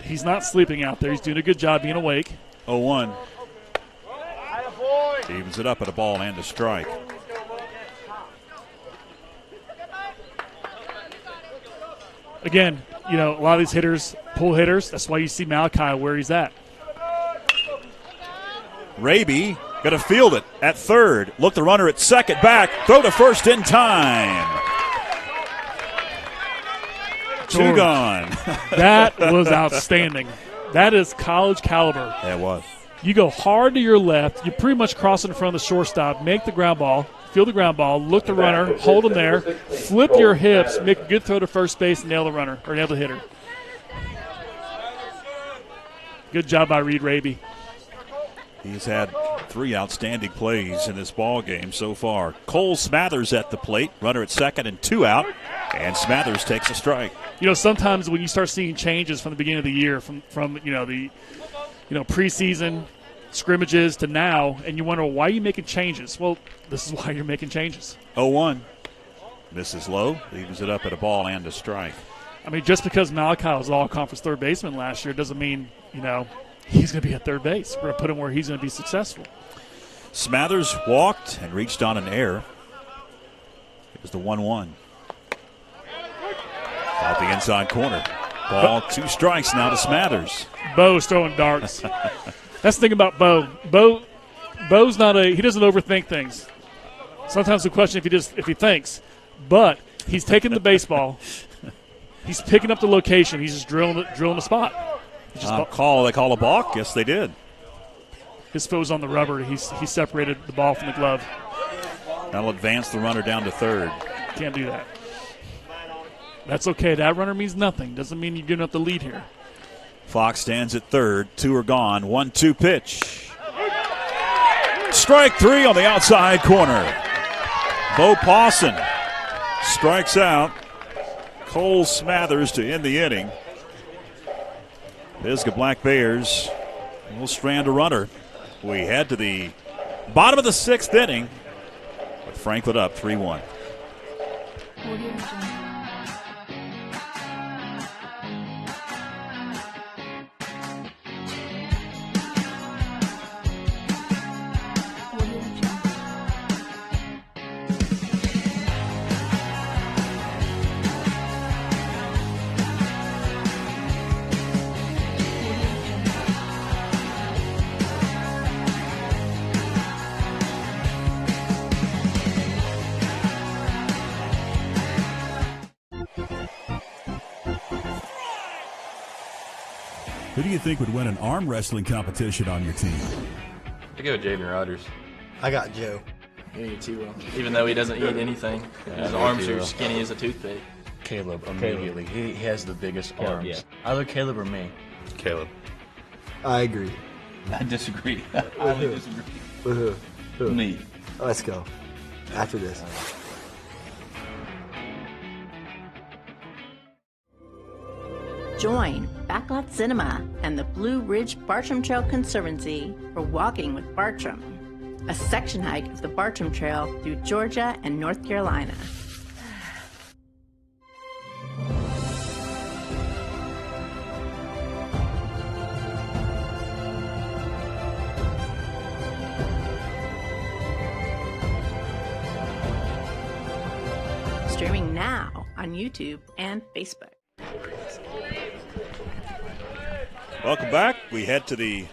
He's not sleeping out there. He's doing a good job being awake. 0-1. Evens it up at a ball and a strike. Again, a lot of these hitters, pull hitters. That's why you see Malachi where he's at. Raby going to field it at third. Look the runner at second, back. Throw to first in time. 2 gone. That was outstanding. That is college caliber. That was. You go hard to your left. You pretty much cross in front of the shortstop, make the ground ball, field the ground ball, look the runner, hold him there, flip your hips, make a good throw to first base, and nail the runner, or nail the hitter. Good job by Reed Raby. He's had 3 outstanding plays in this ball game so far. Cole Smathers at the plate, runner at second and 2 out, and Smathers takes a strike. Sometimes when you start seeing changes from the beginning of the year, from the preseason scrimmages to now, and you wonder, why are you making changes? Well, this is why you're making changes. 0-1. Misses low. Leaves it up at a ball and a strike. I mean, just because Malachi was all-conference third baseman last year doesn't mean, he's going to be at third base. We're going to put him where he's going to be successful. Smathers walked and reached on an error. It was the 1-1. Out the inside corner. Ball, 2 strikes now to Smathers. Bo's throwing darts. That's the thing about Bo. Bo's not he doesn't overthink things. Sometimes the question if he thinks, but he's taking the baseball, he's picking up the location, he's just drilling the spot. They call a balk? Yes, they did. His foot was on the rubber. He separated the ball from the glove. That'll advance the runner down to third. Can't do that. That's okay. That runner means nothing. Doesn't mean you're giving up the lead here. Fox stands at third. 2 are gone. 1-2 pitch. Strike 3 on the outside corner. Bo Pawson strikes out Cole Smathers to end the inning. Pisgah Black Bears will strand a runner. We head to the bottom of the 6th inning with Franklin up 3-1. Who do you think would win an arm wrestling competition on your team? I go with Jaden Rogers. I got Joe. Me too. Even though he doesn't eat anything, his arms are skinny as a toothpick. Caleb, immediately. He has the biggest arms. Yeah. Either Caleb or me. Caleb. I agree. I disagree. I highly disagree. With who? Me. Let's go. After this. Join Backlot Cinema and the Blue Ridge Bartram Trail Conservancy for Walking with Bartram, a section hike of the Bartram Trail through Georgia and North Carolina. Streaming now on YouTube and Facebook. Welcome back. We head to the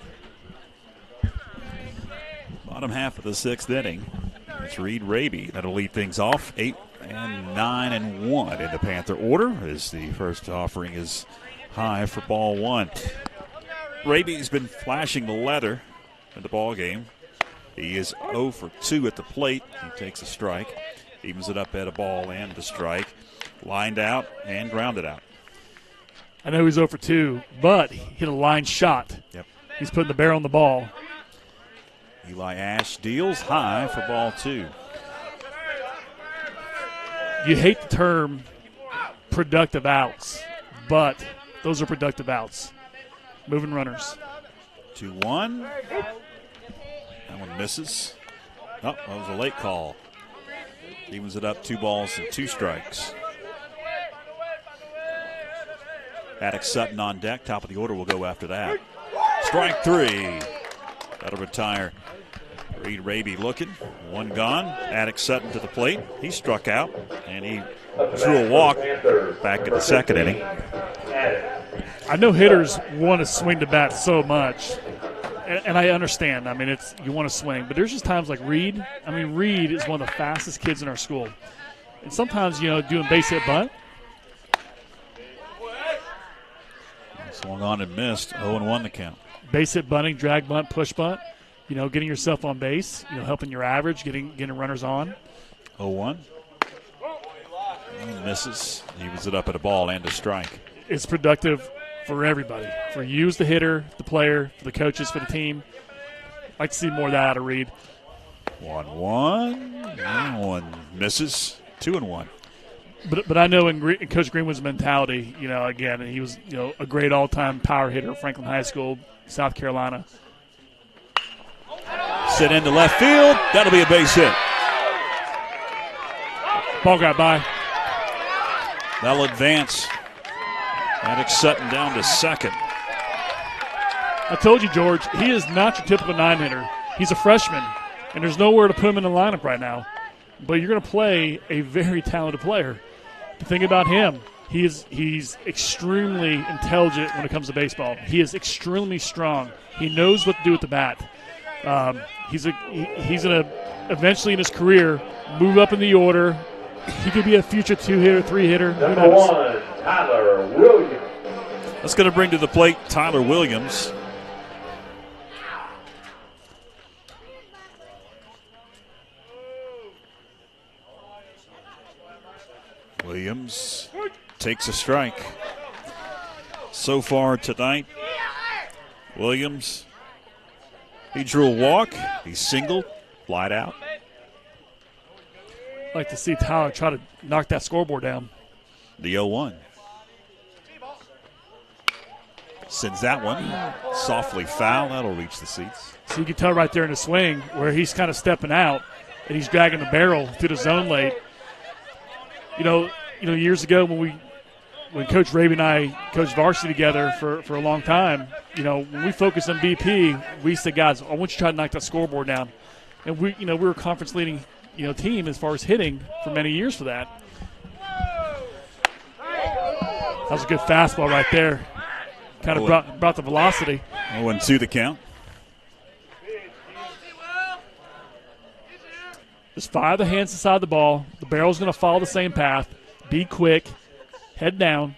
bottom half of the sixth inning. It's Reed Raby that'll lead things off. 8 and 9 and 1 in the Panther order as the first offering is high for ball one. Raby's been flashing the leather in the ball game. He is 0 for 2 at the plate. He takes a strike, evens it up at a ball and a strike, lined out and grounded out. I know he's 0 for 2, but he hit a line shot. Yep. He's putting the barrel on the ball. Eli Ash deals high for ball two. You hate the term productive outs, but those are productive outs. Moving runners. 2-1. That one misses. Oh, that was a late call. Evens it up, 2 balls and 2 strikes. Attic Sutton on deck. Top of the order will go after that. Strike 3. That'll retire Reed Raby looking. 1 gone. Attic Sutton to the plate. He struck out, and he drew a walk back in the second inning. I know hitters want to swing the bat so much, and I understand. I mean, it's you want to swing, but there's just times like Reed. I mean, Reed is one of the fastest kids in our school. And sometimes, doing base hit bunt, swung on and missed. 0-1 the count. Base hit bunting, drag bunt, push bunt. Getting yourself on base. Helping your average, getting runners on. 0-1. And misses. He was it up at a ball and a strike. It's productive for everybody. For you as the hitter, the player, for the coaches, for the team. I'd like to see more of that out of Reed. 1-1. And 1 misses. 2-1. But I know in Coach Greenwood's mentality, again, he was, a great all-time power hitter at Franklin High School, South Carolina. Sent into left field. That'll be a base hit. Ball got by. That'll advance. Attic Sutton down to second. I told you, George, he is not your typical 9-hitter. He's a freshman, and there's nowhere to put him in the lineup right now. But you're going to play a very talented player. The thing about him, he's extremely intelligent when it comes to baseball. He is extremely strong. He knows what to do with the bat. He's going to eventually in his career move up in the order. He could be a future 2-hitter, 3-hitter. Number 1, Tyler Williams. That's going to bring to the plate Tyler Williams. Williams takes a strike. So far tonight, Williams, he drew a walk, he singled, flied out. I'd like to see Tyler try to knock that scoreboard down. The 0-1. Sends that one softly foul. That'll reach the seats. So you can tell right there in the swing where he's kind of stepping out and he's dragging the barrel through the zone late. Years ago when Coach Raby and I coached Varsity together for a long time, when we focused on BP, we said, guys, I want you to try to knock that scoreboard down. And we were a conference leading, team as far as hitting for many years for that. That was a good fastball right there. Kind of brought the velocity. 0-2 the count. Just fire the hands inside the ball. The barrel's going to follow the same path. Be quick. Head down.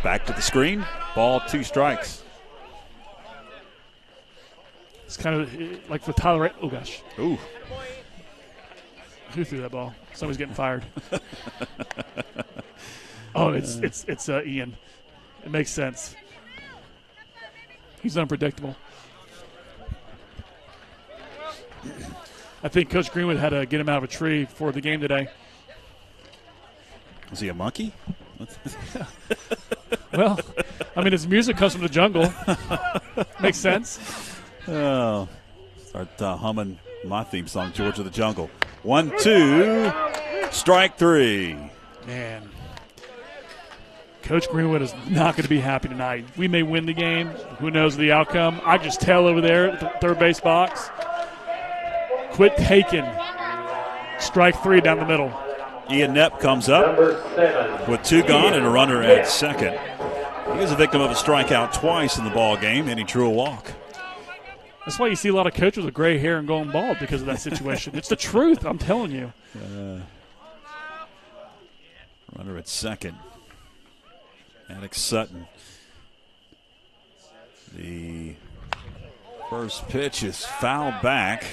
Back to the screen. Ball, 2 strikes. It's kind of like with Tyler. Oh, gosh. Ooh. Who threw that ball? Somebody's getting fired. Oh, it's Ian. It makes sense. He's unpredictable. I think Coach Greenwood had to get him out of a tree for the game today. Is he a monkey? Well, I mean, his music comes from the jungle. Makes sense. Oh, start humming my theme song, George of the Jungle. 1-2, strike three. Man, Coach Greenwood is not going to be happy tonight. We may win the game. Who knows the outcome? I just tell over there at the third base box, quit taking. Strike three down the middle. Ian Knepp comes up with 2 gone and a runner at second. He was a victim of a strikeout twice in the ball game, and he drew a walk. That's why you see a lot of coaches with gray hair and going bald because of that situation. It's the truth, I'm telling you. Runner at second. Alex Sutton. The first pitch is fouled back.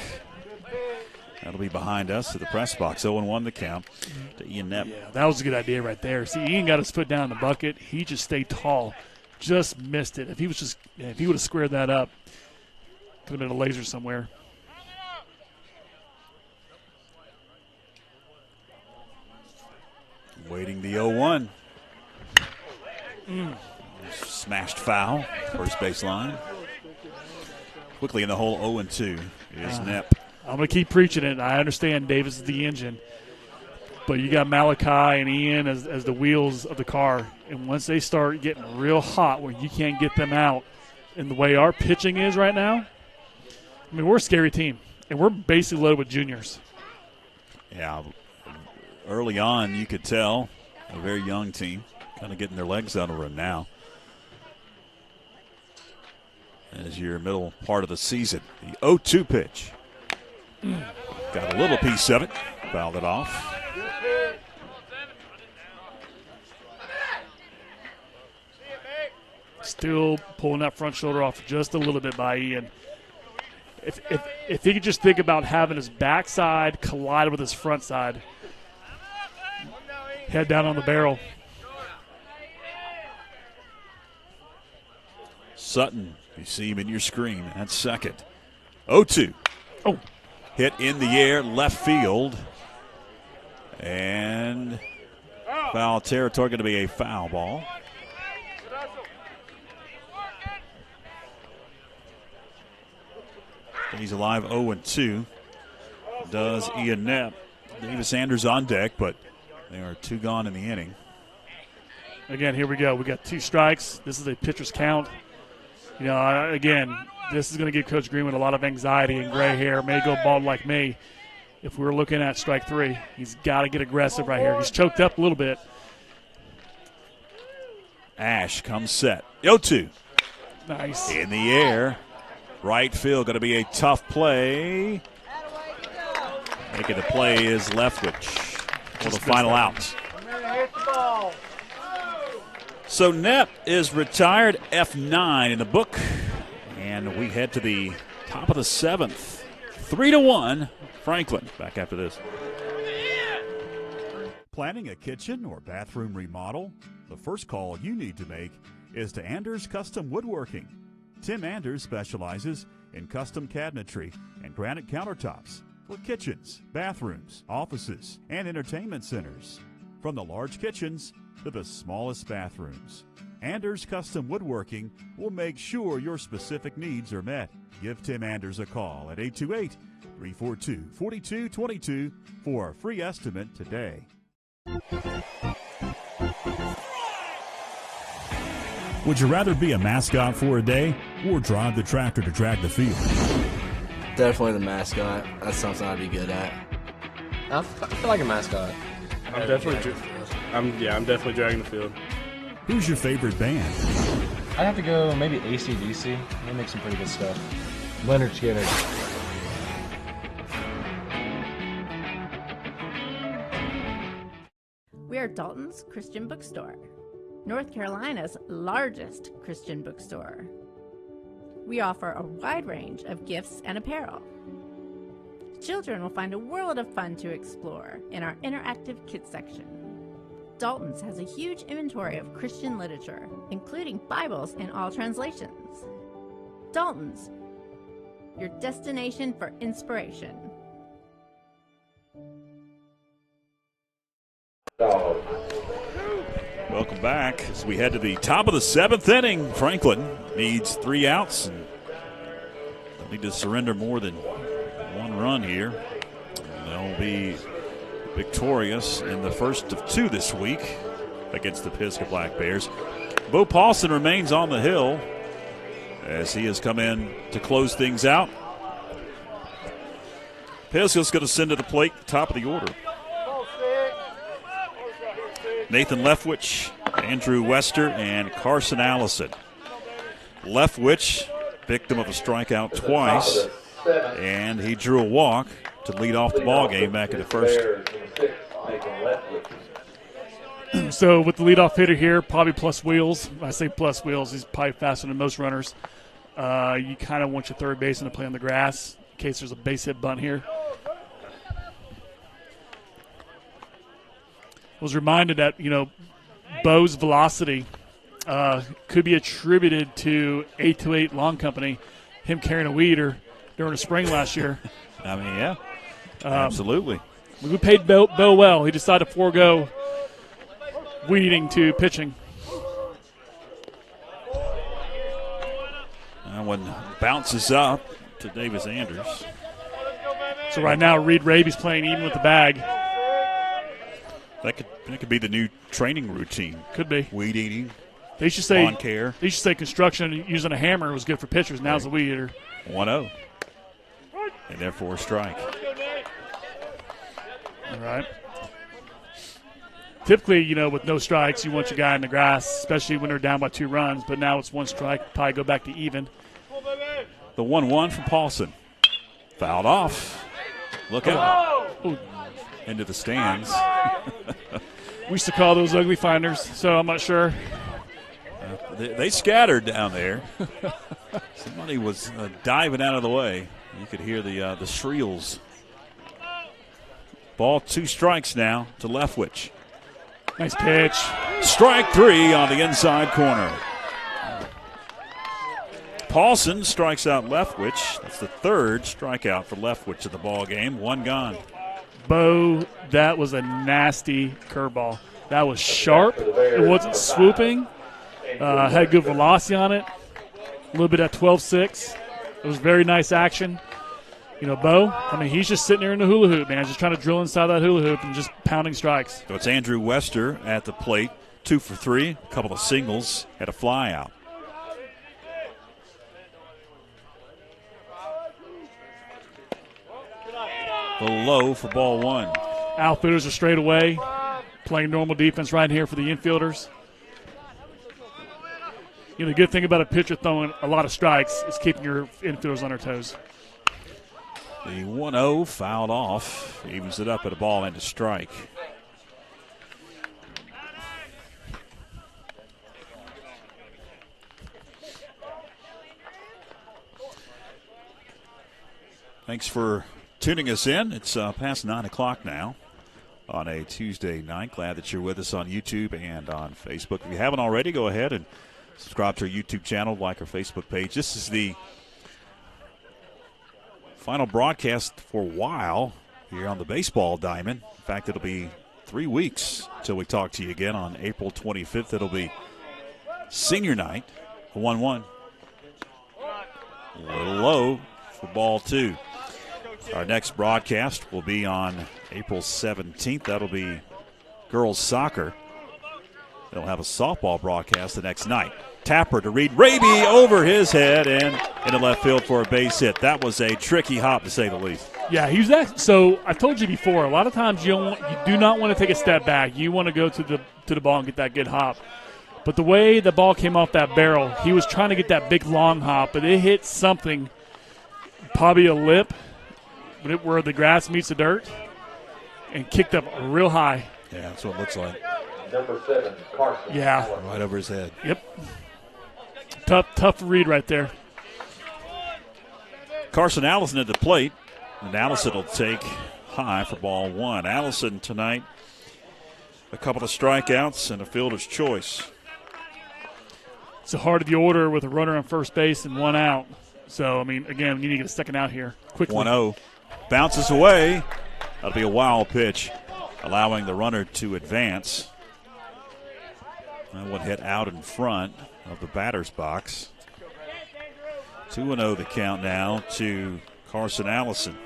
That'll be behind us to the press box. 0-1 the count to Ian Knepp. Yeah, that was a good idea right there. See, Ian got his foot down in the bucket. He just stayed tall. Just missed it. If he would have squared that up, could have been a laser somewhere. Waiting the 0-1. Smashed foul, first baseline. Quickly in the hole, 0-2 is Knepp. I'm going to keep preaching it. I understand Davis is the engine, but you got Malachi and Ian as the wheels of the car. And once they start getting real hot where you can't get them out, and the way our pitching is right now, I mean, we're a scary team, and we're basically loaded with juniors. Yeah, early on you could tell a very young team kind of getting their legs out of it now. As your middle part of the season, the 0-2 pitch. Got a little piece of it, fouled it off. Still pulling that front shoulder off just a little bit by Ian. If he could just think about having his backside collide with his front side, head down on the barrel. Sutton, you see him in your screen. That's second. 0-2. Oh. Hit in the air, left field. And foul territory, going to be a foul ball. He's alive, 0-2. Does Ian Knepp. Davis Sanders on deck, but there are 2 gone in the inning. Again, here we go. We got 2 strikes. This is a pitcher's count. You know, again, this is going to give Coach Greenwood a lot of anxiety and gray hair. May go bald like me. If we're looking at strike 3, he's got to get aggressive right here. He's choked up a little bit. Ash comes set. 0-2. Nice. In the air. Right field, going to be a tough play. Making the play is Leftwich for the final out. So Knepp is retired, F9 in the book. And we head to the top of the 7th. 3-1, Franklin. Back after this. Planning a kitchen or bathroom remodel? The first call you need to make is to Anders Custom Woodworking. Tim Anders specializes in custom cabinetry and granite countertops for kitchens, bathrooms, offices, and entertainment centers. From the large kitchens to the smallest bathrooms, Anders Custom Woodworking will make sure your specific needs are met. Give Tim Anders a call at 828-342-4222 for a free estimate today. Would you rather be a mascot for a day or drive the tractor to drag the field? Definitely the mascot. That's something I'd be good at. I feel like a mascot. I'm definitely dragging the field. Who's your favorite band? I'd have to go maybe AC/DC. They make some pretty good stuff. Leonard Skinner. We are Dalton's Christian Bookstore, North Carolina's largest Christian bookstore. We offer a wide range of gifts and apparel. Children will find a world of fun to explore in our interactive kids section. Dalton's has a huge inventory of Christian literature, including Bibles in all translations. Dalton's, your destination for inspiration. Welcome back as we head to the top of the 7th inning. Franklin needs 3 outs and they'll need to surrender more than 1 run here. And they'll be victorious in the first of 2 this week against the Pisgah Black Bears. Bo Paulson remains on the hill as he has come in to close things out. Pisgah's going to send to the plate, top of the order. Nathan Leftwich, Andrew Wester, and Carson Allison. Leftwich, victim of a strikeout twice, and he drew a walk to lead off the ball game back in the first. So with the leadoff hitter here, probably plus wheels. When I say plus wheels, he's probably faster than most runners. You kind of want your third baseman to play on the grass in case there's a base hit bunt here. Was reminded that, Bo's velocity could be attributed to 828 Lawn Company, him carrying a weed eater during the spring last year. I mean, yeah, absolutely. We paid Bo well. He decided to forego weed eating to pitching. That one bounces up to Davis Anders. So right now, Reed Raby's playing even with the bag. That could be the new training routine. Could be. Weed eating, they should say, lawn care. They should say construction using a hammer was good for pitchers. Now it's a weed eater. 1-0. And therefore a strike. All right. Typically, with no strikes, you want your guy in the grass, especially when they're down by 2 runs. But now it's 1 strike. Probably go back to even. The 1-1 from Paulson. Fouled off. Look out. Oh. Into the stands. We used to call those ugly finders, so I'm not sure. They scattered down there. Somebody was diving out of the way. You could hear the shrills. Ball 2 strikes now to Leftwich. Nice pitch. Strike 3 on the inside corner. Paulson strikes out Leftwich. That's the 3rd strikeout for Leftwich of the ball game. 1 gone. Bo, that was a nasty curveball. That was sharp. It wasn't swooping. Had good velocity on it. A little bit at 12-6. It was very nice action. Bo, he's just sitting there in the hula hoop, man, just trying to drill inside that hula hoop and just pounding strikes. So it's Andrew Wester at the plate, 2 for 3, a couple of singles, had a fly out. A little low for ball 1. Outfielders are straight away, playing normal defense right here for the infielders. The good thing about a pitcher throwing a lot of strikes is keeping your infielders on their toes. The 1-0 fouled off, evens it up at a ball and a strike. Thanks for tuning us in. It's past 9 o'clock now on a Tuesday night. Glad that you're with us on YouTube and on Facebook. If you haven't already, go ahead and subscribe to our YouTube channel, like our Facebook page. This is the final broadcast for a while here on the baseball diamond. In fact, it'll be 3 weeks until we talk to you again on April 25th. It'll be senior night, a 1-1. A little low for ball 2. Our next broadcast will be on April 17th. That'll be girls soccer. They'll have a softball broadcast the next night. Tapper to Reed Raby over his head and into left field for a base hit. That was a tricky hop, to say the least. Yeah, he was that. So I've told you before, a lot of times you do not want to take a step back. You want to go to the ball and get that good hop. But the way the ball came off that barrel, he was trying to get that big long hop, but it hit something, probably a lip, where the grass meets the dirt, and kicked up real high. Yeah, that's what it looks like. Number 7, Carson. Yeah. Right over his head. Yep. Tough read right there. Carson Allison at the plate, and Allison will take high for ball 1. Allison tonight, a couple of strikeouts and a fielder's choice. It's a heart of the order with a runner on first base and 1 out. So, I mean, again, you need to get a second out here quickly. 1-0. Bounces away. That'll be a wild pitch, allowing the runner to advance. That one hit out in front of the batter's box. 2-0 the count now to Carson Allison.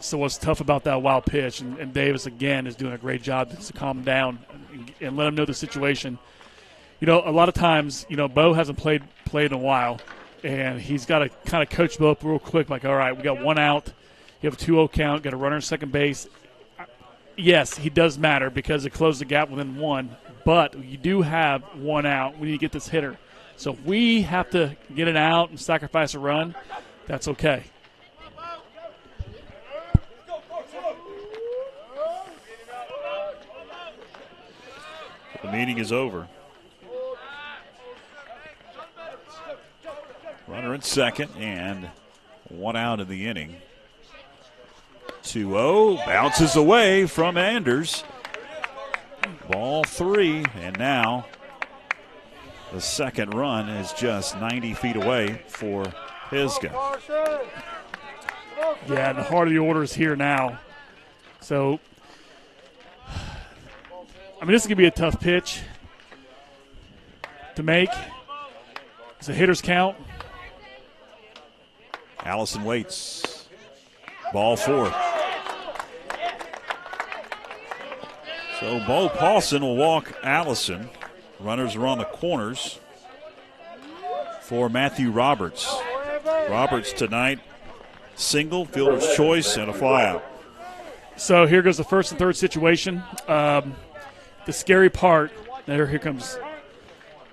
So what's tough about that wild pitch, and Davis, again, is doing a great job to calm him down and let him know the situation. You know, a lot of times, you know, Bo hasn't played in a while, and he's got to kind of coach Bo up real quick, like, all right, we got one out. You have a 2-0 count, got a runner in second base. Yes, he does matter because it closed the gap within one, but you do have one out. We need to get this hitter. So if we have to get it out and sacrifice a run, that's okay. The meeting is over. Runner in second and one out in the inning. 2-0, bounces away from Anders. Ball 3, and now the second run is just 90 feet away for Pisgah. Yeah, the heart of the order is here now. So, I mean, this is going to be a tough pitch to make. It's a hitter's count. Allison waits. Ball 4. So Bo Paulson will walk Allison. Runners are on the corners for Matthew Roberts. Roberts tonight, single, fielder's choice, and a flyout. So here goes the first and third situation. The scary part, here comes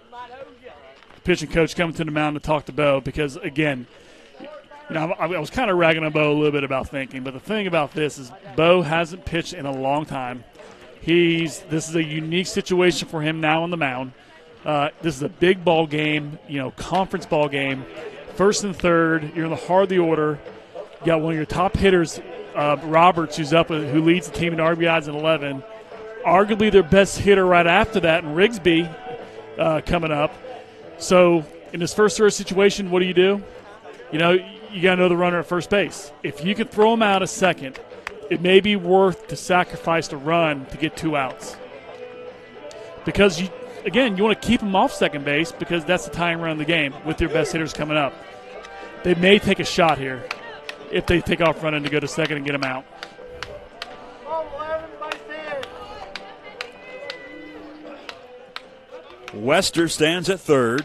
the pitching coach coming to the mound to talk to Bo because, again, you know, I was kind of ragging on Bo a little bit about thinking, but the thing about this is Bo hasn't pitched in a long time. This is a unique situation for him now on the mound. This is a big ball game, you know, conference ball game. First and third, you're in the heart of the order. You got one of your top hitters, Roberts, who leads the team in RBIs at 11. Arguably their best hitter right after that, and Rigsby coming up. So in this first third situation, what do? You know, you got to know the runner at first base. If you can throw him out a second, it may be worth to sacrifice the run to get 2 outs. Because, you want to keep him off second base because that's the tying run of the game with your best hitters coming up. They may take a shot here if they take off running to go to second and get him out. Wester stands at third.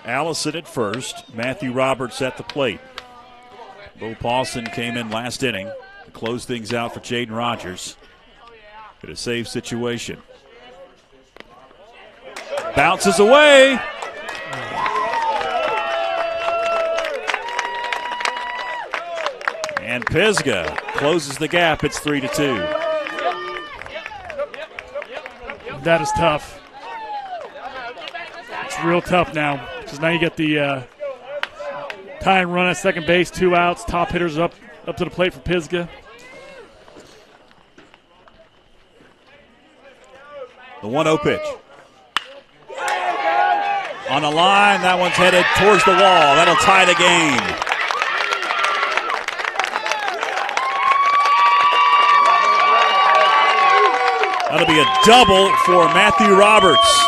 Allison at first. Matthew Roberts at the plate. Bo Paulson came in last inning to close things out for Jaden Rogers. In a save situation. Bounces away. And Pisgah closes the gap. It's 3-2. That is tough. It's real tough now because now you get the tying run at second base, 2 outs. Top hitters up to the plate for Pisgah. The 1-0 pitch. On the line, that one's headed towards the wall. That'll tie the game. That'll be a double for Matthew Roberts.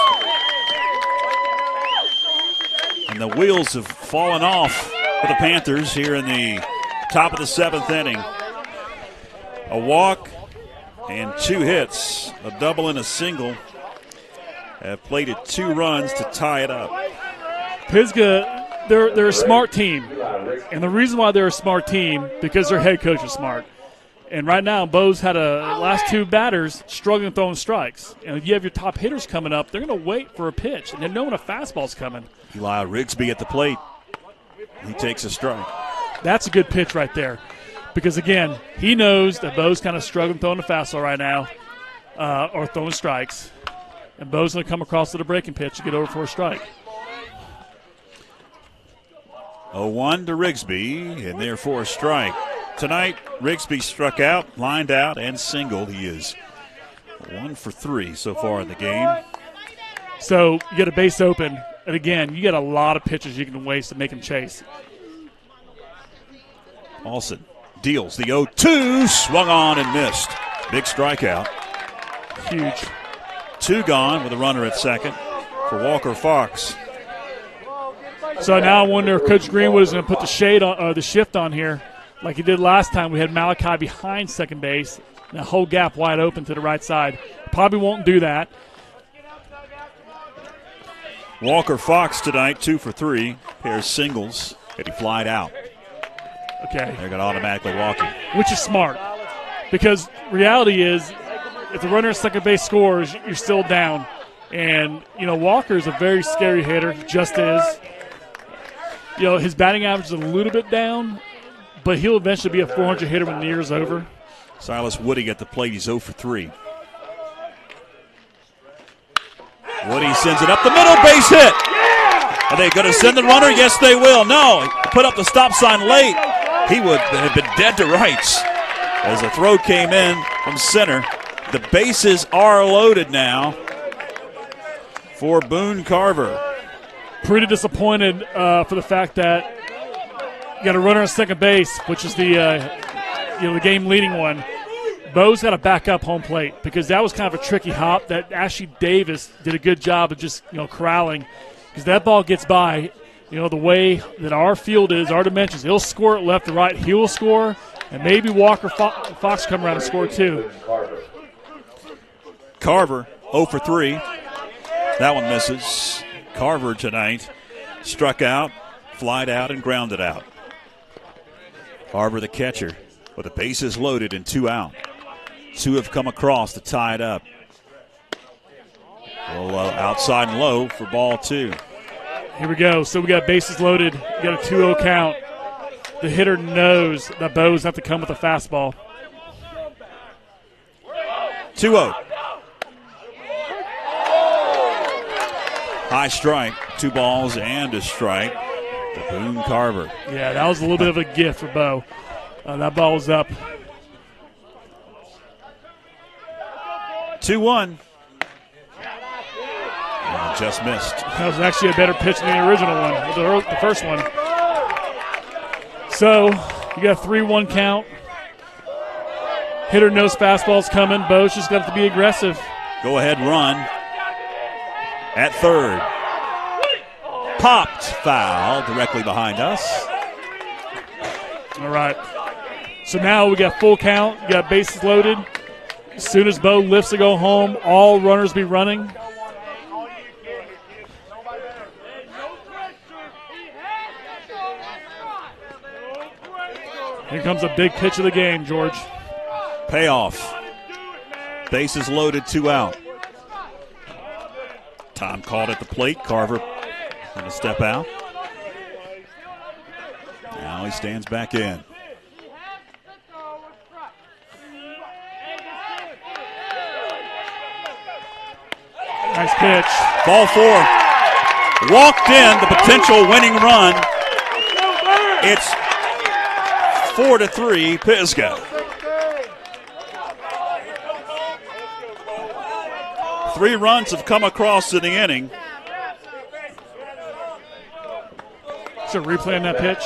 And the wheels have fallen off for the Panthers here in the top of the 7th inning. A walk and 2 hits, a double and a single, have plated 2 runs to tie it up. Pisgah, they're a smart team. And the reason why they're a smart team, because their head coach is smart. And right now, Bo's had last 2 batters struggling throwing strikes. And if you have your top hitters coming up, they're going to wait for a pitch. And they know when a fastball's coming. Eli Rigsby at the plate. He takes a strike. That's a good pitch right there. Because, again, he knows that Bo's kind of struggling throwing the fastball right now or throwing strikes. And Bo's going to come across to the breaking pitch to get over for a strike. 0-1 to Rigsby, and therefore a strike. Tonight, Rigsby struck out, lined out, and singled. He is 1 for 3 so far in the game. So you get a base open, and again, you got a lot of pitches you can waste to make him chase. Paulson deals the 0-2, swung on and missed. Big strikeout. Huge. 2 gone with a runner at second for Walker Fox. So now I wonder if Coach Greenwood is going to put the shade on, or the shift on here, like he did last time. We had Malachi behind second base, and a whole gap wide open to the right side. Probably won't do that. Walker Fox tonight, 2 for 3, pairs singles, and he flied out. Okay. They're going to automatically walk him. Which is smart, because reality is, if the runner at second base scores, you're still down. And, Walker is a very scary hitter, just is. His batting average is a little bit down, but he'll eventually be a 400 hitter when the year's over. Silas Woody at the plate. He's 0 for 3. Woody sends it up the middle, base hit. Are they going to send the runner? Yes, they will. No, he put up the stop sign late. He would have been dead to rights as the throw came in from center. The bases are loaded now for Boone Carver. Pretty disappointed for the fact that you got a runner on second base, which is the game-leading one. Bo's got to back up home plate because that was kind of a tricky hop that Ashley Davis did a good job of just corralling, because that ball gets by. The way that our field is, our dimensions, he'll score it left to right. He will score, and maybe Walker Fox come around and score too. Carver 0 for 3. That one misses. Carver tonight struck out, flied out, and grounded out. Carver, the catcher, with the bases loaded and 2 out. 2 have come across to tie it up. A little outside and low for ball 2. Here we go. So we got bases loaded. We got a 2-0 count. The hitter knows that Bo's have to come with a fastball. 2-0. High strike, 2 balls and a strike to Boone Carver. Yeah, that was a little bit of a gift for Bo. That ball was up. 2-1. Just missed. That was actually a better pitch than the original one, the first one. So you got a 3-1 count. Hitter knows fastball's coming. Bo's just got to be aggressive. Go ahead run at third. Popped foul directly behind us. All right. So now we got full count. We got bases loaded. As soon as Bo lifts to go home, all runners be running. Here comes a big pitch of the game, George. Payoff. Bases loaded, 2 out. Time called at the plate. Carver going to step out. Now he stands back in. Nice pitch. Ball 4. Walked in the potential winning run. It's 4-3 Pisgah. 3 runs have come across in the inning. So replay on that pitch.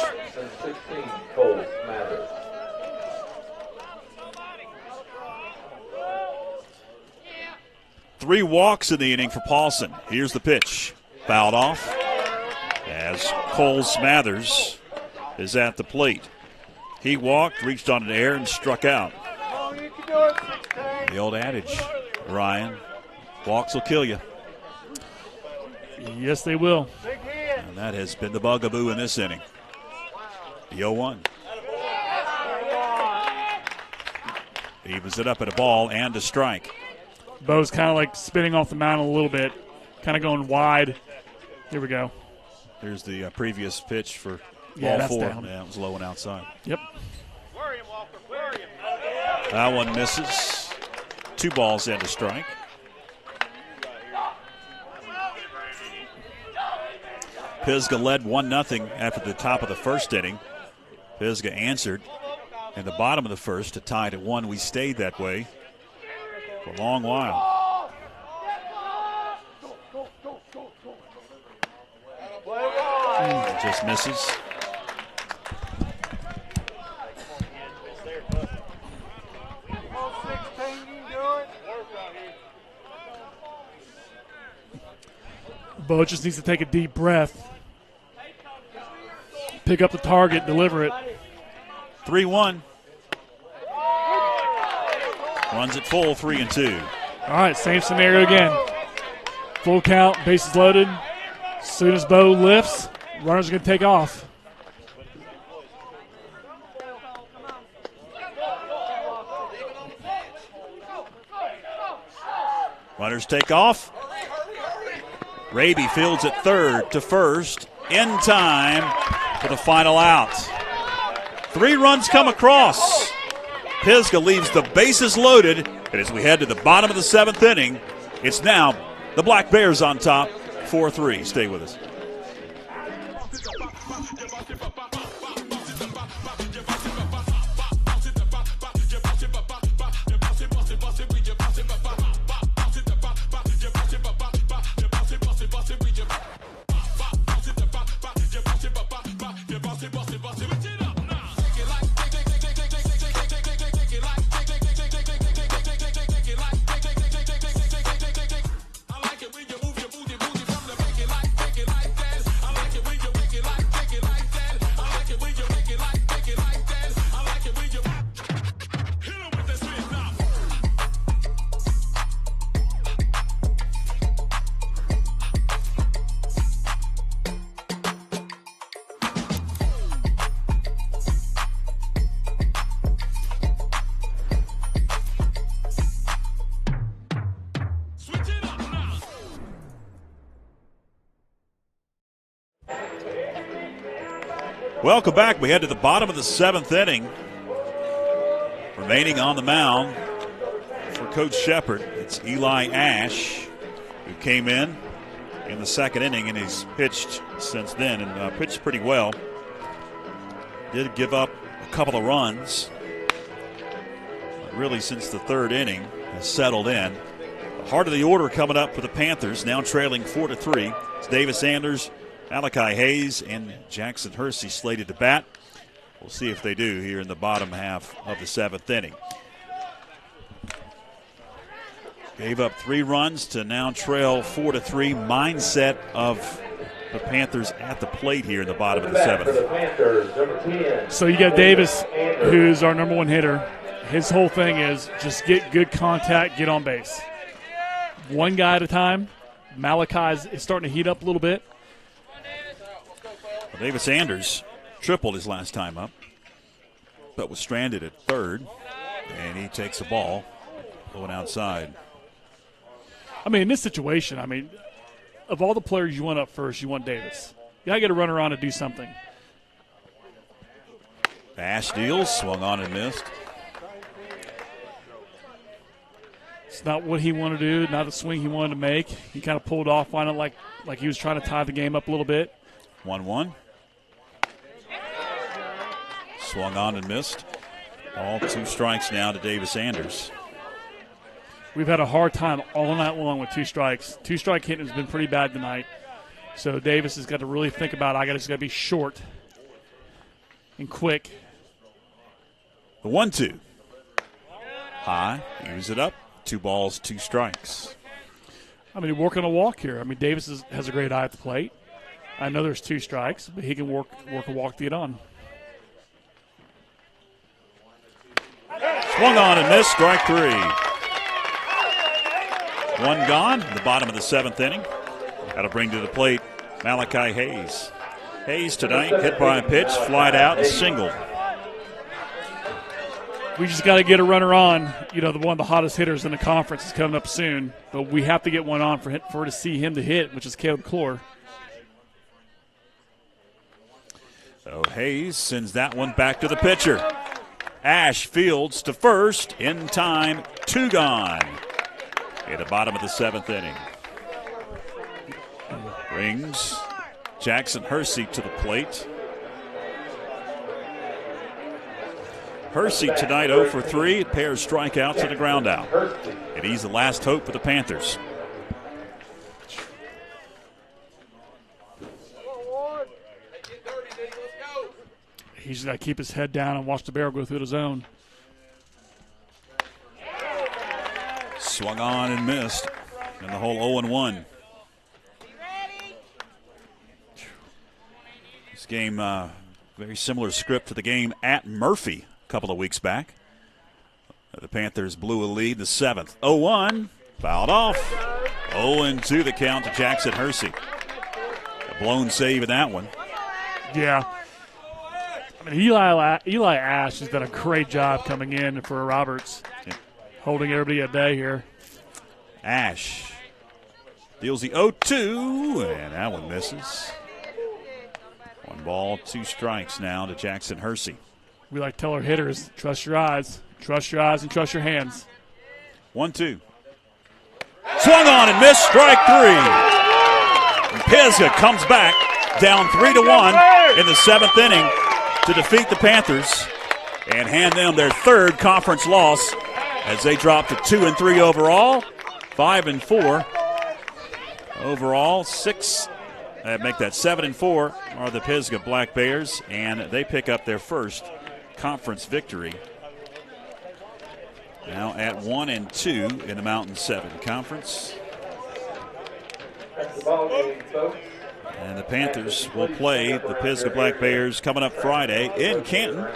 Three walks in the inning for Paulson. Here's the pitch. Fouled off as Cole Smathers is at the plate. He walked, reached on an air, and struck out. The old adage, Ryan, walks will kill you. Yes, they will. And that has been the bugaboo in this inning. The 0-1. Evens it up at a ball and a strike. Bo's kind of like spinning off the mound a little bit, kind of going wide. Here we go. Here's the previous pitch for ball ball 4. Down. Yeah, it was low and outside. Yep. That one misses. 2 balls and a strike. Pisgah led 1-0 after the top of the first inning. Pisgah answered in the bottom of the first to tie it at 1. We stayed that way for a long while. Just misses. Bo just needs to take a deep breath, pick up the target, deliver it. 3-1. Runs it full, 3-2. All right, same scenario again. Full count, bases loaded. As soon as Bo lifts, runner's going to take off. Runners take off. Raby fields at third to first in time for the final out. 3 runs come across. Pisgah leaves the bases loaded, and as we head to the bottom of the 7th inning, it's now the Black Bears on top, 4-3. Stay with us. Welcome back. We head to the bottom of the 7th inning. Remaining on the mound for Coach Shepard, it's Eli Ash, who came in the 2nd inning, and he's pitched since then and pitched pretty well. Did give up a couple of runs. But really, since the 3rd inning, has settled in. The heart of the order coming up for the Panthers, now trailing 4-3. It's Davis Anders, Malachi Hayes, and Jackson Hersey slated to bat. We'll see if they do here in the bottom half of the 7th inning. Gave up 3 runs to now trail 4-3. Mindset of the Panthers at the plate here in the bottom of the 7th. So you got Davis, who's our number 1 hitter. His whole thing is just get good contact, get on base. One guy at a time. Malachi is starting to heat up a little bit. Davis Anders tripled his last time up, but was stranded at third, and he takes the ball going outside. I mean, in this situation, of all the players you want up first, you want Davis. You got to get a runner on to do something. Ash deals, swung on and missed. It's not what he wanted to do, not the swing he wanted to make. He kind of pulled off on it like he was trying to tie the game up a little bit. 1-1. Swung on and missed. All 2 strikes now to Davis Anders. We've had a hard time all night long with 2 strikes. 2-strike hitting has been pretty bad tonight. So Davis has got to really think about just got to be short and quick. The 1-2. High, use it up. 2 balls, 2 strikes. Working a walk here. Davis has a great eye at the plate. I know there's 2 strikes, but he can work a walk to get on. Swung on and missed, strike 3. 1 gone, the bottom of the 7th inning. That'll bring to the plate Malachi Hayes. Hayes tonight hit by a pitch, flied out, and singled. We just got to get a runner on. One of the hottest hitters in the conference is coming up soon, but we have to get one on for to see him to hit, which is Caleb Clore. So Hayes sends that one back to the pitcher. Ash fields to first, in time, 2 gone. At the bottom of the 7th inning. Brings Jackson Hersey to the plate. Hersey tonight 0 for 3, pairs strikeouts and a ground out. And he's the last hope for the Panthers. He's got to keep his head down and watch the barrel go through the zone. Swung on and missed. And the whole 0-1. This game, very similar script to the game at Murphy a couple of weeks back. The Panthers blew a lead the 7th. 0-1, fouled off. 0-2 the count to Jackson Hersey. A blown save in that one. Yeah. I mean, Eli Ash has done a great job coming in for Roberts, holding everybody at bay here. Ash deals the 0-2, and that one misses. 1 ball, 2 strikes now to Jackson Hersey. We like to tell our hitters, trust your eyes. Trust your eyes and trust your hands. 1-2. Swung on and missed, strike 3. And Pisgah comes back down 3-1 in the 7th inning to defeat the Panthers and hand them their 3rd conference loss as they drop to 2-3 overall, 5-4 overall, 6. Make that 7-4 are the Pisgah Black Bears, and they pick up their first conference victory. Now at 1-2 in the Mountain 7 Conference. And the Panthers will play the Pisgah Black Bears coming up Friday in Canton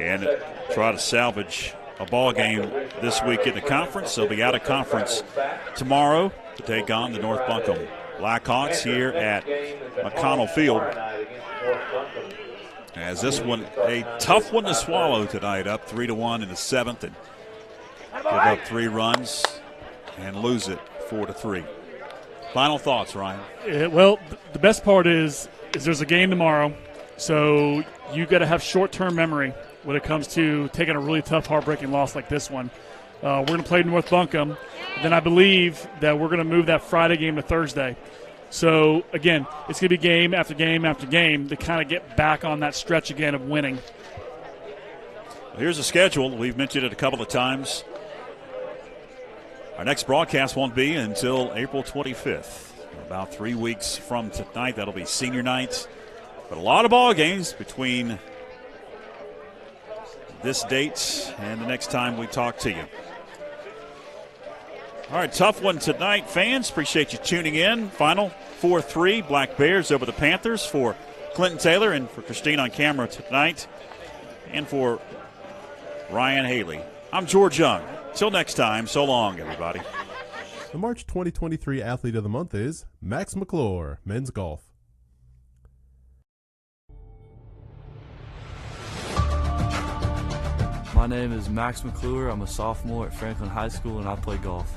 and try to salvage a ball game this week in the conference. They'll be out of conference tomorrow to take on the North Buncombe Blackhawks here at McConnell Field. As this one, a tough one to swallow tonight, up 3-1 in the 7th, and give up 3 runs and lose it 4-3. Final thoughts, Ryan? Well, the best part is there's a game tomorrow, so you got to have short-term memory when it comes to taking a really tough, heartbreaking loss like this one. We're going to play North Buncombe. Then I believe that we're going to move that Friday game to Thursday. So, again, it's going to be game after game after game to kind of get back on that stretch again of winning. Here's the schedule. We've mentioned it a couple of times. Our next broadcast won't be until April 25th. About 3 weeks from tonight, that'll be senior night. But a lot of ball games between this date and the next time we talk to you. All right, tough one tonight, fans. Appreciate you tuning in. Final 4-3, Black Bears over the Panthers. For Clinton Taylor and for Christine on camera tonight, and for Ryan Haley, I'm George Young. Till next time, so long, everybody. The March 2023 Athlete of the Month is Max McClure, men's golf. My name is Max McClure. I'm a sophomore at Franklin High School, and I play golf.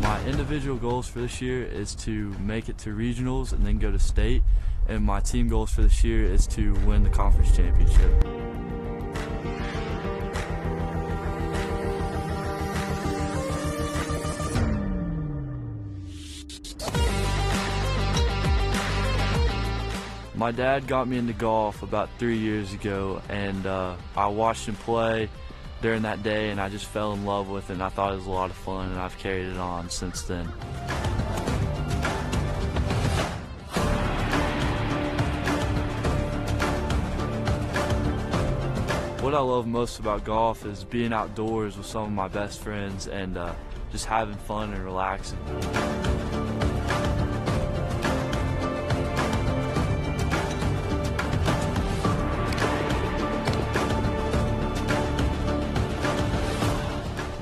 My individual goals for this year is to make it to regionals and then go to state. And my team goals for this year is to win the conference championship. My dad got me into golf about 3 years ago, and I watched him play during that day, and I just fell in love with it, and I thought it was a lot of fun, and I've carried it on since then. What I love most about golf is being outdoors with some of my best friends and just having fun and relaxing.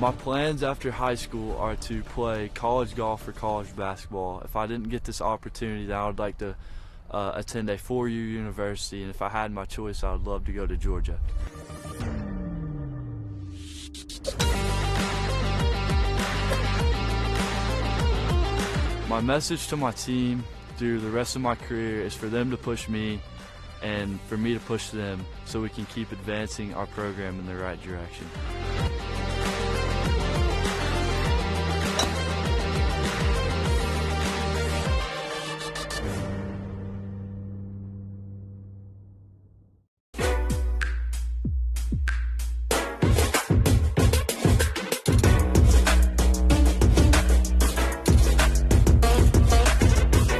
My plans after high school are to play college golf or college basketball. If I didn't get this opportunity, then I would like to attend a 4-year university, and if I had my choice, I would love to go to Georgia. My message to my team through the rest of my career is for them to push me and for me to push them so we can keep advancing our program in the right direction.